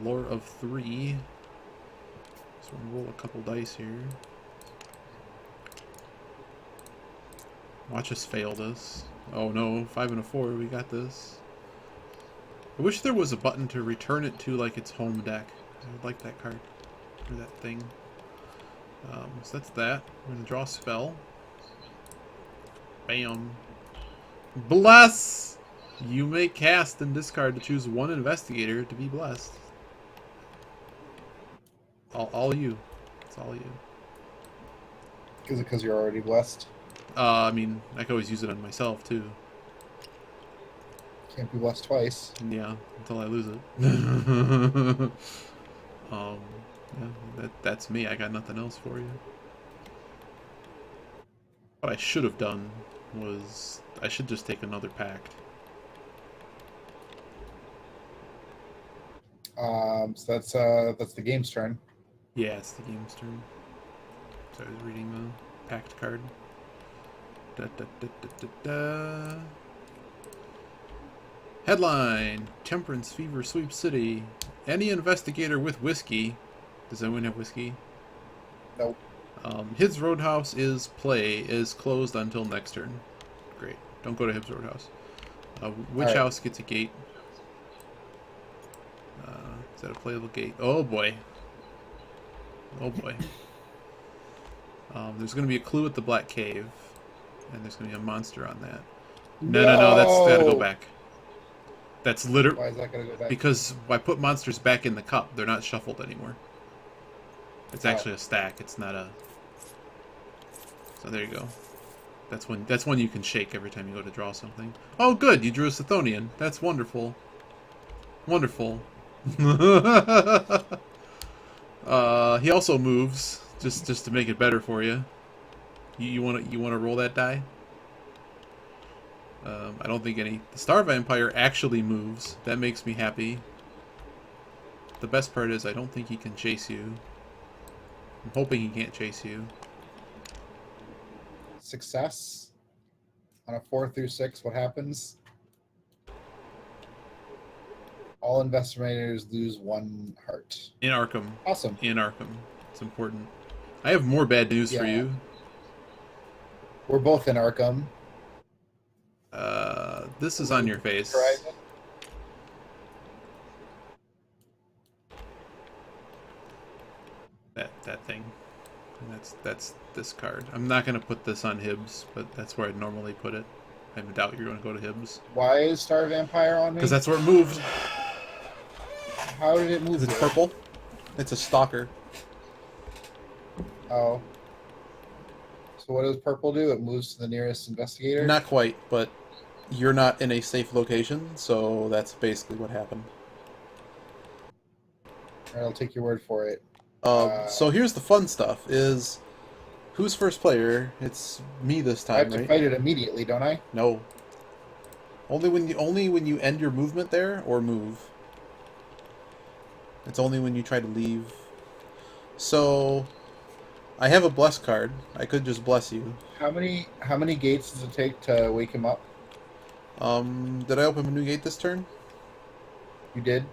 S1: of 3. So we'll roll a couple dice here. Watch us fail this. Oh no, 5 and a 4. We got this. I wish there was a button to return it to like its home deck. I would like that card. Or that thing. So that's that. I'm going to draw a spell. Bam. Bless! You may cast and discard to choose 1 investigator to be blessed. All you. It's all you.
S2: Is it because you're already blessed?
S1: I mean, I can always use it on myself, too.
S2: Can't be blessed twice.
S1: Yeah, until I lose it. Yeah, that's me. I got nothing else for you. What I should have done was... I should just take another pact.
S2: So that's the game's turn.
S1: Yeah, it's the game's turn. So I was reading the pact card. Headline: Temperance Fever Sweep City. Any investigator with whiskey... Does anyone have whiskey?
S2: Nope.
S1: Hibbs Roadhouse is closed until next turn. Great. Don't go to Hibbs Roadhouse. Witch
S2: right.
S1: House gets a gate. Is that a playable gate? Oh boy. Oh boy. There's going to be a clue at the Black Cave. And there's going to be a monster on that. No, that's got to go back. That's literally...
S2: Why is that going to go back?
S1: Because I put monsters back in the cup. They're not shuffled anymore. It's actually a stack. It's not a... So there you go. That's one you can shake every time you go to draw something. Oh, good! You drew a Sithonian. That's wonderful. Wonderful. He also moves, just to make it better for you. You wanna roll that die? I don't think any... The Star Vampire actually moves. That makes me happy. The best part is I don't think he can chase you. I'm hoping he can't chase you.
S2: Success. On a 4 through 6, what happens? All investigators lose 1 heart.
S1: In Arkham.
S2: Awesome.
S1: In Arkham. It's important. I have more bad news for you.
S2: We're both in Arkham.
S1: This is on your face.
S2: Horizon.
S1: That thing. And that's this card. I'm not gonna put this on Hibbs, but that's where I'd normally put it. I doubt you're gonna go to Hibbs.
S2: Why is Star Vampire on me?
S1: Because that's where it moved.
S2: How did it move?
S1: It's
S2: there?
S1: purple. It's a stalker.
S2: Oh. So what does purple do? It moves to the nearest investigator?
S1: Not quite, but you're not in a safe location, so that's basically what happened.
S2: Alright, I'll take your word for it.
S1: So here's the fun stuff: is who's first player? It's me this time,
S2: I have to
S1: right?
S2: fight it immediately, don't I?
S1: No. Only when you end your movement there or move. It's only when you try to leave. So I have a bless card. I could just bless you.
S2: How many gates does it take to wake him up?
S1: Did I open a new gate this turn?
S2: You did?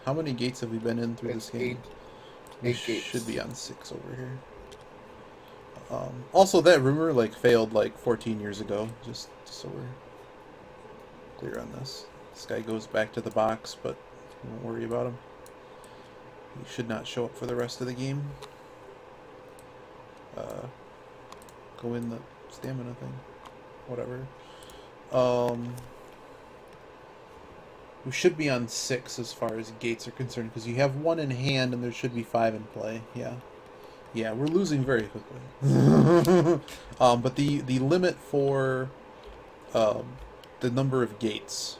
S1: How many gates have we been in through this game?
S2: Eight gates.
S1: Should be on 6 over here. Also, that rumor failed 14 years ago. Just so we're clear on this. This guy goes back to the box, but don't worry about him. He should not show up for the rest of the game. Go in the stamina thing. Whatever. We should be on 6 as far as gates are concerned, because you have 1 in hand and there should be 5 in play. Yeah. Yeah, we're losing very quickly. But the limit for the number of gates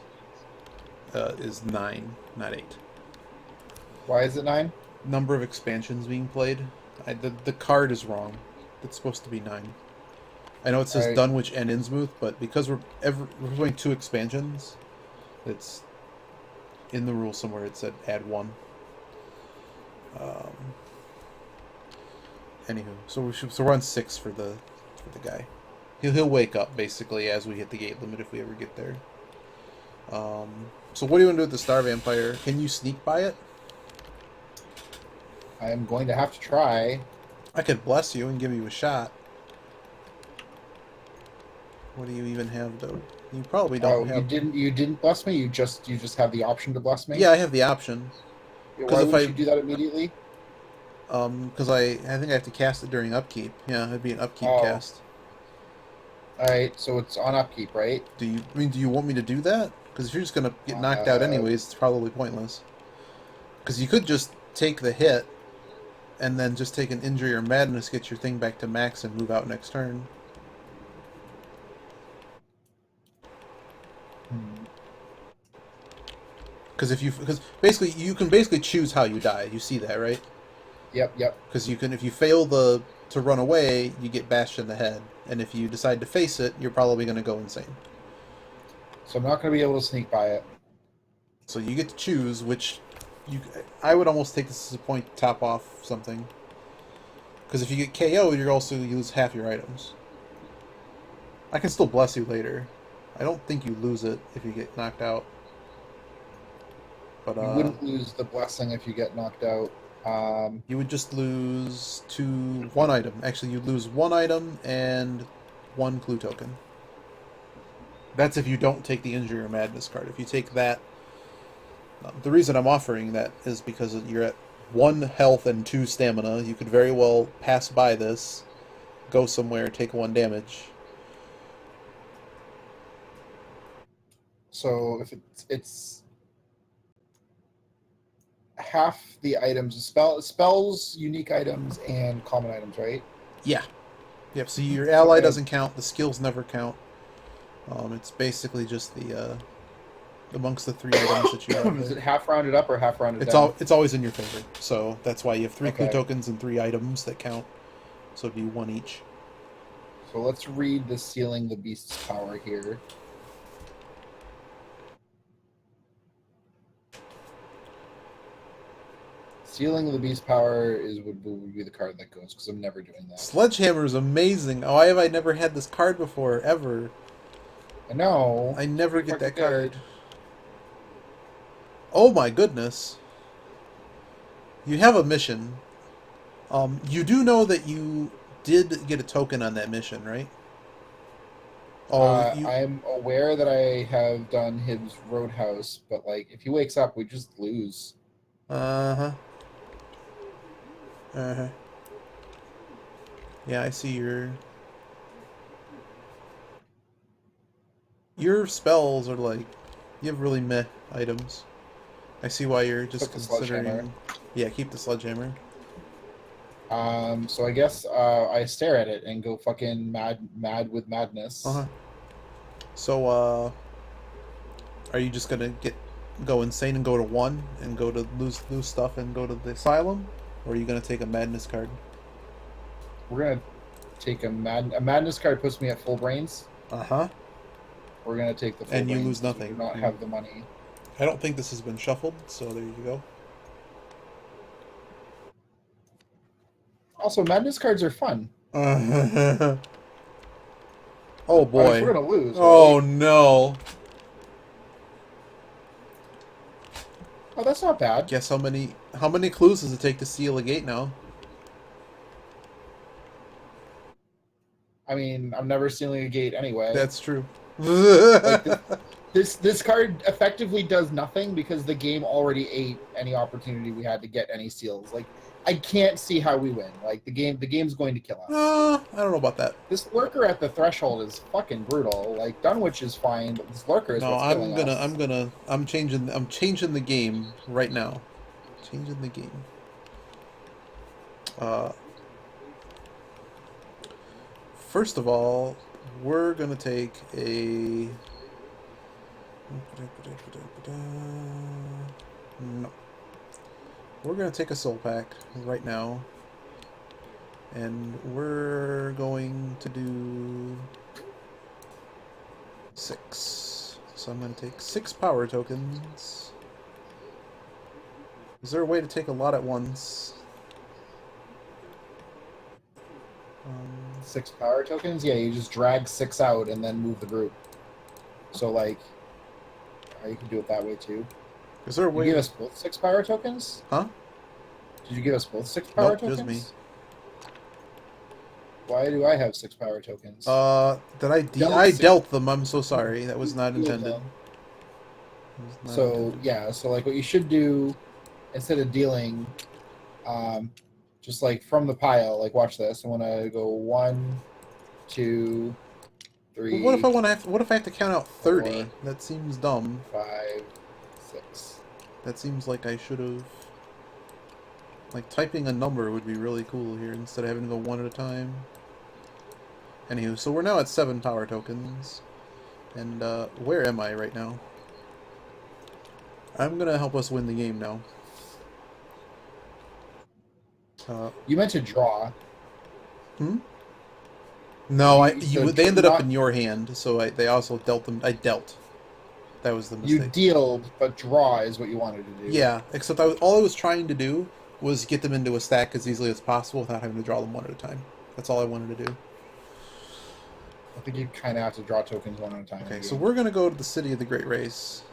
S1: is 9, not 8.
S2: Why is it 9?
S1: Number of expansions being played. The card is wrong. It's supposed to be 9. I know it says
S2: Right.
S1: Dunwich and Innsmouth, but because we're playing 2 expansions, it's in the rule somewhere. It said add 1. Anywho, so we're on 6 for the guy. He'll wake up basically as we hit the gate limit if we ever get there. So what do you want to do with the Star Vampire? Can you sneak by it?
S2: I'm going to have to try.
S1: I could bless you and give you a shot. What do you even have though? You probably don't have.
S2: You didn't bless me. You just have the option to bless me.
S1: Yeah, I have the option.
S2: Why would you do that immediately?
S1: Because I think I have to cast it during upkeep. Yeah, it'd be an upkeep cast.
S2: All right, so it's on upkeep, right?
S1: Do you want me to do that? Because if you're just gonna get knocked out anyways, it's probably pointless. Because you could just take the hit, and then just take an injury or madness, get your thing back to max, and move out next turn. Because basically you can choose how you die. You see that, right?
S2: Yep.
S1: Because if you fail to run away, you get bashed in the head, and if you decide to face it, you're probably going to go insane.
S2: So I'm not going to be able to sneak by it.
S1: So you get to choose which. I would almost take this as a point to top off something. Because if you get KO, you lose half your items. I can still bless you later. I don't think you lose it if you get knocked out. But
S2: you wouldn't lose the blessing if you get knocked out.
S1: You would just lose 1 item. Actually, you'd lose 1 item and 1 clue token. That's if you don't take the Injury or Madness card. If you take that... the reason I'm offering that is because you're at 1 health and 2 stamina. You could very well pass by this, go somewhere, take 1 damage.
S2: So if it's half the items, spells, unique items, and common items, right?
S1: Yeah. Yep, so your ally doesn't count, the skills never count. It's basically just the amongst the 3 items that you have.
S2: Is it half rounded up or half rounded down?
S1: It's always in your favor. So that's why you have 3 clue
S2: Okay.
S1: tokens and 3 items that count. So it'd be 1 each.
S2: So let's read the Sealing the Beast's power here. Sealing the Beast's power would be the card that goes, because I'm never doing that.
S1: Sledgehammer is amazing. Why have I never had this card before, ever?
S2: I know.
S1: I never get that
S2: Fucking
S1: card.
S2: good.
S1: Oh my goodness. You have a mission. You do know that you did get a token on that mission, right? Oh,
S2: I'm aware that I have done his Roadhouse, but like, if he wakes up, we just lose.
S1: Uh-huh. Yeah, I see your spells are like, you have really meh items. I see why you're just
S2: Put the
S1: considering. Yeah, keep the sledgehammer.
S2: So I guess I stare at it and go fucking mad with madness.
S1: So are you just gonna go insane and go to 1 and go to lose stuff and go to the asylum, or are you gonna take a madness card?
S2: We're gonna take a madness card. Puts me at full brains. We're gonna take the full
S1: and you
S2: brains
S1: lose
S2: because we
S1: nothing.
S2: do not have the money.
S1: I don't think this has been shuffled, so there you go.
S2: Also, madness cards are fun.
S1: Oh
S2: We're
S1: boy.
S2: gonna lose.
S1: Oh
S2: Right?
S1: no.
S2: Oh, that's not bad.
S1: Guess how many clues does it take to seal a gate now?
S2: I mean, I'm never sealing a gate anyway.
S1: That's true.
S2: Like this card effectively does nothing because the game already ate any opportunity we had to get any seals. Like, I can't see how we win. Like, the game's going to kill us.
S1: I don't know about that.
S2: This lurker at the threshold is fucking brutal. Like, Dunwich is fine, but this lurker is what's killing us.
S1: I'm changing the game right now. Changing the game. First of all, we're gonna take a no. We're gonna take a soul pack right now, and we're going to do 6. So I'm gonna take 6 power tokens. Is there a way to take a lot at once?
S2: 6 power tokens? Yeah, you just drag 6 out and then move the group. So, like, you can do it that way too.
S1: Is there a way?
S2: You give us both 6 power tokens?
S1: Huh?
S2: Did you give us both 6 power tokens?
S1: Just me.
S2: Why do I have 6 power tokens?
S1: Did I dealt them? I'm so sorry. That was not intended.
S2: So yeah, so like what you should do instead of dealing, just like from the pile, like watch this. I want to go 1, 2, 3.
S1: Well, what if I have to count out 30?
S2: 4,
S1: That seems dumb.
S2: 5, 6.
S1: That seems like I should have. Like, typing a number would be really cool here instead of having to go one at a time. Anywho, so we're now at 7 power tokens. And, where am I right now? I'm gonna help us win the game now.
S2: You meant to draw.
S1: No, they ended up
S2: not-
S1: in your hand, so they also dealt them. I dealt. That was the mistake.
S2: You dealed, but draw is what you wanted to do.
S1: Yeah, except all I was trying to do was get them into a stack as easily as possible without having to draw them one at a time. That's all I wanted to do.
S2: I think you kind of have to draw tokens one at a time.
S1: Okay, so we're going to go to the City of the Great Race.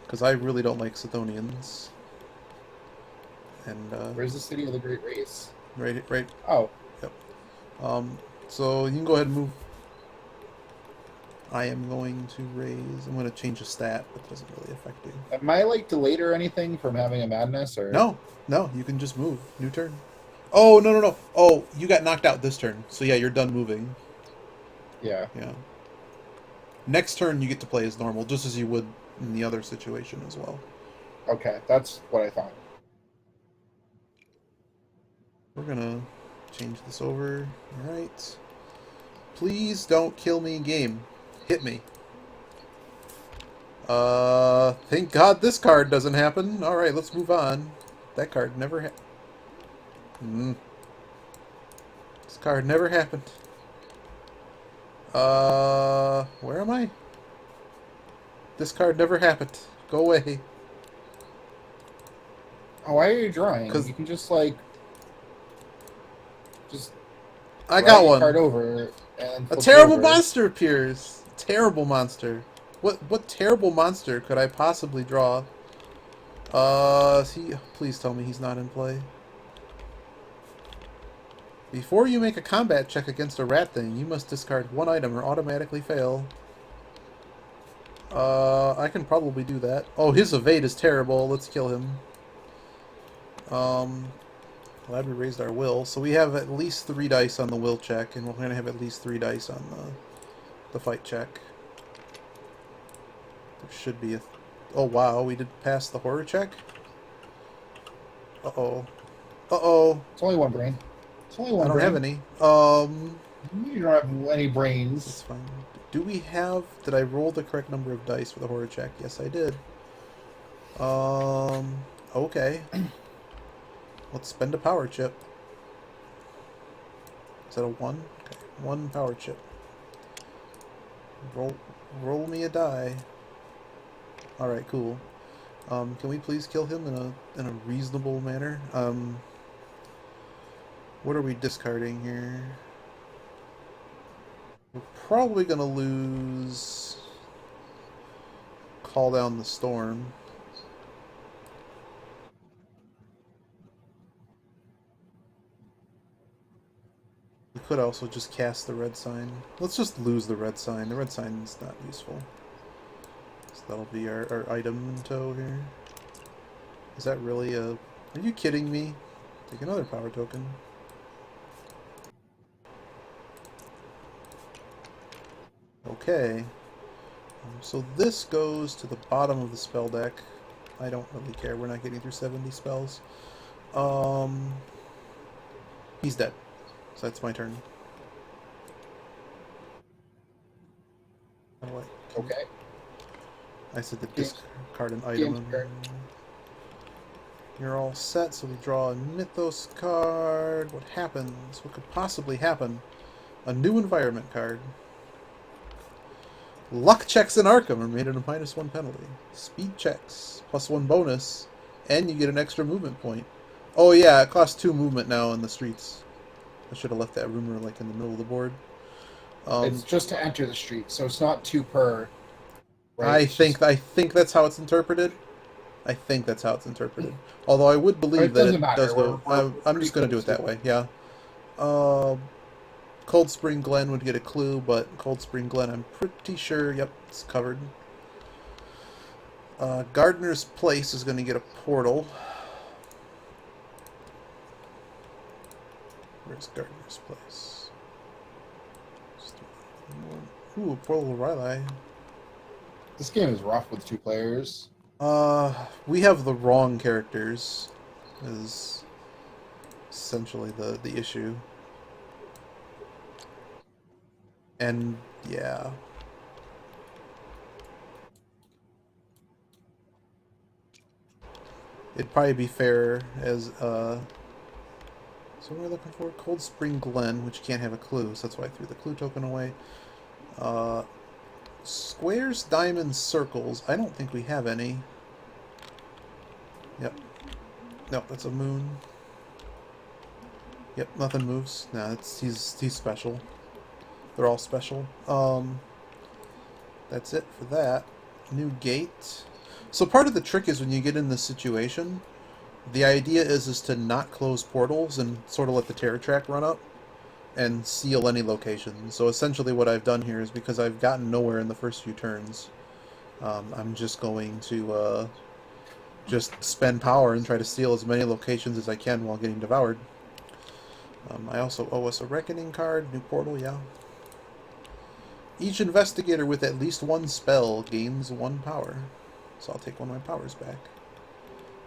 S1: Because I really don't like Sithonians. And,
S2: where's the City of the Great Race?
S1: Right.
S2: Oh.
S1: Yep. So you can go ahead and move. I am going to raise... I'm going to change a stat, but it doesn't really affect you.
S2: Am I, like, delayed or anything from having a madness, or...?
S1: No, you can just move. New turn. Oh, no. Oh, you got knocked out this turn. So yeah, you're done moving.
S2: Yeah.
S1: Yeah. Next turn, you get to play as normal, just as you would in the other situation as well.
S2: Okay, that's what I thought.
S1: We're gonna change this over. Alright. Please don't kill me, game. Hit me. Thank God this card doesn't happen. Alright, let's move on. That card never This card never happened. Where am I? This card never happened. Go away.
S2: Oh, why are you drawing?
S1: 'Cause-
S2: You can just like just
S1: I
S2: drag
S1: got
S2: your
S1: one.
S2: card over and
S1: A
S2: flip it
S1: terrible
S2: over.
S1: monster appears. Terrible monster. What terrible monster could I possibly draw? Please tell me he's not in play. Before you make a combat check against a rat thing, you must discard one item or automatically fail. I can probably do that. Oh, his evade is terrible. Let's kill him. Glad we raised our will. So we have at least 3 dice on the will check, and we're going to have at least 3 dice on the fight check. There should be a... Oh, wow, we did pass the horror check? Uh-oh. Uh-oh.
S2: It's only one brain. It's only one
S1: I don't
S2: brain.
S1: have any.
S2: You don't have any brains.
S1: That's fine. Do we have... Did I roll the correct number of dice for the horror check? Yes, I did. Okay. Let's spend a power chip. Is that a 1? Okay, 1 power chip. Roll me a die. Alright, cool. Can we please kill him in a reasonable manner? What are we discarding here? We're probably gonna lose Call Down the Storm. We could also just cast the red sign. Let's just lose the red sign. The red sign is not useful. So that'll be our item in tow here. Is that really a... Are you kidding me? Take another power token. Okay. So this goes to the bottom of the spell deck. I don't really care. We're not getting through 70 spells. He's dead. So that's my turn. How do I...
S2: Okay.
S1: I said to discard an item.
S2: turn.
S1: You're all set, so we draw a Mythos card. What happens? What could possibly happen? A new environment card. Luck checks in Arkham are made at a -1 penalty. Speed checks, +1 bonus, and you get an extra movement point. Oh yeah, it costs 2 movement now in the streets. I should have left that rumor like in the middle of the board.
S2: It's just to enter the street, so it's not 2 per. Right?
S1: I think that's how it's interpreted. I think that's how it's interpreted. Although I would believe that it does go. I'm just going to do it that way. Yeah. Cold Spring Glen would get a clue, but Cold Spring Glen, I'm pretty sure. Yep, it's covered. Gardener's Place is going to get a portal. Where's Gardener's Place? Ooh, Portal of Riley.
S2: This game is rough with 2 players.
S1: We have the wrong characters, is essentially the issue. And, yeah. It'd probably be fair as, so what am I looking for? Cold Spring Glen, which can't have a clue, so that's why I threw the clue token away. Squares, diamonds, circles. I don't think we have any. Yep. Nope, that's a moon. Yep, nothing moves. Nah, he's special. They're all special. That's it for that. New gate. So part of the trick is when you get in this situation, the idea is to not close portals and sort of let the terror track run up and seal any location. So essentially what I've done here is, because I've gotten nowhere in the first few turns, I'm just going to just spend power and try to steal as many locations as I can while getting devoured. I also owe us a Reckoning card, new portal, yeah. Each investigator with at least 1 spell gains 1 power. So I'll take one of my powers back.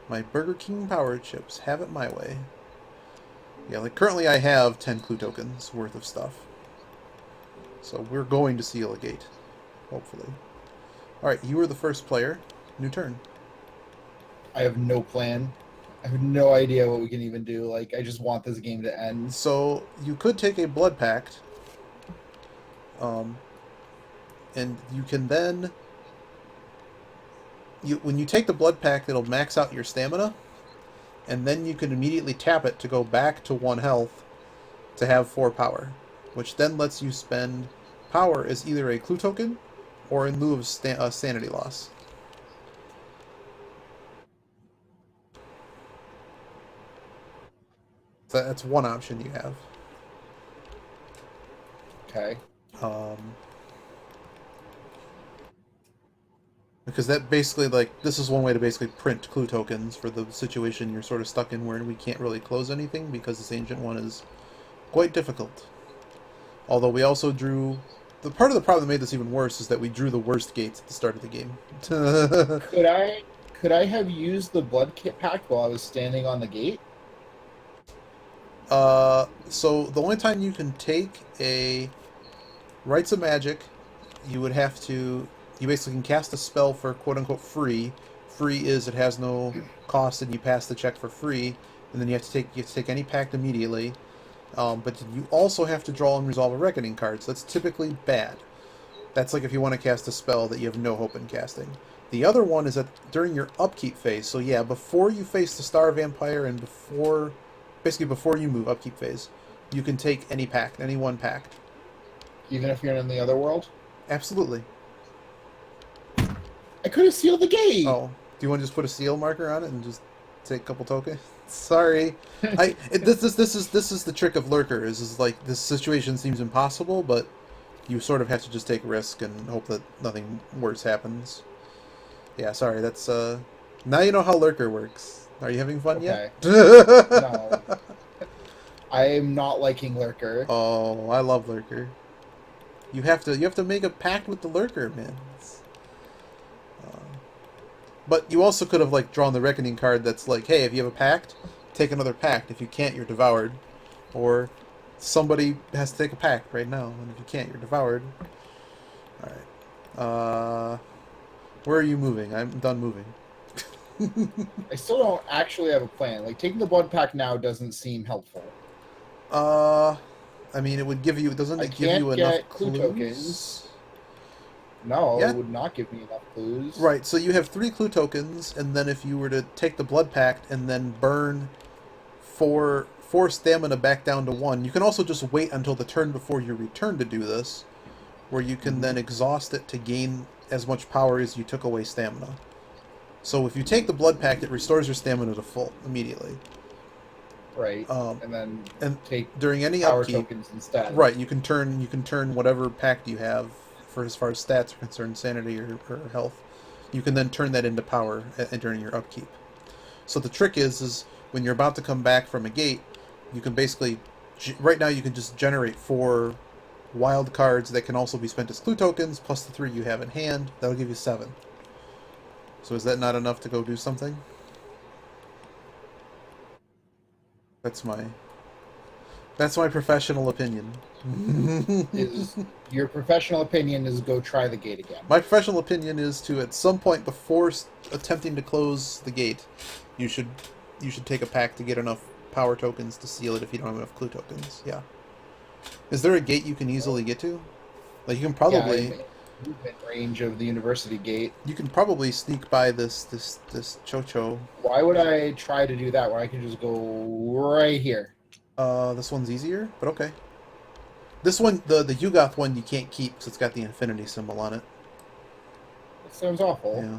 S1: My Burger King power chips, have it my way. Yeah, like currently I have 10 clue tokens worth of stuff. So we're going to seal a gate. Hopefully. Alright, you are the first player. New turn.
S2: I have no plan. I have no idea what we can even do. Like, I just want this game to end.
S1: So you could take a Blood Pact. And you can then, when you take the blood pact, it'll max out your stamina, and then you can immediately tap it to go back to 1 health to have 4 power, which then lets you spend power as either a clue token or in lieu of sanity loss. So that's one option you have.
S2: Okay.
S1: Because that basically, like, this is one way to basically print clue tokens for the situation you're sort of stuck in where we can't really close anything because this ancient one is quite difficult. Although we also drew... The part of the problem that made this even worse is that we drew the worst gates at the start of the game.
S2: Could I have used the blood kit pack while I was standing on the gate?
S1: So the only time you can take a Rites of Magic, you would have to... You basically can cast a spell for quote-unquote free. Free is it has no cost and you pass the check for free, and then you have to take any pact immediately. But you also have to draw and resolve a Reckoning card, so that's typically bad. That's like if you want to cast a spell that you have no hope in casting. The other one is that during your upkeep phase, so yeah, before you face the Star Vampire and basically before you move upkeep phase, you can take any pact, any one pact.
S2: Even if you're in the other world?
S1: Absolutely.
S2: I could have sealed the gate!
S1: Oh, do you want to just put a seal marker on it and just take a couple tokens? Sorry, this is the trick of Lurker. Is like this situation seems impossible, but you sort of have to just take risk and hope that nothing worse happens. Yeah, sorry. That's now you know how Lurker works. Are you having fun yet?
S2: No, I am not liking Lurker.
S1: Oh, I love Lurker. You have to make a pact with the Lurker, man. But you also could have like drawn the Reckoning card that's like, hey, if you have a pact, take another pact. If you can't, you're devoured. Or somebody has to take a pact right now, and if you can't, you're devoured. Alright. Where are you moving? I'm done moving.
S2: I still don't actually have a plan. Like, taking the blood pack now doesn't seem helpful.
S1: I mean, it would give you... Doesn't it give you enough
S2: clue
S1: clues?
S2: tokens. No,
S1: Yeah.
S2: it would not give me enough clues.
S1: Right, so you have 3 clue tokens, and then if you were to take the blood pact and then burn 4 stamina back down to 1, you can also just wait until the turn before your return to do this, where you can then exhaust it to gain as much power as you took away stamina. So if you take the blood pact, it restores your stamina to full immediately.
S2: Right, and then take
S1: during any
S2: power
S1: upkeep,
S2: tokens instead.
S1: Right, you can turn whatever pact you have for as far as stats are concerned, sanity or health, you can then turn that into power during your upkeep. So the trick is when you're about to come back from a gate, you can basically, right now you can just generate 4 wild cards that can also be spent as clue tokens, plus the 3 you have in hand. That'll give you 7. So is that not enough to go do something? That's my professional opinion.
S2: Your professional opinion is go try the gate again.
S1: My professional opinion is to, at some point before attempting to close the gate, you should take a pact to get enough power tokens to seal it if you don't have enough clue tokens. Yeah. Is there a gate you can easily get to? Like, you can probably...
S2: Yeah, movement range of the university gate.
S1: You can probably sneak by this Chocho.
S2: Why would I try to do that when I can just go right here?
S1: This one's easier, but okay. This one, the Yugoth one, you can't keep because it's got the infinity symbol on it.
S2: That sounds awful.
S1: Yeah.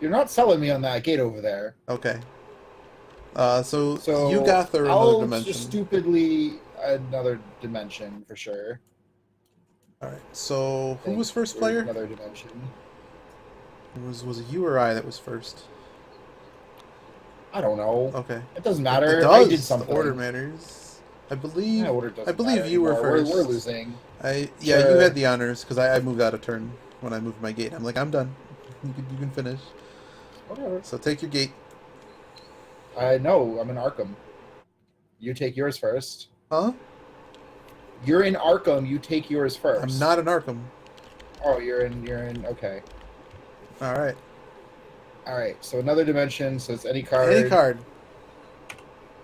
S2: You're not selling me on that gate over there.
S1: Okay. So Yugoth or another dimension.
S2: Just stupidly another dimension for sure.
S1: All right. So who was first player?
S2: Another dimension.
S1: Was it you or I that was first?
S2: I don't know.
S1: Okay.
S2: It doesn't matter.
S1: It does.
S2: I did something.
S1: The order matters. I believe.
S2: Yeah, order doesn't
S1: I believe
S2: matter
S1: you were
S2: anymore.
S1: first.
S2: We're losing.
S1: Yeah,
S2: Sure.
S1: you had the honors because I moved out of turn when I moved my gate. I'm like, I'm done. You can finish.
S2: Whatever.
S1: So take your gate.
S2: No, I'm in Arkham. You take yours first.
S1: Huh?
S2: You're in Arkham. You take yours first.
S1: I'm not in Arkham.
S2: Oh, you're in. Okay.
S1: All right.
S2: All right. So another dimension. So it's any card.
S1: Any card.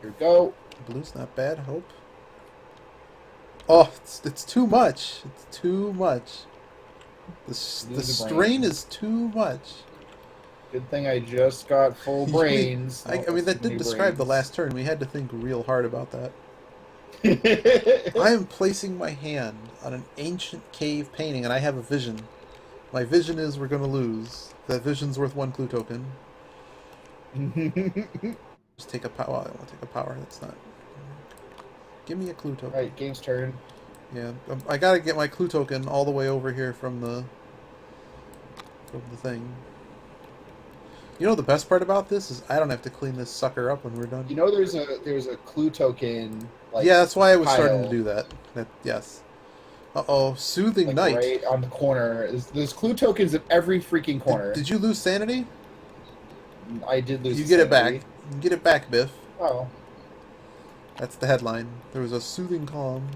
S2: Here we go.
S1: Blue's not bad. Hope. Oh, it's too much. It's too much. The
S2: Lose
S1: the
S2: the
S1: strain
S2: brain.
S1: is too much.
S2: Good thing I just got full brains.
S1: I mean, that did describe the last turn. We had to think real hard about that. I am placing my hand on an ancient cave painting, and I have a vision. My vision is we're going to lose. That vision's worth 1 clue token. Just take a power. I want to take a power. That's not. Give me a clue token.
S2: Alright, game's turn.
S1: Yeah, I gotta get my clue token all the way over here from the thing. You know the best part about this is I don't have to clean this sucker up when we're done.
S2: You know there's a clue token like
S1: Yeah, that's why I was starting to
S2: pile,
S1: do that. Yes. Uh-oh, Soothing
S2: like,
S1: Night.
S2: right on the corner. There's clue tokens at every freaking corner.
S1: Did you lose sanity?
S2: I did lose
S1: You get it back.
S2: sanity.
S1: You get it back, Biff.
S2: Oh.
S1: That's the headline. There was a soothing calm.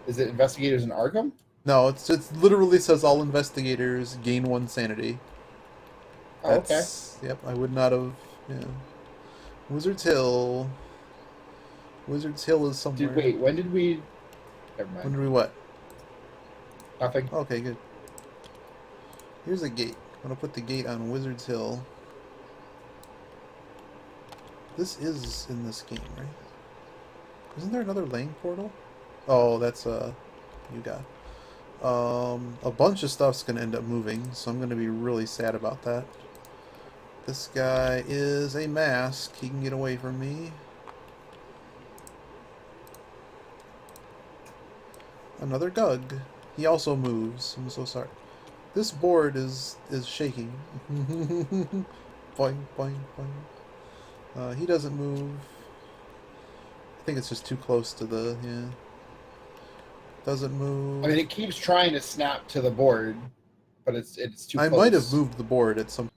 S2: Is it investigators in Arkham?
S1: No, it literally says all investigators gain 1 sanity.
S2: Oh, okay.
S1: Yep, I would not have. Yeah. Wizard's Hill. Wizard's Hill is somewhere.
S2: Wait, when did we... Never mind.
S1: When did we what?
S2: Nothing.
S1: Okay, good. Here's a gate. I'm gonna put the gate on Wizard's Hill. This is in this game, right? Isn't there another lane portal? Oh, that's you got. A bunch of stuff's gonna end up moving, so I'm gonna be really sad about that. This guy is a mask. He can get away from me. Another Gug. He also moves. I'm so sorry. This board is shaking. Boing, boing, boing. He doesn't move. I think it's just too close to the, yeah. Doesn't move.
S2: I mean, it keeps trying to snap to the board, but it's too close.
S1: I might have moved the board at some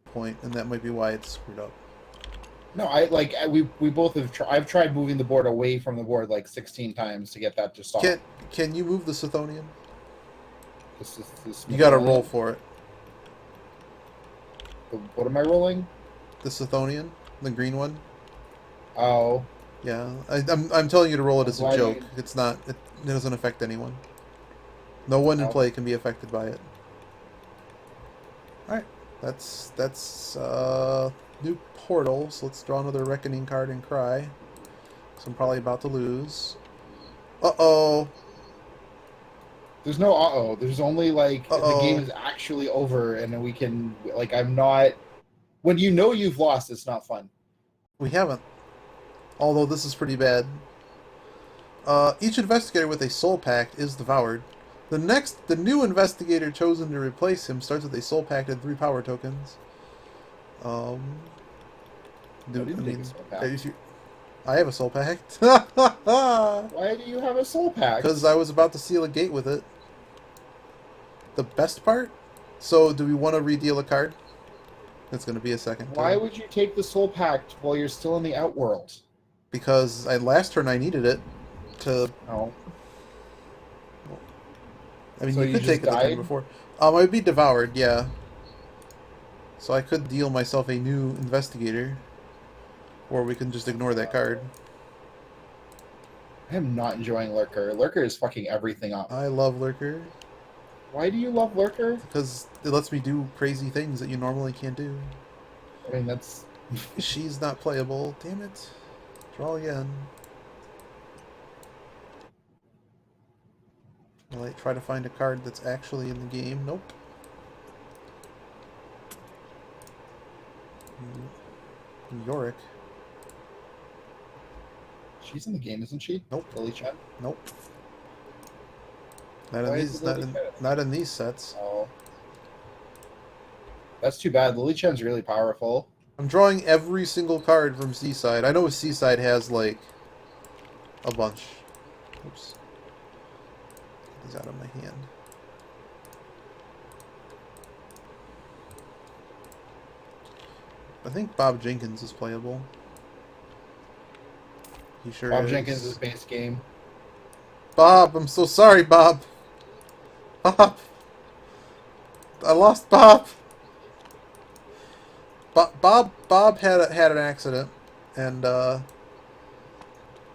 S1: point, and that might be why it's screwed up.
S2: No, we both have. I've tried moving the board away from the board like 16 times to get that to stop.
S1: Can you move the Sithonian?
S2: This
S1: You got to roll for it.
S2: What am I rolling?
S1: The Sithonian, the green one.
S2: Oh.
S1: Yeah, I'm telling you to roll it as a
S2: Why
S1: joke.
S2: do you-
S1: It's not. It doesn't affect anyone. No one in play can be affected by it. All right, that's new portal. So let's draw another Reckoning card and cry. So I'm probably about to lose. Uh-oh.
S2: There's no uh-oh. There's only like the game is actually over and then we can like I'm not when you know you've lost, it's not fun.
S1: We haven't. Although this is pretty bad. Each investigator with a soul pact is devoured. The new investigator chosen to replace him starts with a soul pact and 3 power tokens. I have a soul pact.
S2: Why do you have a soul pact?
S1: Because I was about to seal a gate with it. The best part? So, do we want to redeal a card? It's going to be a second turn.
S2: Why would you take the soul pact while you're still in the outworld?
S1: Because last turn I needed it to...
S2: Oh.
S1: I mean,
S2: So
S1: you
S2: you
S1: could take it
S2: just
S1: the turn
S2: died?
S1: before. I'd be devoured, yeah. So I could deal myself a new investigator. Or we can just ignore that card.
S2: I am not enjoying Lurker. Lurker is fucking everything up.
S1: I love Lurker.
S2: Why do you love Lurker?
S1: Because it lets me do crazy things that you normally can't do.
S2: I mean, that's...
S1: She's not playable. Damn it. Draw again. Will I try to find a card that's actually in the game? Nope. Yorick.
S2: She's in the game, isn't she?
S1: Nope.
S2: Lily Chen?
S1: Nope. Not in
S2: Why
S1: these.
S2: is Lily Chen?
S1: Not in these sets.
S2: Oh. That's too bad. Lily Chen's really powerful.
S1: I'm drawing every single card from Seaside. I know Seaside has like a bunch. Oops. Get these out of my hand. I think Bob Jenkins is playable. He sure
S2: Bob
S1: is.
S2: Jenkins is base game.
S1: Bob, I'm so sorry, Bob. Bob. I lost Bob. Bob had an accident, and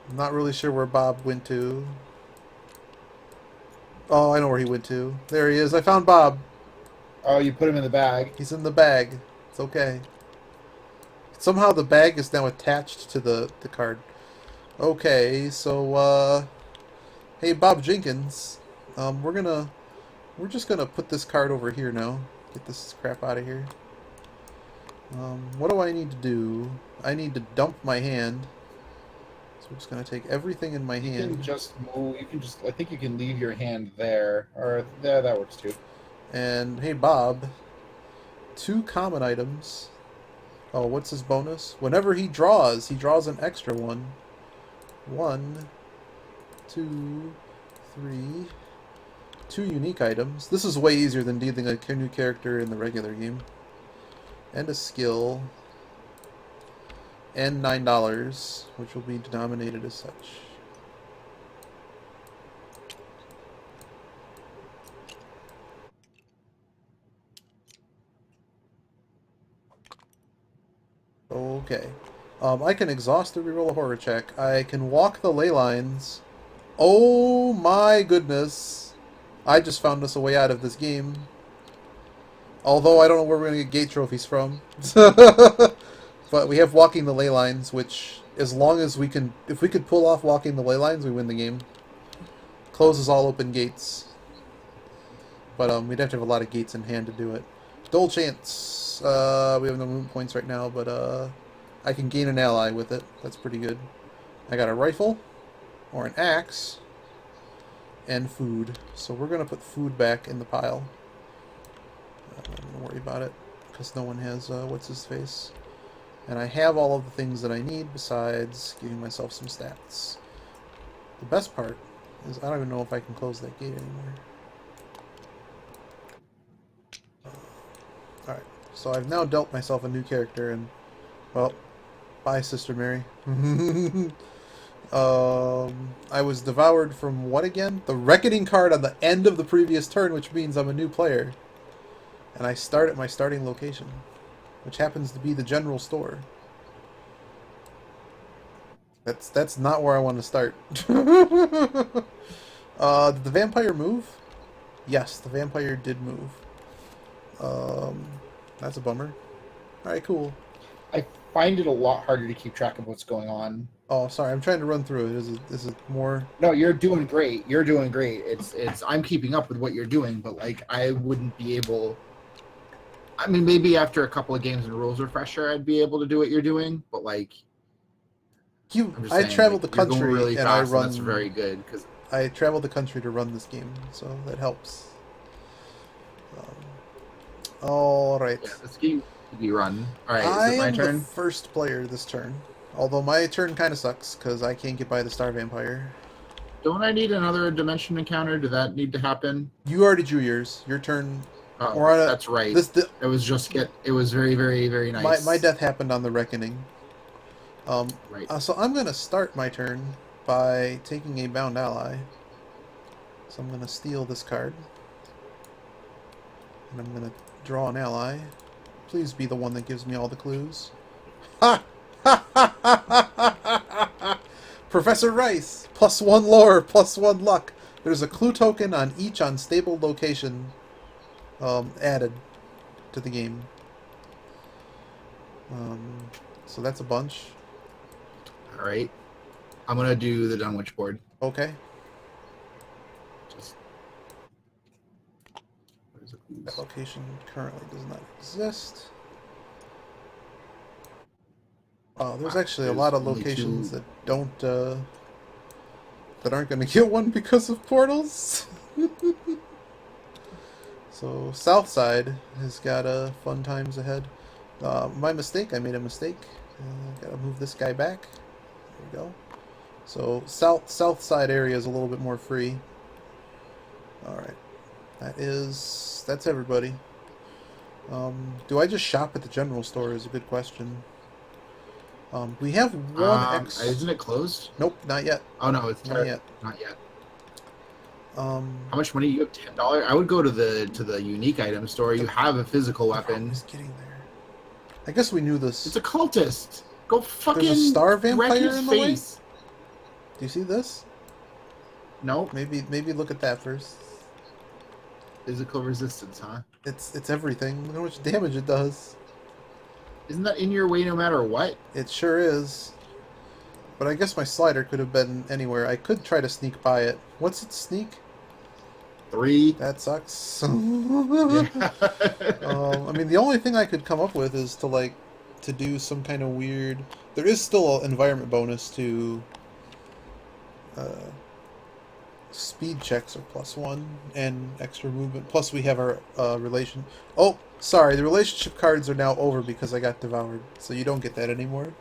S1: I'm not really sure where Bob went to. Oh, I know where he went to. There he is. I found Bob.
S2: Oh, you put him in the bag.
S1: He's in the bag. It's okay. Somehow the bag is now attached to the card. Okay, so hey Bob Jenkins, we're just gonna put this card over here now. Get this crap out of here. What do I need to do? I need to dump my hand. So I'm just gonna take everything in my
S2: You
S1: hand.
S2: can just move. You can just. I think you can leave your hand there, or there. That works too.
S1: And hey Bob, 2 common items. Oh, what's his bonus? Whenever he draws an extra one. 1, 2, 3. 2 unique items. This is way easier than dealing a new character in the regular game. And a skill. And $9, which will be denominated as such. Okay. I can exhaust or reroll a horror check. I can walk the ley lines. Oh my goodness. I just found us a way out of this game. Although I don't know where we're going to get gate trophies from. But we have walking the ley lines, which as long as we can... If we could pull off walking the ley lines, we win the game. Closes all open gates. But we'd have to have a lot of gates in hand to do it. Dole Chance. We have no movement points right now, but I can gain an ally with it. That's pretty good. I got a rifle, or an axe, and food. So we're going to put food back in the pile. Don't worry about it, because no one has what's-his-face. And I have all of the things that I need, besides giving myself some stats. The best part is I don't even know if I can close that gate anymore. Alright, so I've now dealt myself a new character, and, well, bye, Sister Mary. I was devoured from what again? The Reckoning card on the end of the previous turn, which means I'm a new player. And I start at my starting location, which happens to be the general store. That's not where I want to start. Did the vampire move? Yes, the vampire did move. That's a bummer. Alright, cool.
S2: I find it a lot harder to keep track of what's going on.
S1: Oh, sorry, I'm trying to run through it. Is it more...
S2: No, you're doing great. You're doing great. It's I'm keeping up with what you're doing, but like I wouldn't be able. I mean, maybe after a couple of games and rules refresher, I'd be able to do what you're doing, but like
S1: I traveled the country
S2: really
S1: and
S2: fast,
S1: I run.
S2: That's very good because
S1: I traveled the country to run this game, so that helps. All right.
S2: yeah, this game could be run. All right,
S1: I
S2: is it my
S1: am
S2: turn?
S1: the first player this turn. Although my turn kind of sucks because I can't get by the Star Vampire.
S2: Don't I need another dimension encounter? Did that need to happen?
S1: You already drew yours. Your turn.
S2: Oh,
S1: We're on a-
S2: that's right. It was just It was very, very, very nice.
S1: My death happened on the Reckoning.
S2: Right.
S1: So I'm going to start my turn by taking a bound ally. So I'm going to steal this card. And I'm going to draw an ally. Please be the one that gives me all the clues. Ha! Ha ha ha ha ha ha! Professor Rice! +1 lore, +1 luck. There's a clue token on each unstable location added to the game. So that's a bunch.
S2: All right. I'm gonna do the Dunwich board.
S1: Okay.
S2: Just where's the clues?
S1: That location currently does not exist. Oh, there's actually a lot of
S2: only
S1: locations
S2: two.
S1: that don't, that aren't going to get one because of portals. So, Southside has got fun times ahead. My mistake, I made a mistake. Gotta move this guy back. There we go. So, Southside area is a little bit more free. Alright. That's everybody. Do I just shop at the general store is a good question. We have one
S2: Isn't it closed?
S1: Nope, not yet.
S2: Oh no, it's
S1: Not yet.
S2: Not yet.
S1: How
S2: How much money you have? $10. I would go to the unique item store. You have a physical weapon.
S1: is getting there. I guess we knew this.
S2: It's a cultist. Go fucking
S1: star
S2: wreck
S1: vampire
S2: his
S1: in the way?
S2: face.
S1: Do you see this?
S2: Nope.
S1: Maybe look at that first.
S2: Physical resistance, huh?
S1: It's everything. Look how much damage it does.
S2: Isn't that in your way no matter what?
S1: It sure is. But I guess my slider could have been anywhere. I could try to sneak by it. What's its sneak?
S2: 3.
S1: That sucks.
S2: Yeah.
S1: I mean, the only thing I could come up with is to do some kind of weird... There is still an environment bonus to speed checks are +1 and extra movement. Plus we have our relation... Oh, sorry, the relationship cards are now over because I got devoured. So you don't get that anymore.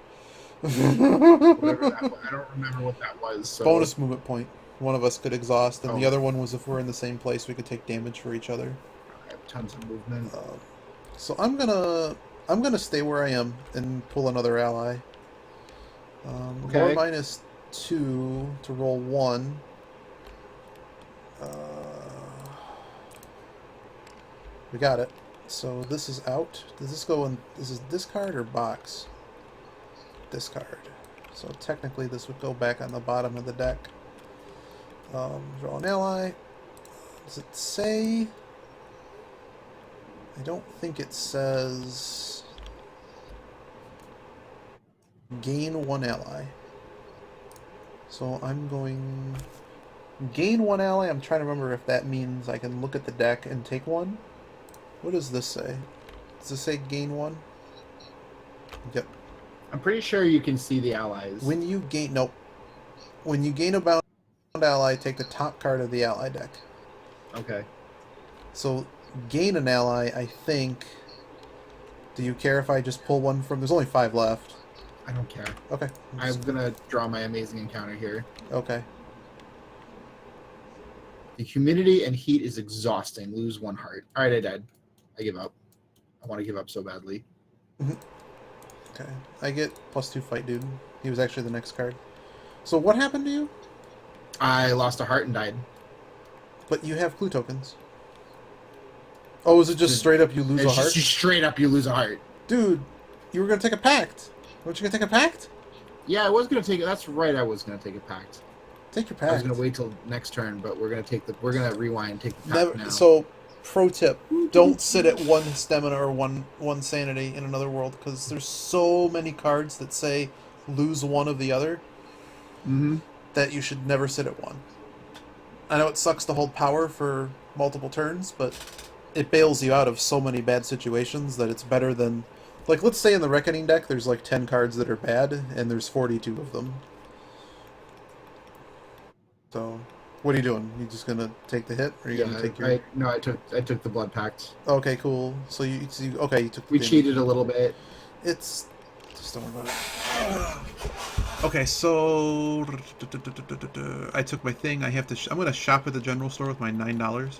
S2: Whatever that was. I don't remember what that was. So.
S1: Bonus movement point. One of us could exhaust, and the
S2: Oh.
S1: other one was if we're in the same place, we could take damage for each other.
S2: I have tons of movement.
S1: So I'm gonna stay where I am and pull another ally.
S2: Okay.
S1: Or -2 to roll 1. We got it. So this is out. Does this go in? This is discard or box? Discard. So technically this would go back on the bottom of the deck. Draw an ally. Does it say? I don't think it says gain 1 ally. So I'm going gain 1 ally. I'm trying to remember if that means I can look at the deck and take 1. What does this say? Does this say gain 1? Yep.
S2: I'm pretty sure you can see the allies.
S1: When you gain... Nope. When you gain a bound ally, take the top card of the ally deck.
S2: Okay.
S1: So, gain an ally, I think... Do you care if I just pull one from... There's only 5 left.
S2: I don't care.
S1: Okay.
S2: I'm gonna draw my amazing encounter here.
S1: Okay.
S2: The humidity and heat is exhausting. Lose 1 heart. Alright, I died. I give up. I want to give up so badly.
S1: Okay. I get +2 fight dude. He was actually the next card. So what happened to you?
S2: I lost a heart and died.
S1: But you have clue tokens. Oh, is it just straight up you lose a
S2: It's
S1: heart?
S2: just straight up you lose a heart.
S1: Dude, you were going to take a pact. Weren't you going to take a pact?
S2: Yeah, I was gonna take it. That's right. I was gonna take a pact.
S1: Take your
S2: I was
S1: pact.
S2: gonna wait till next turn, but we're gonna rewind and take the pact now.
S1: So, pro tip: don't sit at 1 stamina or one sanity in another world, because there's so many cards that say lose 1 of the other that you should never sit at 1. I know it sucks to hold power for multiple turns, but it bails you out of so many bad situations that it's better than... Like, let's say in the Reckoning deck there's like 10 cards that are bad, and there's 42 of them. So, what are you doing? You just gonna take the hit, or are you gonna take your?
S2: No, I took the blood pact.
S1: Okay, cool. So you took. The
S2: We
S1: damage.
S2: cheated a little bit.
S1: It's just don't worry about it. Okay, so I took my thing. I have to. I'm gonna shop at the general store with my $9.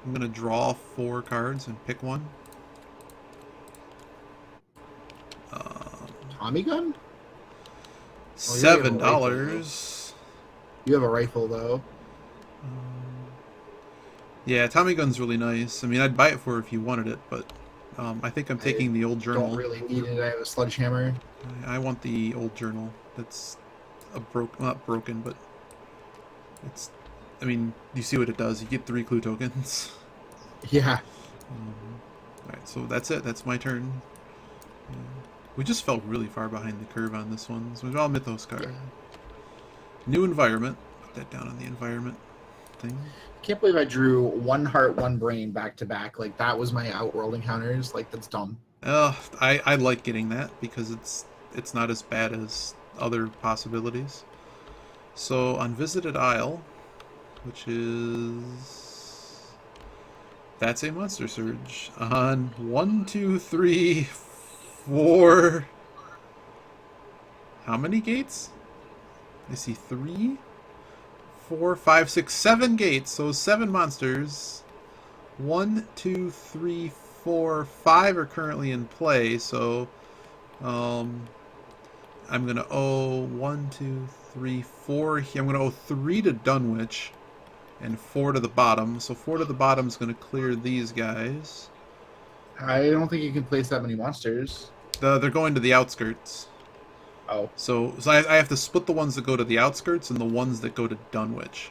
S1: I'm gonna draw 4 cards and pick one.
S2: Tommy gun?
S1: $7.
S2: You have a rifle though.
S1: Yeah, Tommy gun's really nice. I mean, I'd buy it for if you wanted it, but I think I'm taking the old journal.
S2: Don't really need it. I have a sledgehammer.
S1: I want the old journal. That's not broken, but it's. I mean, you see what it does. You get 3 clue tokens.
S2: Yeah.
S1: Alright, so that's it. That's my turn. We just fell really far behind the curve on this one. So I'll Mythos card.
S2: Yeah.
S1: New environment. Put that down on the environment thing.
S2: Can't believe I drew 1 heart, 1 brain back to back. Like that was my outworld encounters. Like that's dumb.
S1: I like getting that because it's not as bad as other possibilities. So on Visited Isle, which is that's a monster surge on 1, 2, 3, 4. How many gates? I see 3, 4, 5, 6, 7 gates. So 7 monsters. 1, 2, 3, 4, 5 are currently in play. So I'm gonna owe 1, 2, 3, 4. I'm gonna owe 3 to Dunwich and 4 to the bottom. So 4 to the bottom is gonna clear these guys.
S2: I don't think you can place that many monsters.
S1: They're going to the outskirts.
S2: Oh.
S1: So I have to split the ones that go to the outskirts and the ones that go to Dunwich.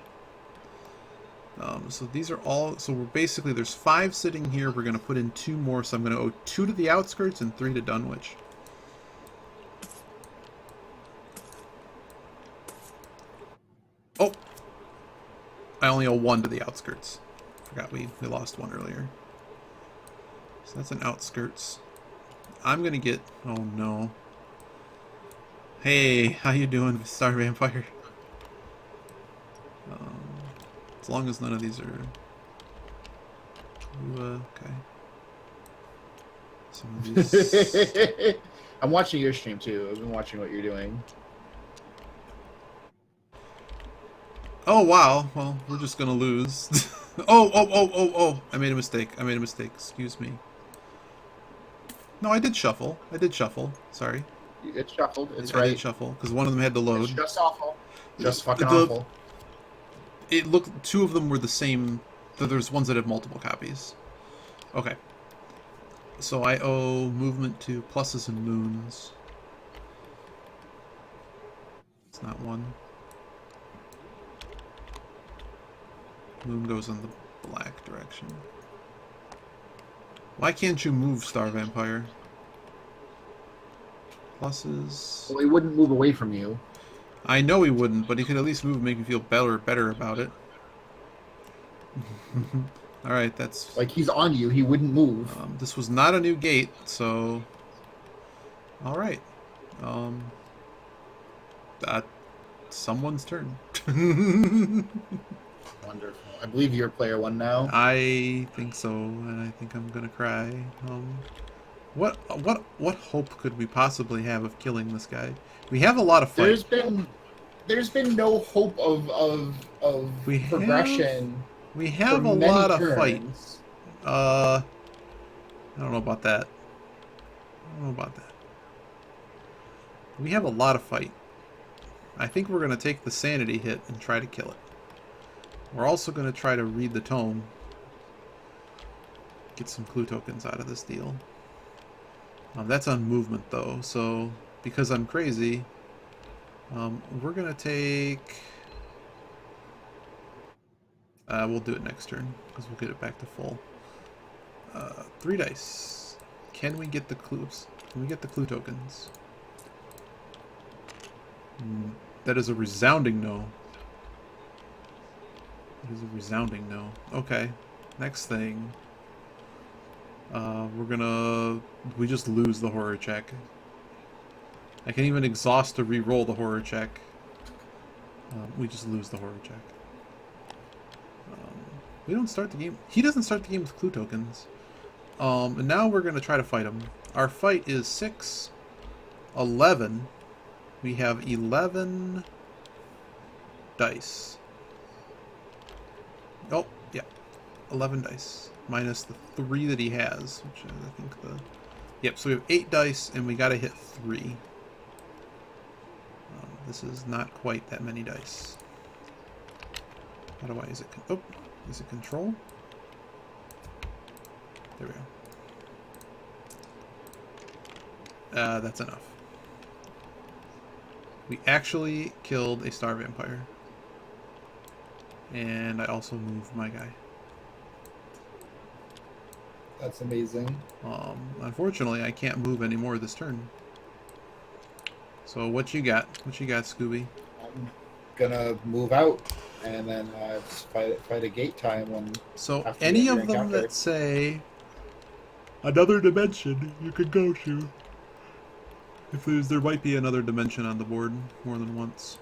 S1: So these are all. So we're basically, there's 5 sitting here. We're going to put in 2 more. So I'm going to owe 2 to the outskirts and 3 to Dunwich. Oh, I only owe 1 to the outskirts. Forgot we lost 1 earlier. So that's an outskirts. I'm going to get. Oh no. Hey, how you doing, Star Vampire? As long as none of these are... okay. Some of these...
S2: I'm watching your stream too. I've been watching what you're doing.
S1: Oh, wow. Well, we're just gonna lose. Oh! I made a mistake. Excuse me. No, I did shuffle. Sorry.
S2: It's shuffled. It's
S1: I
S2: right.
S1: did shuffle, because one of them had to load.
S2: It's just awful. Just fucking
S1: The-
S2: awful.
S1: It looked, 2 of them were the same. There's ones that have multiple copies. Okay. So I owe movement to pluses and moons. It's not 1. Moon goes in the black direction. Why can't you move, Star Vampire? Pluses.
S2: Well, he wouldn't move away from you.
S1: I know he wouldn't, but he could at least move and make me feel better about it. Alright, that's...
S2: Like, he's on you. He wouldn't move.
S1: This was not a new gate, so... Alright. Someone's turn.
S2: Wonderful. I believe you're player 1 now.
S1: I think so, and I think I'm gonna cry. What hope could we possibly have of killing this guy? We have a lot of fight.
S2: There's been no hope of progression.
S1: We have
S2: for
S1: a
S2: many
S1: lot of
S2: turns.
S1: fight. I don't know about that. We have a lot of fight. I think we're gonna take the sanity hit and try to kill it. We're also gonna try to read the tome. Get some clue tokens out of this deal. That's on movement though, so because I'm crazy, we're gonna take... we'll do it next turn, because we'll get it back to full. 3 dice. Can we get the clues? Can we get the clue tokens? That is a resounding no. Okay. Next thing. We just lose the horror check. I can even exhaust to re-roll the horror check. We just lose the horror check. We don't start the game. He doesn't start the game with clue tokens. And now we're going to try to fight him. Our fight is 6, 11. We have 11 dice. Oh, yeah. 11 dice. Minus the 3 that he has, which is, I think, the... Yep, so we have 8 dice, and we gotta hit 3. This is not quite that many dice. How do I... Is it control? There we go. That's enough. We actually killed a star vampire. And I also moved my guy.
S2: That's amazing.
S1: Unfortunately, I can't move anymore this turn. So what you got? What you got, Scooby?
S2: I'm gonna move out and then fight a gate time when.
S1: So
S2: after
S1: any
S2: your
S1: of them
S2: encounter.
S1: that say another dimension, you could go to. If there might be another dimension on the board more than once.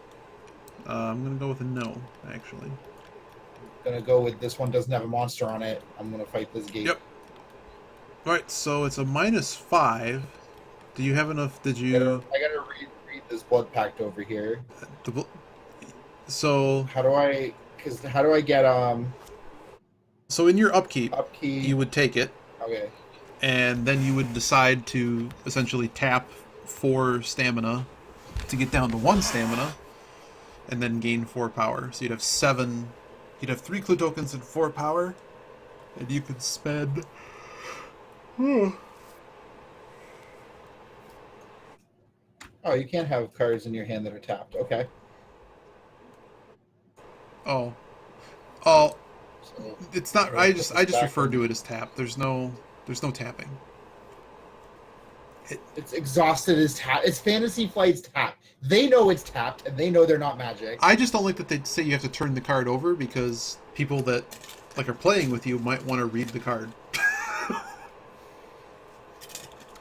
S1: I'm gonna go with a no, actually.
S2: Gonna go with this one doesn't have a monster on it. I'm gonna fight this gate.
S1: Yep. Alright, so it's a -5. Do you have enough? Did you...
S2: I gotta read this blood pact over here.
S1: So...
S2: How do I get
S1: So in your upkeep,
S2: upkeep?
S1: you would take it.
S2: Okay.
S1: And then you would decide to essentially tap 4 stamina to get down to 1 stamina, and then gain 4 power. So you'd have 7. You'd have 3 clue tokens and 4 power, and you could spend.
S2: Oh, you can't have cards in your hand that are tapped. Okay.
S1: Oh. Oh,
S2: So
S1: it's not.
S2: we'll
S1: I
S2: put
S1: just
S2: this back
S1: refer
S2: in.
S1: to it as tap. There's no tapping.
S2: It's exhausted as tap. It's Fantasy Flight's tap. They know it's tapped, and they know they're not Magic.
S1: I just don't like that they say you have to turn the card over because people that like are playing with you might want to read the card.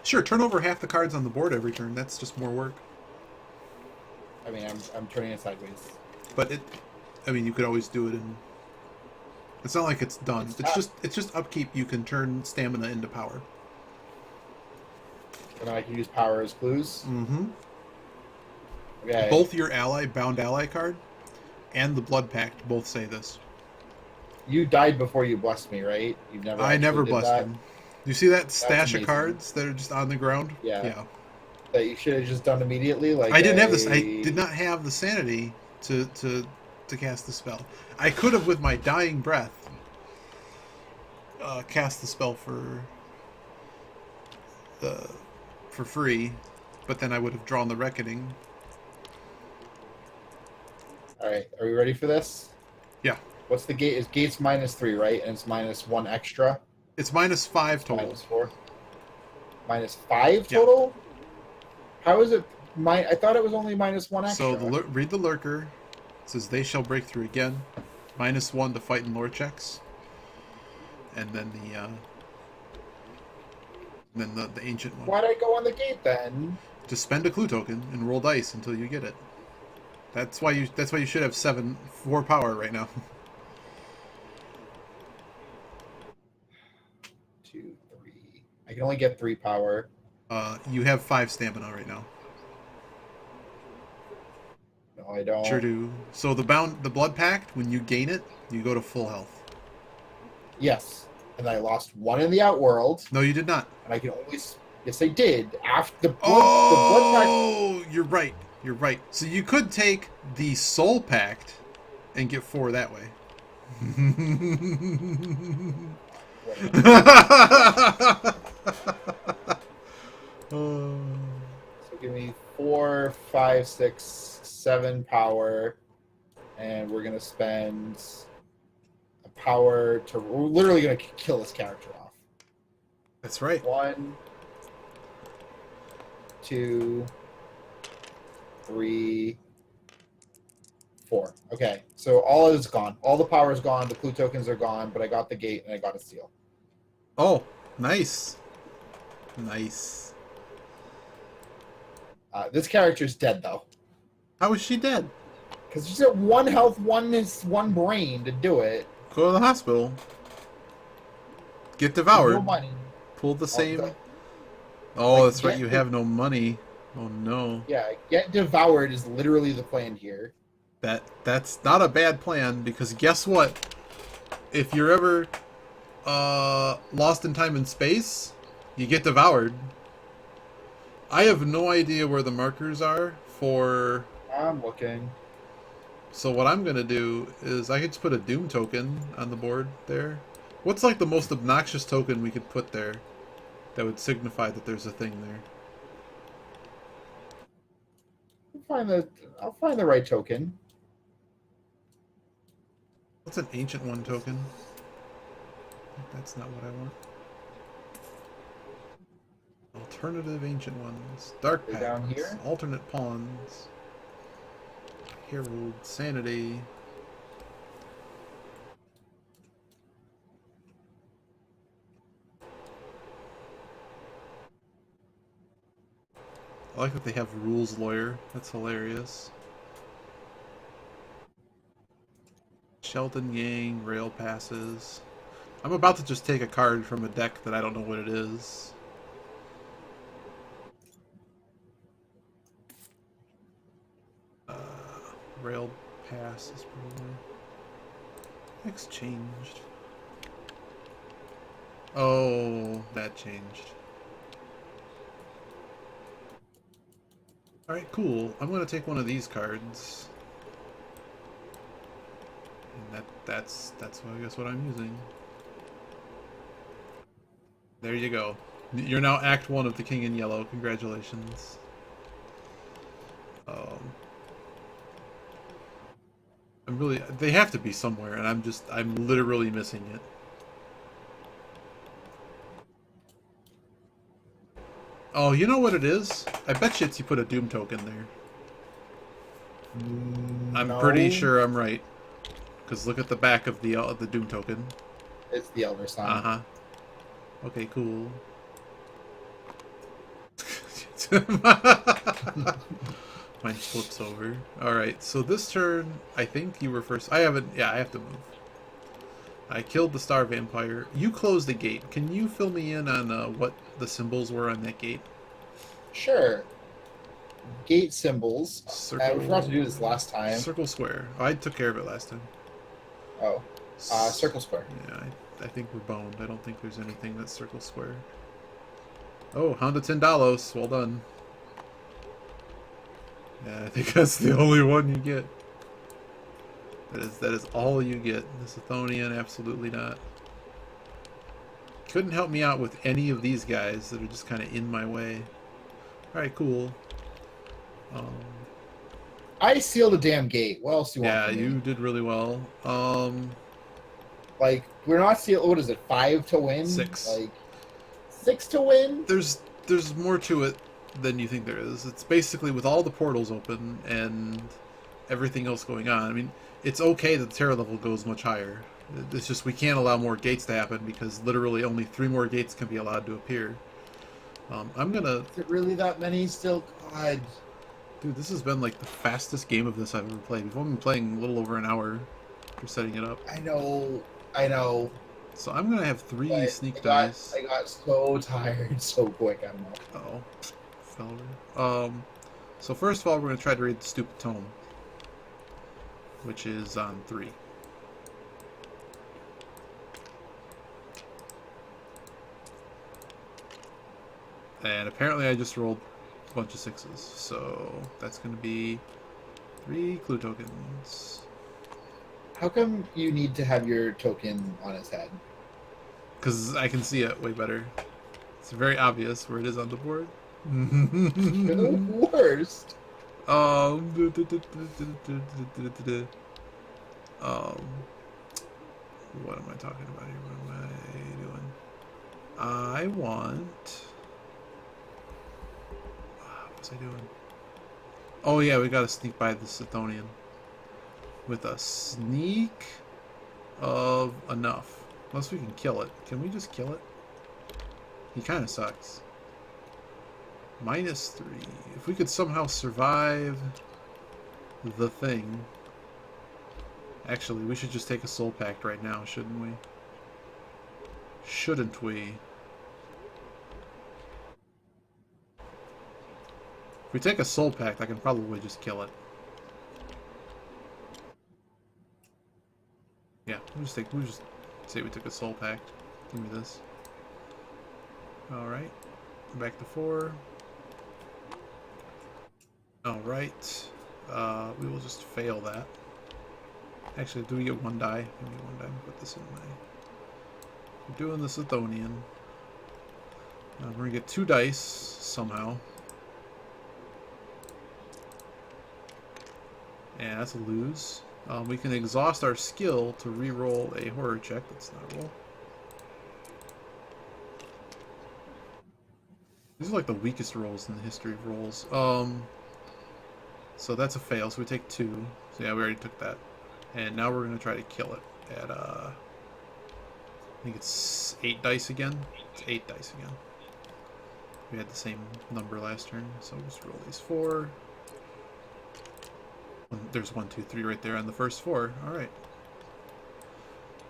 S1: Sure, turn over half the cards on the board every turn. That's just more work.
S2: I mean, I'm turning it sideways.
S1: But you could always do it in. It's not like it's done. It's just upkeep. You can turn stamina into power.
S2: And then I can use power as clues.
S1: Mm-hmm.
S2: Okay.
S1: Both your bound ally card and the blood pact both say this.
S2: You died before you blessed me, right? You've never.
S1: I never
S2: did
S1: blessed
S2: that?
S1: him. You see that stash of
S2: amazing.
S1: cards that are just on the ground?
S2: Yeah. That you should have just done immediately. Like
S1: I didn't have this. I did not have the sanity to cast the spell. I could have, with my dying breath, cast the spell for free, but then I would have drawn the reckoning.
S2: All right, are we ready for this?
S1: Yeah.
S2: What's the gate? Is gate's -3, right? And it's -1 extra.
S1: It's -5 total.
S2: -4. -5 total. Yeah. How is it? I thought it was only -1 extra.
S1: So read the lurker. It says they shall break through again. -1 to fight and lore checks. And then the ancient one.
S2: Why'd I go on the gate then?
S1: Just spend a clue token and roll dice until you get it. That's why you should have 4 power right now.
S2: 2, 3. I can only get 3 power.
S1: You have 5 stamina right now.
S2: No, I don't.
S1: Sure do. So the blood pact, when you gain it, you go to full health.
S2: Yes, and I lost 1 in the outworld.
S1: No, you did not.
S2: And I can always. Yes, I did. After the blood pact.
S1: Oh, you're right. You're right. So you could take the soul pact and get 4 that way.
S2: So give me 4, 5, 6, 7 power, and we're gonna spend a power to. We're literally gonna kill this character off.
S1: That's right.
S2: 1, 2, 3, 4. Okay, so all is gone. All the power is gone. The clue tokens are gone, but I got the gate and I got a seal.
S1: Oh, nice. Nice.
S2: This character's dead though.
S1: How is she dead?
S2: Because she's at 1 health, 1 brain to do it.
S1: Go to the hospital. Get devoured.
S2: No money.
S1: Pull the same.
S2: Okay.
S1: Oh, that's right. You have no money. Oh no.
S2: Yeah, get devoured is literally the plan here.
S1: That's not a bad plan, because guess what? If you're ever lost in time and space, you get devoured. I have no idea where the markers are for.
S2: I'm looking.
S1: So what I'm gonna do is I could just put a Doom token on the board there. What's like the most obnoxious token we could put there that would signify that there's a thing there?
S2: I'll find the right token.
S1: What's an ancient one token? That's not what I want. Alternative ancient ones. Dark
S2: They're
S1: packs.
S2: down here?
S1: Alternate pawns. Herald. Sanity. I like that they have rules lawyer. That's hilarious. Sheldon Yang, rail passes. I'm about to just take a card from a deck that I don't know what it is. Rail passes probably. Next changed. Oh, that changed. Alright, cool. I'm gonna take one of these cards. And that's I guess what I'm using. There you go. You're now Act 1 of the King in Yellow. Congratulations. I'm really, they have to be somewhere, and I'm literally missing it. Oh, you know what it is? I bet you put a Doom token there. I'm pretty sure I'm right. Because look at the back of the Doom token.
S2: It's the Elder Sign.
S1: Uh-huh. Okay, cool. Mine flips over. Alright, so this turn, I think you were first. I haven't... Yeah, I have to move. I killed the Star Vampire. You closed the gate. Can you fill me in on what the symbols were on that gate?
S2: Sure. Gate symbols.
S1: Circle,
S2: we forgot to do this last time.
S1: Circle square. Oh, I took care of it last time.
S2: Oh. Circle square.
S1: Yeah, I think we're boned. I don't think there's anything that's circle square. Oh, Honda $10. Well done. Yeah, I think that's the only one you get. That is all you get. The Sithonian, absolutely not. Couldn't help me out with any of these guys that are just kind of in my way. Alright, cool.
S2: I sealed a damn gate. What else do you want?
S1: Yeah,
S2: from me?
S1: you did really well.
S2: Like, we're not sealed. What is it? 5 to win?
S1: 6.
S2: Like, 6 to win?
S1: There's more to it than you think there is. It's basically with all the portals open and everything else going on. I mean, it's okay that the terror level goes much higher. It's just we can't allow more gates to happen because literally only 3 more gates can be allowed to appear. I'm gonna...
S2: Is it really that many still? God.
S1: Dude, this has been like the fastest game of this I've ever played. We've only been playing a little over an hour for setting it up.
S2: I know.
S1: So I'm gonna have 3
S2: But
S1: sneak dice.
S2: I got so tired so quick. I don't know.
S1: Uh-oh. Fell over. So first of all, we're gonna try to read the stupid tome, which is on 3. And apparently I just rolled a bunch of 6s, so that's going to be 3 clue tokens.
S2: How come you need to have your token on its head?
S1: Because I can see it way better. It's very obvious where it is on the board.
S2: You're the worst.
S1: What am I talking about here? What am I doing? I want... What was I doing? Oh yeah, we gotta sneak by the Sithonian. With a sneak of enough. Unless we can kill it. Can we just kill it? He kind of sucks. -3. If we could somehow survive the thing. Actually, we should just take a soul pact right now, shouldn't we? Shouldn't we? If we take a soul pact, I can probably just kill it. Yeah, we'll just say we took a soul pact. Give me this. Alright. Back to 4. Alright. We will just fail that. Actually, do we get 1 die? Give me 1 die. Put this in my... We're doing the Sithonian. We're gonna get 2 dice, somehow. And that's a lose. We can exhaust our skill to re-roll a horror check. That's not a roll. These are like the weakest rolls in the history of rolls. So that's a fail, so we take 2. So yeah, we already took that. And now we're going to try to kill it at, I think it's 8 dice again. It's 8 dice again. We had the same number last turn, so we'll just roll these 4. There's 1, 2, 3 right there on the first 4. Alright.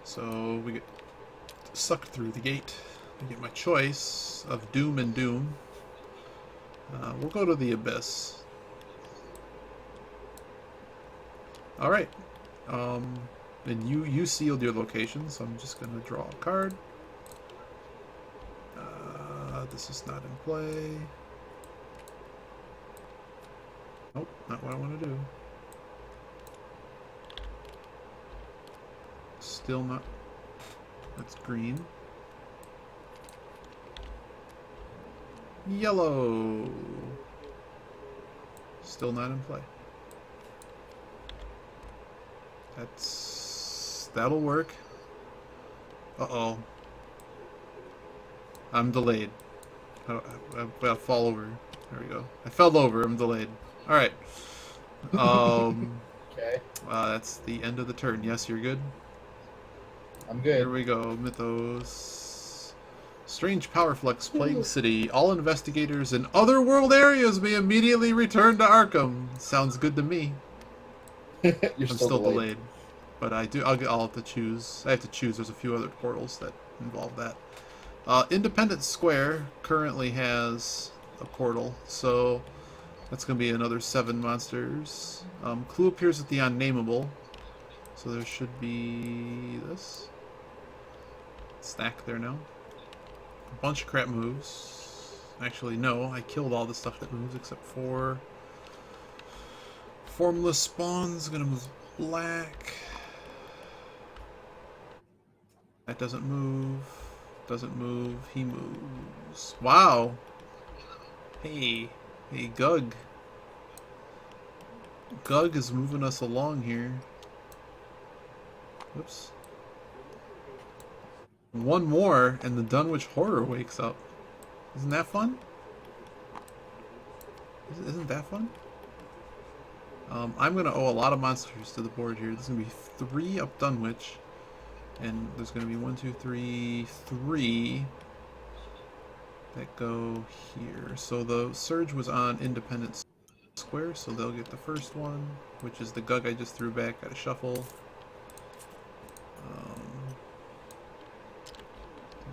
S1: So we get sucked through the gate. I get my choice of Doom and Doom. We'll go to the Abyss. Alright. And you sealed your location, so I'm just going to draw a card. This is not in play. Nope, not what I want to do. Still not. That's green. Yellow. still not in play. That'll work. Uh-oh. I'm delayed. I'll fall over. There we go. I fell over. I'm delayed. All right.
S2: Okay.
S1: That's the end of the turn. Yes, you're good.
S2: I'm good.
S1: Here we go. Mythos. Strange power flux plague city. All investigators in other world areas may immediately return to Arkham. Sounds good to me.
S2: You're
S1: I'm
S2: still delayed.
S1: but I'll have to choose. I have to choose. There's a few other portals that involve that. Independence Square currently has a portal, so that's going to be another 7 monsters. Clue appears at the unnameable, so there should be this stack there now. A bunch of crap moves. Actually, no, I killed all the stuff that moves except for formless spawns. Gonna move black. That doesn't move. Doesn't move. He moves. Wow. Hey, Gug. Gug is moving us along here. Whoops. One more, and the Dunwich Horror wakes up. Isn't that fun? Isn't that fun? I'm going to owe a lot of monsters to the board here. There's going to be 3 up Dunwich. And there's going to be 1, 2, 3, 3 that go here. So the Surge was on Independence Square, so they'll get the first one, which is the Gug I just threw back. Got a shuffle.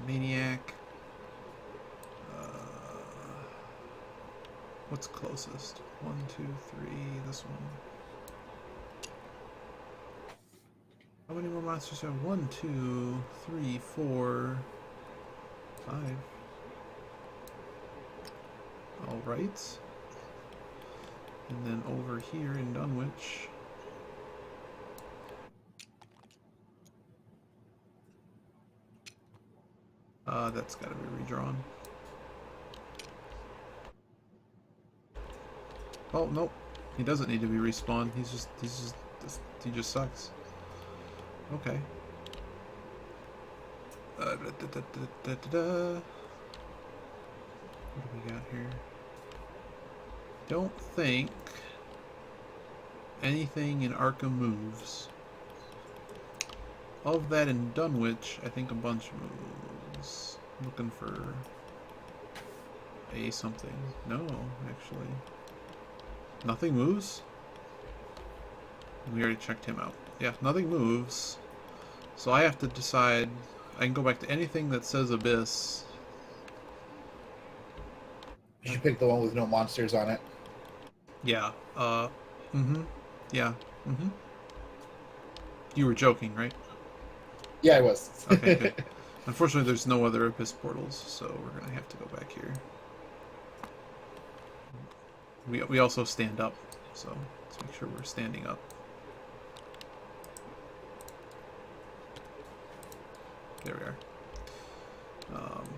S1: Maniac. What's closest? 1, 2, 3. This one. How many more monsters have? 1, 2, 3, 4, 5. All right. And then over here in Dunwich. That's got to be redrawn. Oh nope, he doesn't need to be respawned. He just sucks. Okay. What do we got here? Don't think anything in Arkham moves. Of that in Dunwich, I think a bunch moves. Looking for a something. No, actually. Nothing moves? We already checked him out. Yeah, nothing moves. So I have to decide. I can go back to anything that says Abyss.
S2: You should pick the one with no monsters on it.
S1: Yeah. Yeah. You were joking, right?
S2: Yeah, I was.
S1: Okay, good. Unfortunately, there's no other Abyss portals, so we're gonna have to go back here. We also stand up, so let's make sure we're standing up. There we are.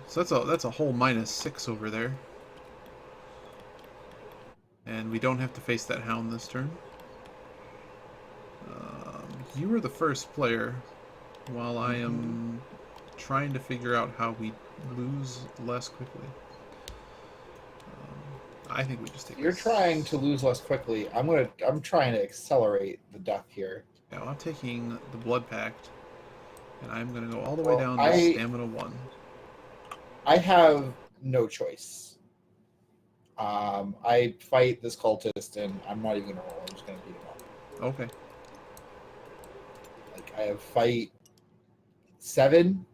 S1: So that's a whole -6 over there, and we don't have to face that hound this turn. You were the first player, while I am trying to figure out how we lose less quickly. I think we just take.
S2: You're trying to lose less quickly. I'm trying to accelerate the death here.
S1: Yeah, well, I'm taking the Blood Pact, and I'm gonna go all the way down to Stamina 1.
S2: I have no choice. I fight this cultist, and I'm not even gonna roll. I'm just gonna beat him up.
S1: Okay.
S2: Like I have fight 7.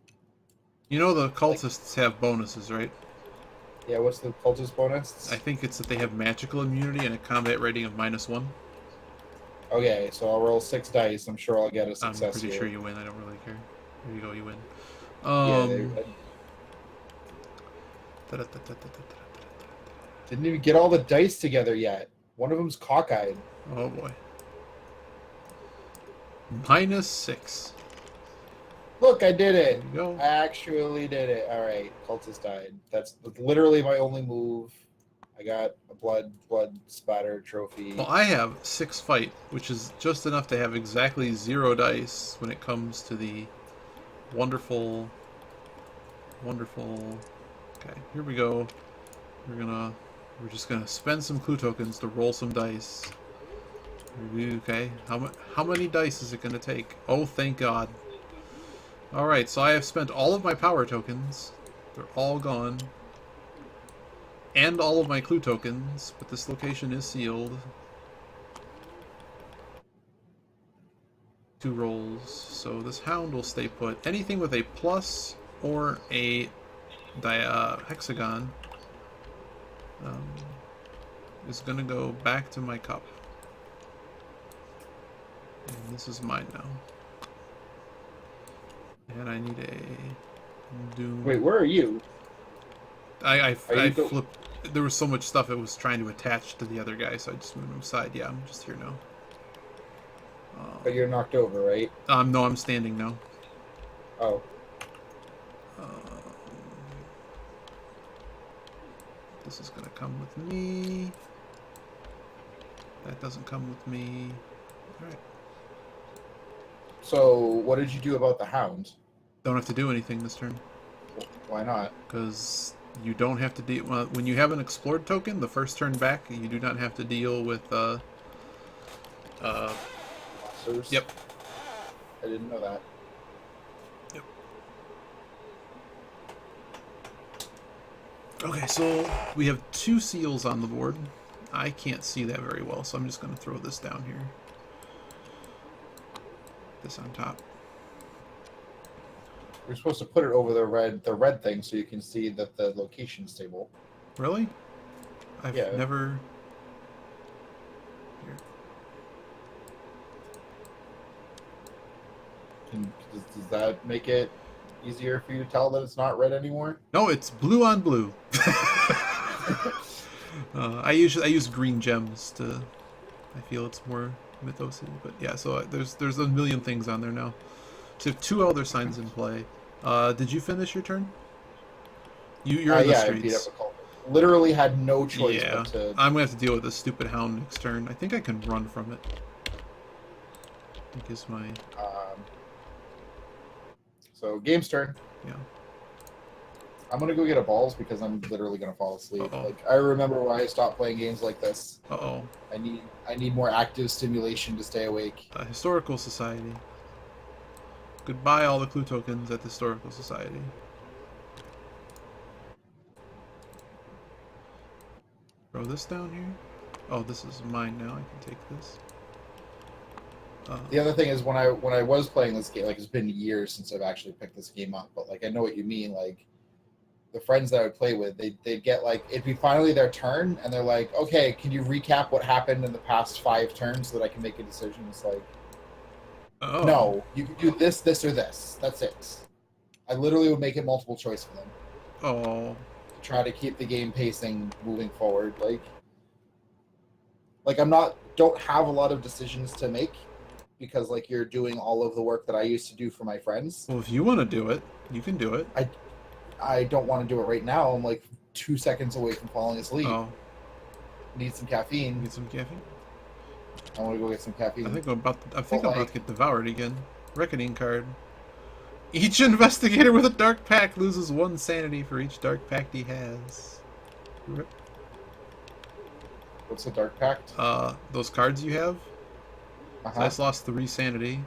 S1: You know the cultists have bonuses, right?
S2: Yeah, what's the cultist bonus?
S1: I think it's that they have magical immunity and a combat rating of -1.
S2: Okay, so I'll roll 6 dice. I'm sure I'll get a success.
S1: I'm pretty
S2: here.
S1: sure you win. I don't really care. There you go, you win.
S2: Didn't even get all the dice together yet. One of them's cockeyed.
S1: Oh boy. -6.
S2: Look, I did it.
S1: There you go.
S2: I actually did it. All right, cultist died. That's literally my only move. I got a blood spatter trophy.
S1: Well, I have 6 fight, which is just enough to have exactly 0 dice when it comes to the wonderful. Okay, here we go. We're just gonna spend some clue tokens to roll some dice. Okay, how many dice is it gonna take? Oh, thank God. All right, so I have spent all of my power tokens. They're all gone. And all of my clue tokens, but this location is sealed. 2 rolls, so this hound will stay put. Anything with a plus or a hexagon is gonna go back to my cup. And this is mine now. And I need a doom.
S2: Wait, where are you?
S1: I flipped. There was so much stuff it was trying to attach to the other guy, so I just moved him aside. Yeah, I'm just here now.
S2: But you're knocked over, right?
S1: No, I'm standing now.
S2: Oh.
S1: This is gonna come with me. That doesn't come with me. Alright.
S2: So, what did you do about the hound?
S1: Don't have to do anything this turn.
S2: Why not?
S1: Because you don't have to deal... Well, when you have an explored token, the first turn back, you do not have to deal with...
S2: Monsters?
S1: Yep.
S2: I didn't know that.
S1: Yep. Okay, so we have 2 seals on the board. I can't see that very well, so I'm just going to throw this down here. This on top.
S2: You're supposed to put it over the red thing so you can see that the location's stable.
S1: Really? I've
S2: Yeah.
S1: never... Here.
S2: Does that make it easier for you to tell that it's not red anymore?
S1: No, it's blue on blue. I use green gems to... I feel it's more mythosy, but yeah. So there's a million things on there now. So 2 elder signs in play. Did you finish your turn? You're in the
S2: I
S1: streets.
S2: beat up a culprit. Literally had no choice
S1: Yeah,
S2: but to.
S1: I'm gonna have to deal with this stupid hound next turn. I think I can run from it. I think is my...
S2: So game's turn.
S1: Yeah.
S2: I'm gonna go get a balls because I'm literally gonna fall asleep.
S1: Uh-oh.
S2: Like I remember why I stopped playing games like this.
S1: Uh-oh.
S2: I need more active stimulation to stay awake.
S1: Historical Society. Goodbye all the clue tokens at the Historical Society. Throw this down here. Oh, this is mine now. I can take this.
S2: The other thing is when I was playing this game, like it's been years since I've actually picked this game up, but like I know what you mean. Like the friends that I would play with, they'd get like it'd be finally their turn, and they're like, "Okay, can you recap what happened in the past 5 turns so that I can make a decision?" It's like,
S1: oh.
S2: no, you can do this, this, or this. That's it. I literally would make it multiple choice for them.
S1: Oh.
S2: To try to keep the game pacing moving forward. Like don't have a lot of decisions to make because like you're doing all of the work that I used to do for my friends.
S1: Well, if you want to do it, you can do it.
S2: I don't want to do it right now. I'm like 2 seconds away from falling asleep.
S1: Oh.
S2: Need some caffeine.
S1: Need some caffeine?
S2: I want to go get some caffeine.
S1: I think I'm about to get devoured again. Reckoning card. Each investigator with a dark pact loses 1 sanity for each dark pact he has. Rip.
S2: What's the dark pact?
S1: Those cards you have? So I just lost 3 sanity.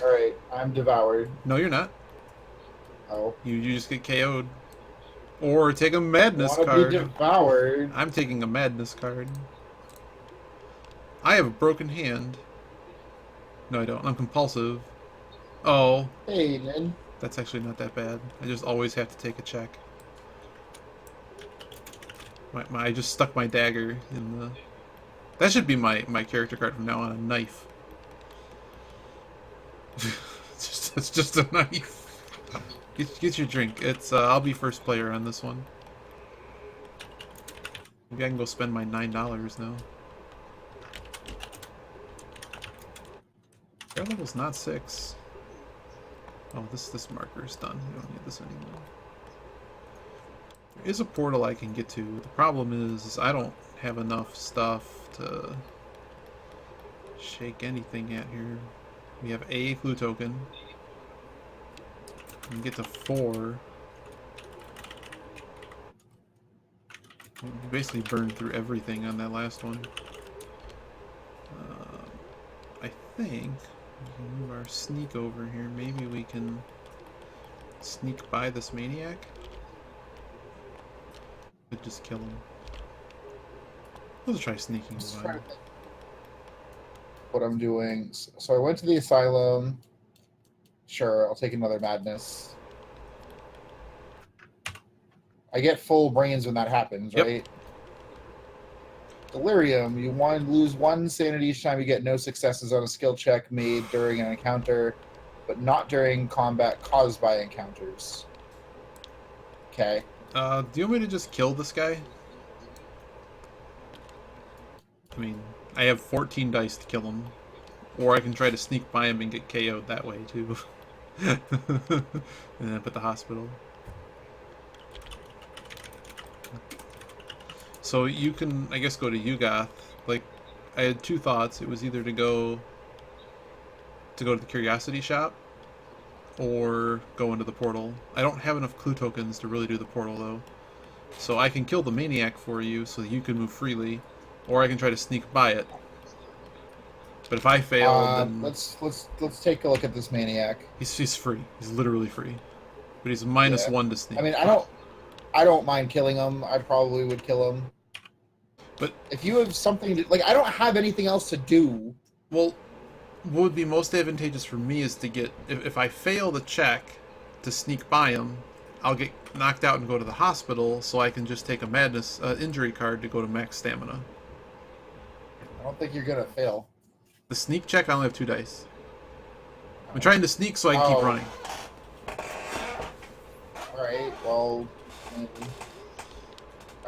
S2: Alright, I'm devoured.
S1: No, you're not.
S2: Oh.
S1: You just get KO'd. Or take a madness
S2: I
S1: card.
S2: be devoured.
S1: I'm taking a madness card. I have a broken hand. No, I don't. I'm compulsive. Oh.
S2: Hey, man.
S1: That's actually not that bad. I just always have to take a check. I just stuck my dagger in the... That should be my character card from now on, a knife. It's just a knife. Get your drink. It's I'll be first player on this one. Maybe I can go spend my $9 now. Air level's not 6. Oh, this marker is done. We don't need this anymore. Is a portal I can get to. The problem is I don't have enough stuff to shake anything at here. We have a clue token. We can get to 4. We basically burned through everything on that last one. I think we can move our sneak over here. Maybe we can sneak by this maniac. Could just kill him. Let's try sneaking by.
S2: What I'm doing. So I went to the asylum. Sure, I'll take another madness. I get full brains when that happens,
S1: Yep.
S2: right? Delirium. You want to lose 1 sanity each time you get no successes on a skill check made during an encounter, but not during combat caused by encounters. Okay.
S1: Do you want me to just kill this guy? I mean, I have 14 dice to kill him. Or I can try to sneak by him and get KO'd that way, too. And then up at the hospital. So you can, I guess, go to Yugoth. Like, I had 2 thoughts. It was either to go to the Curiosity Shop or go into the portal. I don't have enough clue tokens to really do the portal, though. So I can kill the maniac for you so that you can move freely, or I can try to sneak by it. But if I fail, then
S2: let's take a look at this maniac.
S1: he's free. He's literally free. But he's -1 to sneak.
S2: I mean, I don't mind killing him. I probably would kill him.
S1: But
S2: if you have something to, like, I don't have anything else to do.
S1: Well, what would be most advantageous for me is to get, if I fail the check to sneak by him, I'll get knocked out and go to the hospital, so I can just take a madness injury card to go to max stamina.
S2: I don't think you're gonna fail.
S1: The sneak check, I only have 2 dice. I'm trying to sneak so I can keep running.
S2: Alright, well...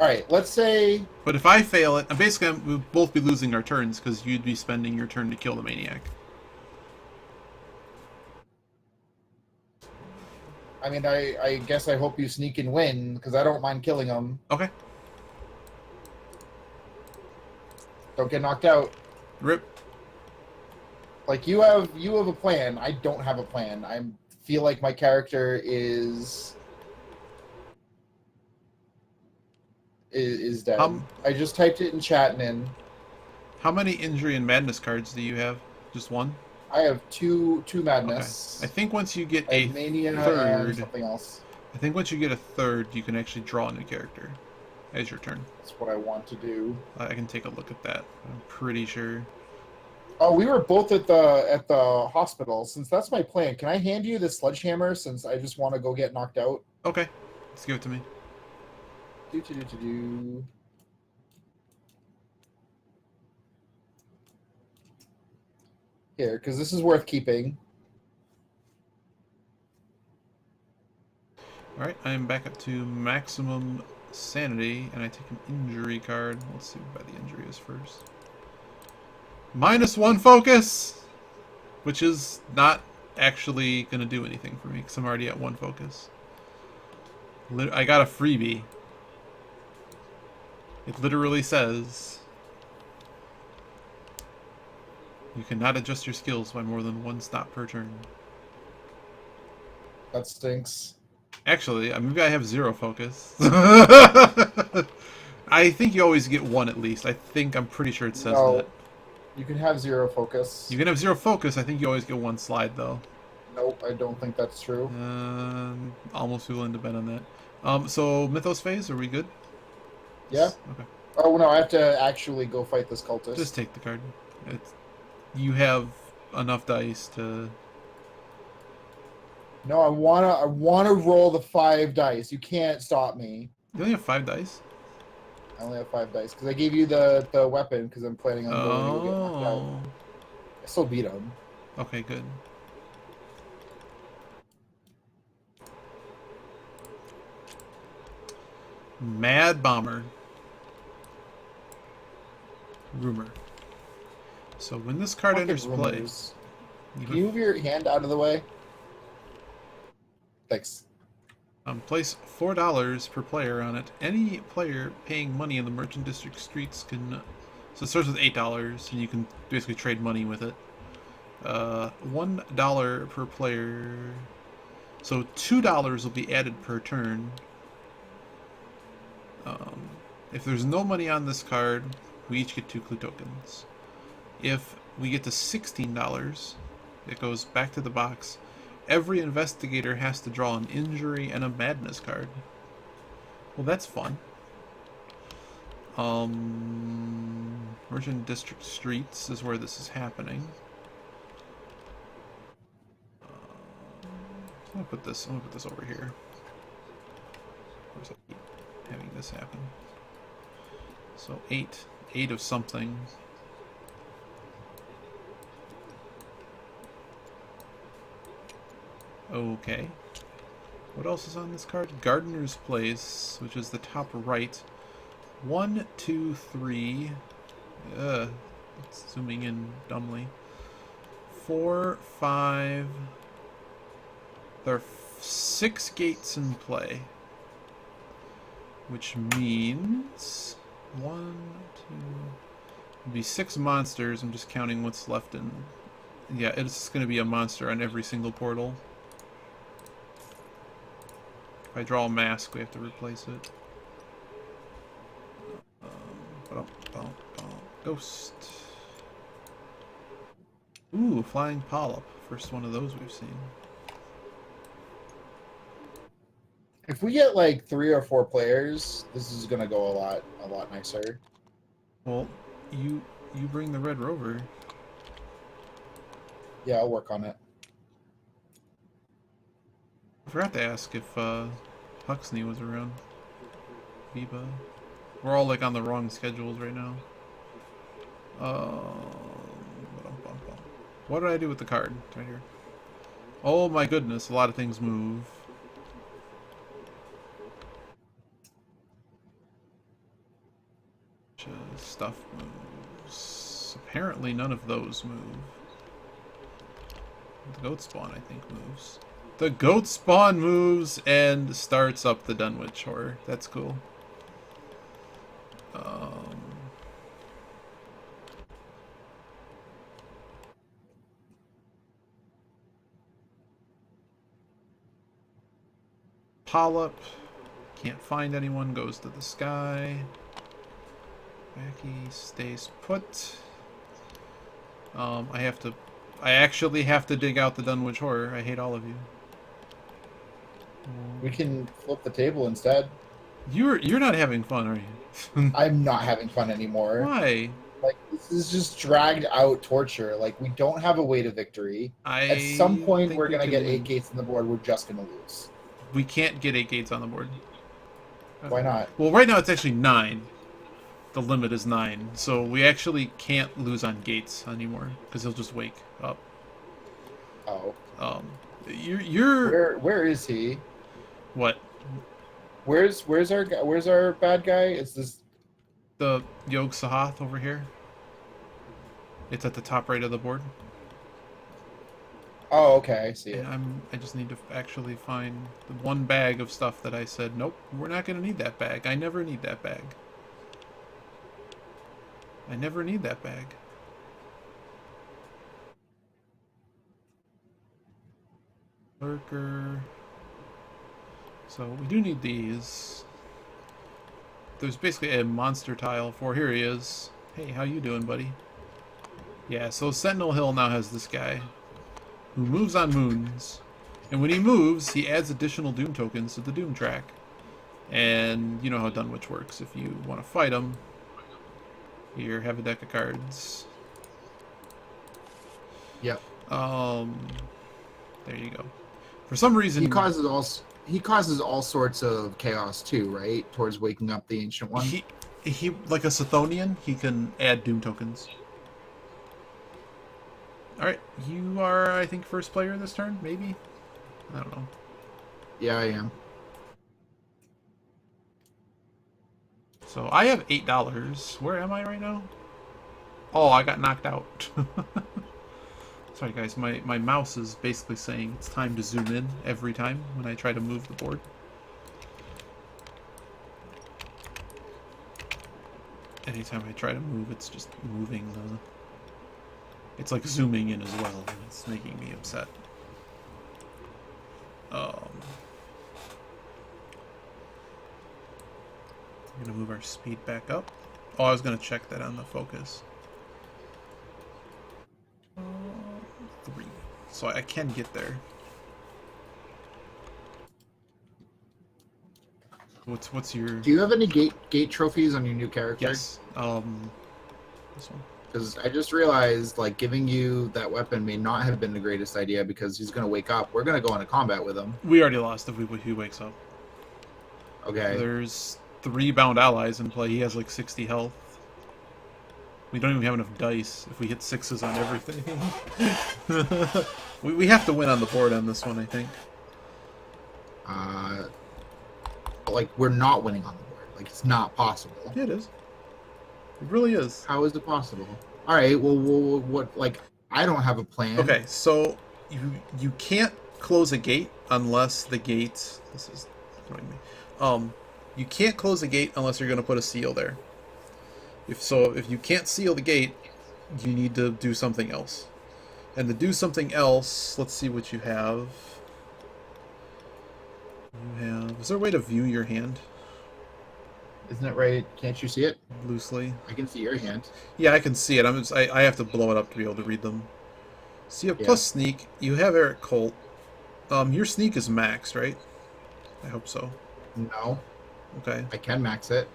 S2: Alright, let's say...
S1: But if I fail it, basically we'll both be losing our turns, because you'd be spending your turn to kill the maniac.
S2: I mean, I guess I hope you sneak and win, because I don't mind killing him.
S1: Okay.
S2: Don't get knocked out.
S1: Rip.
S2: Like, you have a plan. I don't have a plan. I feel like my character is dead. I just typed it in chat and in.
S1: How many injury and madness cards do you have? Just 1?
S2: I have two madness.
S1: Okay. I think once you get
S2: I
S1: a
S2: have mania
S1: third,
S2: and something else.
S1: I think once you get a 3rd, you can actually draw a new character as your turn.
S2: That's what I want to do.
S1: I can take a look at that. I'm pretty sure.
S2: Oh, we were both at the hospital. Since that's my plan, can I hand you the sledgehammer? Since I just want to go get knocked out.
S1: Okay, let's give it to me.
S2: Here, because this is worth keeping.
S1: Alright, I'm back up to maximum sanity, and I take an injury card. Let's see what the injury is first. -1 focus! Which is not actually going to do anything for me, because I'm already at 1 focus. I got a freebie. It literally says... You cannot adjust your skills by more than 1 stop per turn.
S2: That stinks.
S1: Actually, maybe I have 0 focus. I think you always get 1 at least. I'm pretty sure it says that.
S2: You can have 0 focus.
S1: You can have 0 focus. I think you always get 1 slide, though.
S2: Nope, I don't think that's true.
S1: Almost willing to bet on that. So, Mythos phase, are we good?
S2: Yeah.
S1: Okay.
S2: Oh, no, I have to actually go fight this cultist.
S1: Just take the card. You have enough dice to...
S2: No, I wanna roll the 5 dice. You can't stop me.
S1: You only have 5 dice?
S2: I only have 5 dice because I gave you the weapon because I'm planning on going to get knocked out. I still beat him.
S1: Okay, good. Mad Bomber. Rumor. So when this card enters play...
S2: Can you move your hand out of the way? Thanks.
S1: Place $4 per player on it. Any player paying money in the Merchant District streets can... So it starts with $8, and you can basically trade money with it. $1 per player. So $2 will be added per turn. If there's no money on this card, we each get 2 clue tokens. If we get to $16, it goes back to the box. Every investigator has to draw an injury and a madness card. Well, that's fun. Merchant District Streets is where this is happening. I'm gonna put this over here. Of course, I keep having this happen. So 8 of something. Okay. What else is on this card? Gardener's Place, which is the top right. 1, 2, 3. It's zooming in dumbly. 4, 5. There are 6 gates in play. Which means 1, 2. It'd be 6 monsters. I'm just counting what's left in. Yeah, it's going to be a monster on every single portal. If I draw a mask, we have to replace it. Ghost. Ooh, Flying Polyp. First one of those we've seen.
S2: If we get like 3 or 4 players, this is gonna go a lot nicer.
S1: Well, you bring the Red Rover.
S2: Yeah, I'll work on it.
S1: I forgot to ask if Huxley was around. Viva. We're all like on the wrong schedules right now. What did I do with the card? It's right here. Oh my goodness, a lot of things move. Stuff moves. Apparently none of those move. The goat spawn, I think, moves. The goat spawn moves and starts up the Dunwich Horror. That's cool. Polyp. Can't find anyone. Goes to the sky. Wacky stays put. I actually have to dig out the Dunwich Horror. I hate all of you.
S2: We can flip the table instead.
S1: You're not having fun, are you?
S2: I'm not having fun anymore.
S1: Why?
S2: Like, this is just dragged out torture. Like, we don't have a way to victory. At some point, we're gonna get 8 gates on the board. We're just gonna lose.
S1: We can't get 8 gates on the board.
S2: Why not?
S1: Well, right now it's actually 9. The limit is 9, so we actually can't lose on gates anymore because he'll just wake up.
S2: Oh.
S1: You're.
S2: Where is he?
S1: What?
S2: Where's our bad guy? Is this
S1: the Yog Sahath over here? It's at the top right of the board.
S2: Oh, okay, I see it.
S1: I just need to actually find the one bag of stuff that I said, nope, we're not going to need that bag. I never need that bag. I never need that bag. Lurker. So we do need these. There's basically a monster tile for, here he is. Hey, how you doing, buddy? Yeah, so Sentinel Hill now has this guy who moves on moons. And when he moves, he adds additional Doom tokens to the Doom track. And you know how Dunwich works. If you want to fight him, here, have a deck of cards.
S2: Yep.
S1: There you go. For some reason,
S2: he causes all sorts of chaos too, right? Towards waking up the Ancient One.
S1: He like a Sithonian, he can add Doom tokens. All right, you are, I think, first player this turn, maybe. I don't know.
S2: Yeah, I am.
S1: So I have $8. Where am I right now? Oh, I got knocked out. Sorry guys, my mouse is basically saying it's time to zoom in every time when I try to move the board. anytime I try to move, it's just moving the... It's like zooming in as well, and it's making me upset. I'm gonna move our speed back up. Oh, I was gonna check that on the focus. 3. So I can get there. What's your...
S2: Do you have any gate trophies on your new character?
S1: Yes. This one.
S2: Because I just realized, like, giving you that weapon may not have been the greatest idea because he's going to wake up. We're going to go into combat with him.
S1: We already lost if he wakes up.
S2: Okay.
S1: There's 3 bound allies in play. He has like 60 health. We don't even have enough dice if we hit 6s on everything. we have to win on the board on this one, I think.
S2: Like, we're not winning on the board. Like, it's not possible.
S1: Yeah, it is. It really is.
S2: How is it possible? All right, well, what, like, I don't have a plan.
S1: Okay, so you can't close a gate unless the gate... This is annoying me. You can't close a gate unless you're going to put a seal there. If you can't seal the gate, you need to do something else. And to do something else, let's see what you have. Is there a way to view your hand?
S2: Isn't it right? Can't you see it?
S1: Loosely.
S2: I can see your hand.
S1: Yeah, I can see it. I have to blow it up to be able to read them. So you have plus sneak. You have Eric Colt. Your sneak is max, right? I hope so.
S2: No.
S1: Okay.
S2: I can max it.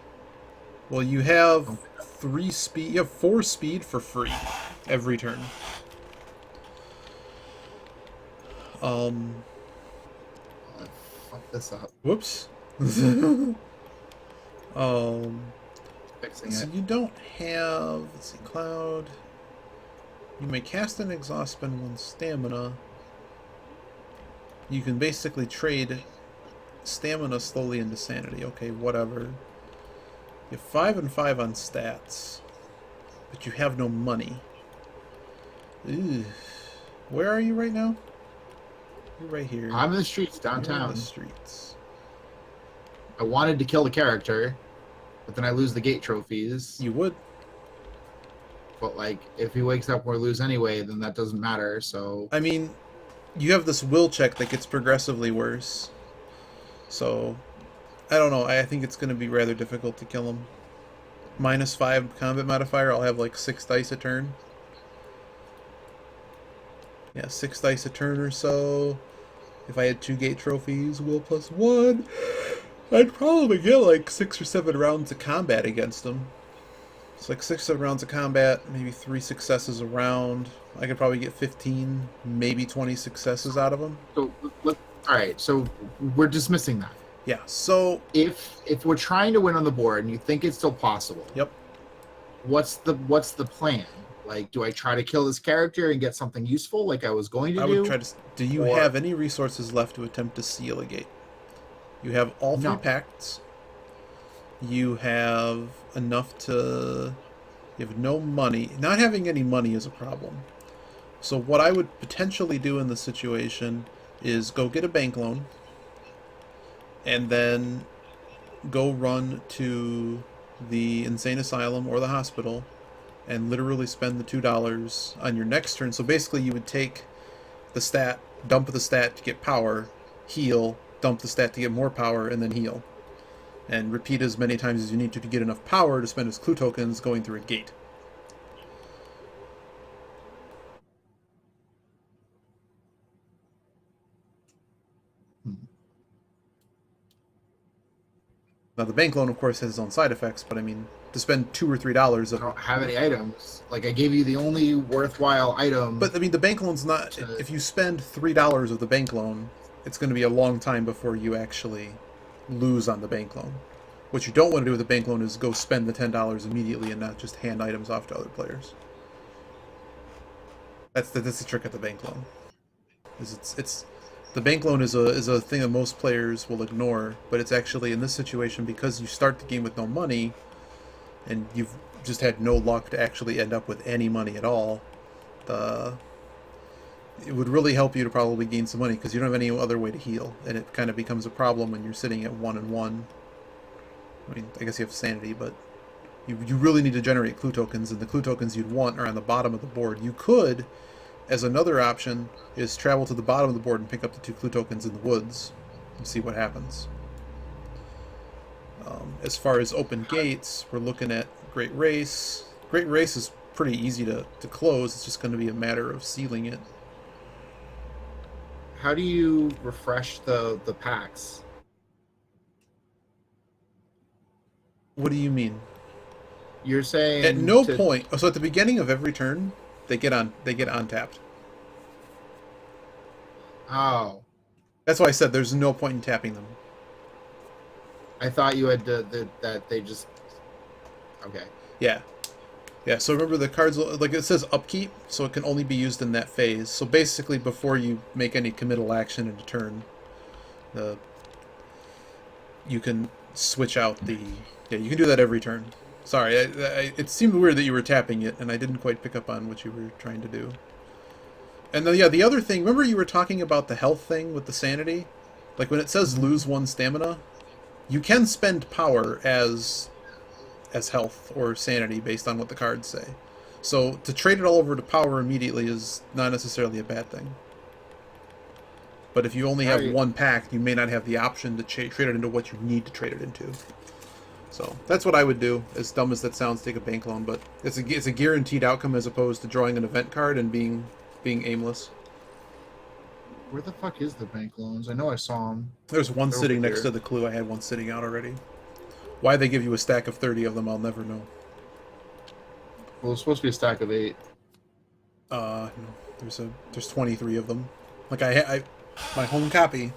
S1: Well, you have 3 speed. You have 4 speed for free every turn.
S2: Fuck this up.
S1: Whoops.
S2: Fixing
S1: So
S2: it.
S1: you don't have, let's see, Cloud. You may cast an exhaust, spend 1 stamina. You can basically trade stamina slowly into sanity. Okay, whatever. You have 5 and 5 on stats, but you have no money. Ew. Where are you right now? You're right here.
S2: I'm in the streets
S1: You're
S2: downtown.
S1: in the streets.
S2: I wanted to kill the character, but then I lose the gate trophies.
S1: You would.
S2: But, like, if he wakes up or lose anyway, then that doesn't matter, so...
S1: I mean, you have this will check that gets progressively worse. So, I don't know. I think it's going to be rather difficult to kill him. -5 combat modifier. I'll have like 6 dice a turn. Yeah, 6 dice a turn or so. If I had 2 gate trophies, will +1. I'd probably get like 6 or 7 rounds of combat against him. It's like 6 or 7 rounds of combat, maybe 3 successes a round. I could probably get 15, maybe 20 successes out of him.
S2: So, alright, so we're dismissing that.
S1: Yeah, so...
S2: If we're trying to win on the board and you think it's still possible...
S1: Yep.
S2: What's the plan? Like, do I try to kill this character and get something useful like I was going to do?
S1: I would try to... Do you have any resources left to attempt to seal a gate? You have all 3 pacts. You have enough to... You have no money. Not having any money is a problem. So what I would potentially do in this situation is go get a bank loan and then go run to the insane asylum or the hospital and literally spend the $2 on your next turn. So basically you would take the stat, dump the stat to get power, heal, dump the stat to get more power, and then heal. And repeat as many times as you need to get enough power to spend as clue tokens going through a gate. Now the bank loan, of course, has its own side effects, but I mean, to spend $2 or $3 of...
S2: I don't have any items. Like, I gave you the only worthwhile item...
S1: But, I mean, the bank loan's not... If you spend $3 of the bank loan, it's going to be a long time before you actually lose on the bank loan. What you don't want to do with the bank loan is go spend the $10 immediately and not just hand items off to other players. That's the trick at the bank loan. The bank loan is a thing that most players will ignore, but it's actually, in this situation, because you start the game with no money, and you've just had no luck to actually end up with any money at all, it would really help you to probably gain some money, because you don't have any other way to heal, and it kind of becomes a problem when you're sitting at 1 and 1. I mean, I guess you have sanity, but You really need to generate clue tokens, and the clue tokens you'd want are on the bottom of the board. You could, as another option, is travel to the bottom of the board and pick up the 2 clue tokens in the woods and see what happens. As far as open gates, we're looking at Great Race. Great Race is pretty easy to close. It's just going to be a matter of sealing it.
S2: How do you refresh the packs?
S1: What do you mean?
S2: You're saying
S1: At no point. So at the beginning of every turn, they get untapped.
S2: Oh,
S1: That's why I said there's no point in tapping them.
S2: I thought you had that they just. Okay.
S1: Yeah. Yeah, so remember the cards, like it says upkeep, so it can only be used in that phase. So basically before you make any committal action in a turn, you can switch out the... Yeah, you can do that every turn. Sorry, it seemed weird that you were tapping it, and I didn't quite pick up on what you were trying to do. And then, yeah, the other thing, remember you were talking about the health thing with the sanity? Like when it says lose 1 stamina, you can spend power as health or sanity based on what the cards say. So to trade it all over to power immediately is not necessarily a bad thing. But if you only have 1 pack, you may not have the option to trade it into what you need to trade it into. So that's what I would do. As dumb as that sounds, take a bank loan, but it's a guaranteed outcome as opposed to drawing an event card and being aimless.
S2: Where the fuck is the bank loans? I know I saw them.
S1: There's one sitting next to the clue. I had one sitting out already. Why they give you a stack of 30 of them, I'll never know.
S2: Well, it's supposed to be a stack of 8.
S1: No. There's 23 of them. Like my home copy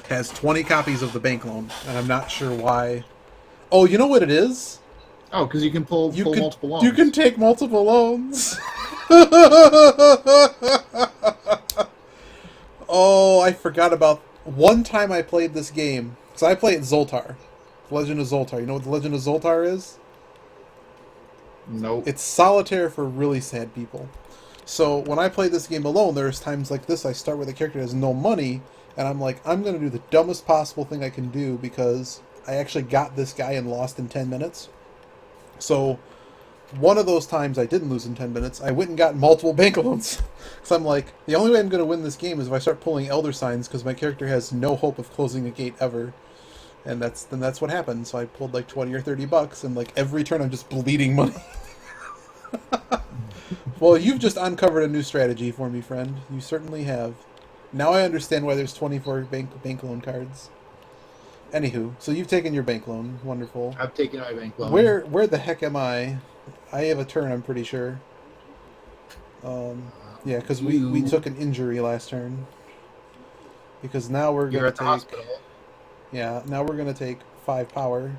S1: has 20 copies of the bank loan, and I'm not sure why. Oh, you know what it is?
S2: Oh, because you can pull multiple loans.
S1: You can take multiple loans. Oh, I forgot about one time I played this game. So I played Zoltar. Legend of Zoltar. You know what the Legend of Zoltar is?
S2: Nope.
S1: It's solitaire for really sad people. So when I play this game alone, there's times like this. I start with a character that has no money, and I'm like, I'm going to do the dumbest possible thing I can do because I actually got this guy and lost in 10 minutes. So one of those times I didn't lose in 10 minutes, I went and got multiple bank loans. So I'm like, the only way I'm going to win this game is if I start pulling Elder Signs because my character has no hope of closing a gate ever. And that's what happened. So I pulled like 20 or 30 bucks, and like every turn I'm just bleeding money. Well, you've just uncovered a new strategy for me, friend. You certainly have. Now I understand why there's 24 bank loan cards. Anywho, so you've taken your bank loan. Wonderful.
S2: I've taken my bank loan.
S1: Where the heck am I? I have a turn, I'm pretty sure. Yeah, because we took an injury last turn. Because now we're
S2: You're
S1: gonna
S2: at the
S1: take...
S2: hospital.
S1: Yeah, now we're gonna take 5 power.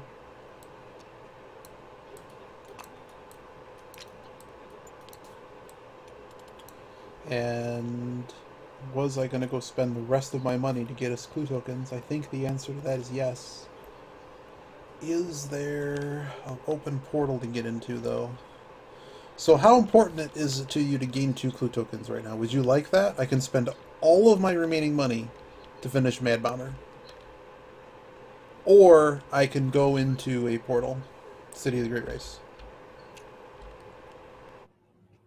S1: And was I gonna go spend the rest of my money to get us clue tokens? I think the answer to that is yes. Is there an open portal to get into, though? So how important is it to you to gain 2 clue tokens right now? Would you like that? I can spend all of my remaining money to finish Mad Bomber. Or I can go into a portal. City of the Great Race.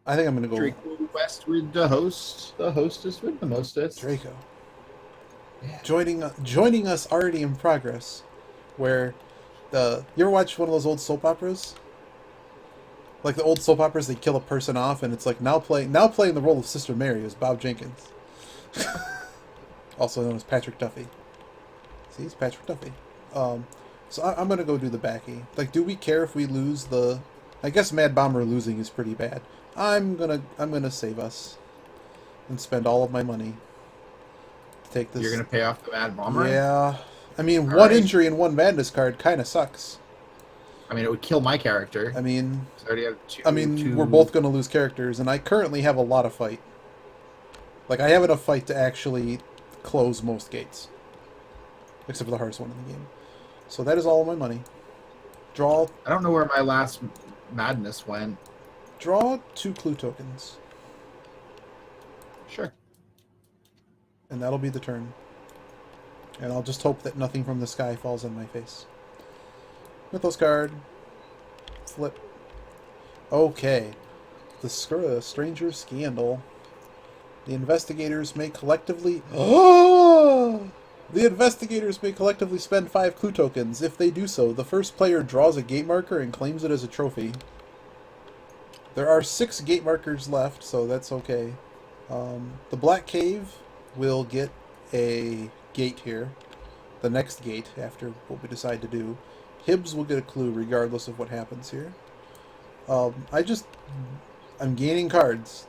S1: I think I'm going to go...
S2: Draco West with the host. The hostess with the mostest.
S1: Draco.
S2: Yeah.
S1: Joining us already in progress. Where you ever watch one of those old soap operas? Like the old soap operas, they kill a person off, and it's like now playing the role of Sister Mary is Bob Jenkins. Also known as Patrick Duffy. See, it's Patrick Duffy. So I'm going to go do the backy. Like, do we care if we lose the... I guess Mad Bomber losing is pretty bad. I'm gonna save us and spend all of my money to take this.
S2: You're gonna pay off the Mad Bomber?
S1: Yeah. I mean,
S2: All
S1: one
S2: right.
S1: injury and 1 madness card kind of sucks.
S2: I mean, it would kill my character.
S1: I mean,
S2: I already have two.
S1: we're both gonna lose characters, and I currently have a lot of fight. Like, I have enough fight to actually close most gates, except for the hardest one in the game. So that is all of my money. Draw.
S2: I don't know where my last madness went.
S1: Draw 2 clue tokens,
S2: Sure.
S1: and that'll be the turn. And I'll just hope that nothing from the sky falls on my face. Mythos card. Flip. Okay. The Stranger Scandal. The investigators may collectively... Oh! The investigators may collectively spend 5 clue tokens. If they do so, the first player draws a gate marker and claims it as a trophy. There are 6 gate markers left, so that's okay. The Black Cave will get a gate here. The next gate, after what we decide to do. Hibbs will get a clue regardless of what happens here. I'm gaining cards.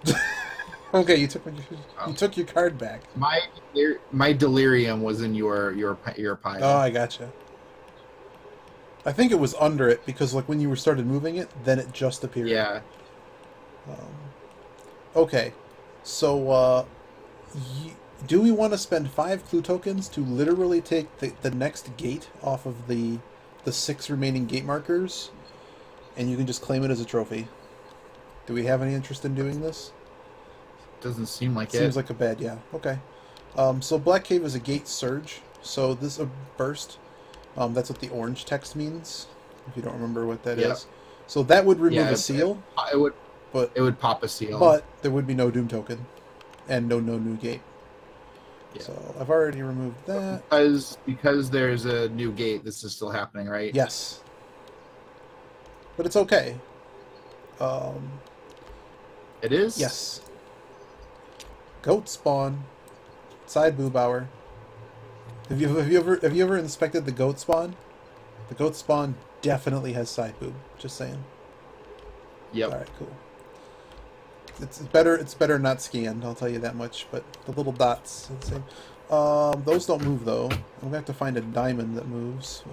S1: Okay, you took your card back.
S2: My delirium was in your pile.
S1: Oh, I gotcha. I think it was under it because like when you started moving it, then it just appeared.
S2: Yeah.
S1: Okay, so do we want to spend 5 clue tokens to literally take the next gate off of the 6 remaining gate markers, and you can just claim it as a trophy? Do we have any interest in doing this?
S2: Doesn't seem like it.
S1: Seems like a bad, yeah. Okay. So Black Cave is a gate surge. So this a burst. That's what the orange text means. If you don't remember what that is. So that would remove a seal.
S2: It would pop a seal.
S1: But there would be no Doom token, and no new gate. Yeah. So I've already removed that.
S2: Because there's a new gate, this is still happening, right?
S1: Yes. But it's okay.
S2: It is?
S1: Yes. Goat spawn. Side boob hour. Have you ever inspected the goat spawn? The goat spawn definitely has side boob. Just saying.
S2: Yep.
S1: All right, cool. It's better not scanned. I'll tell you that much. But the little dots, are the same. Those don't move though. I'm gonna have to find a diamond that moves.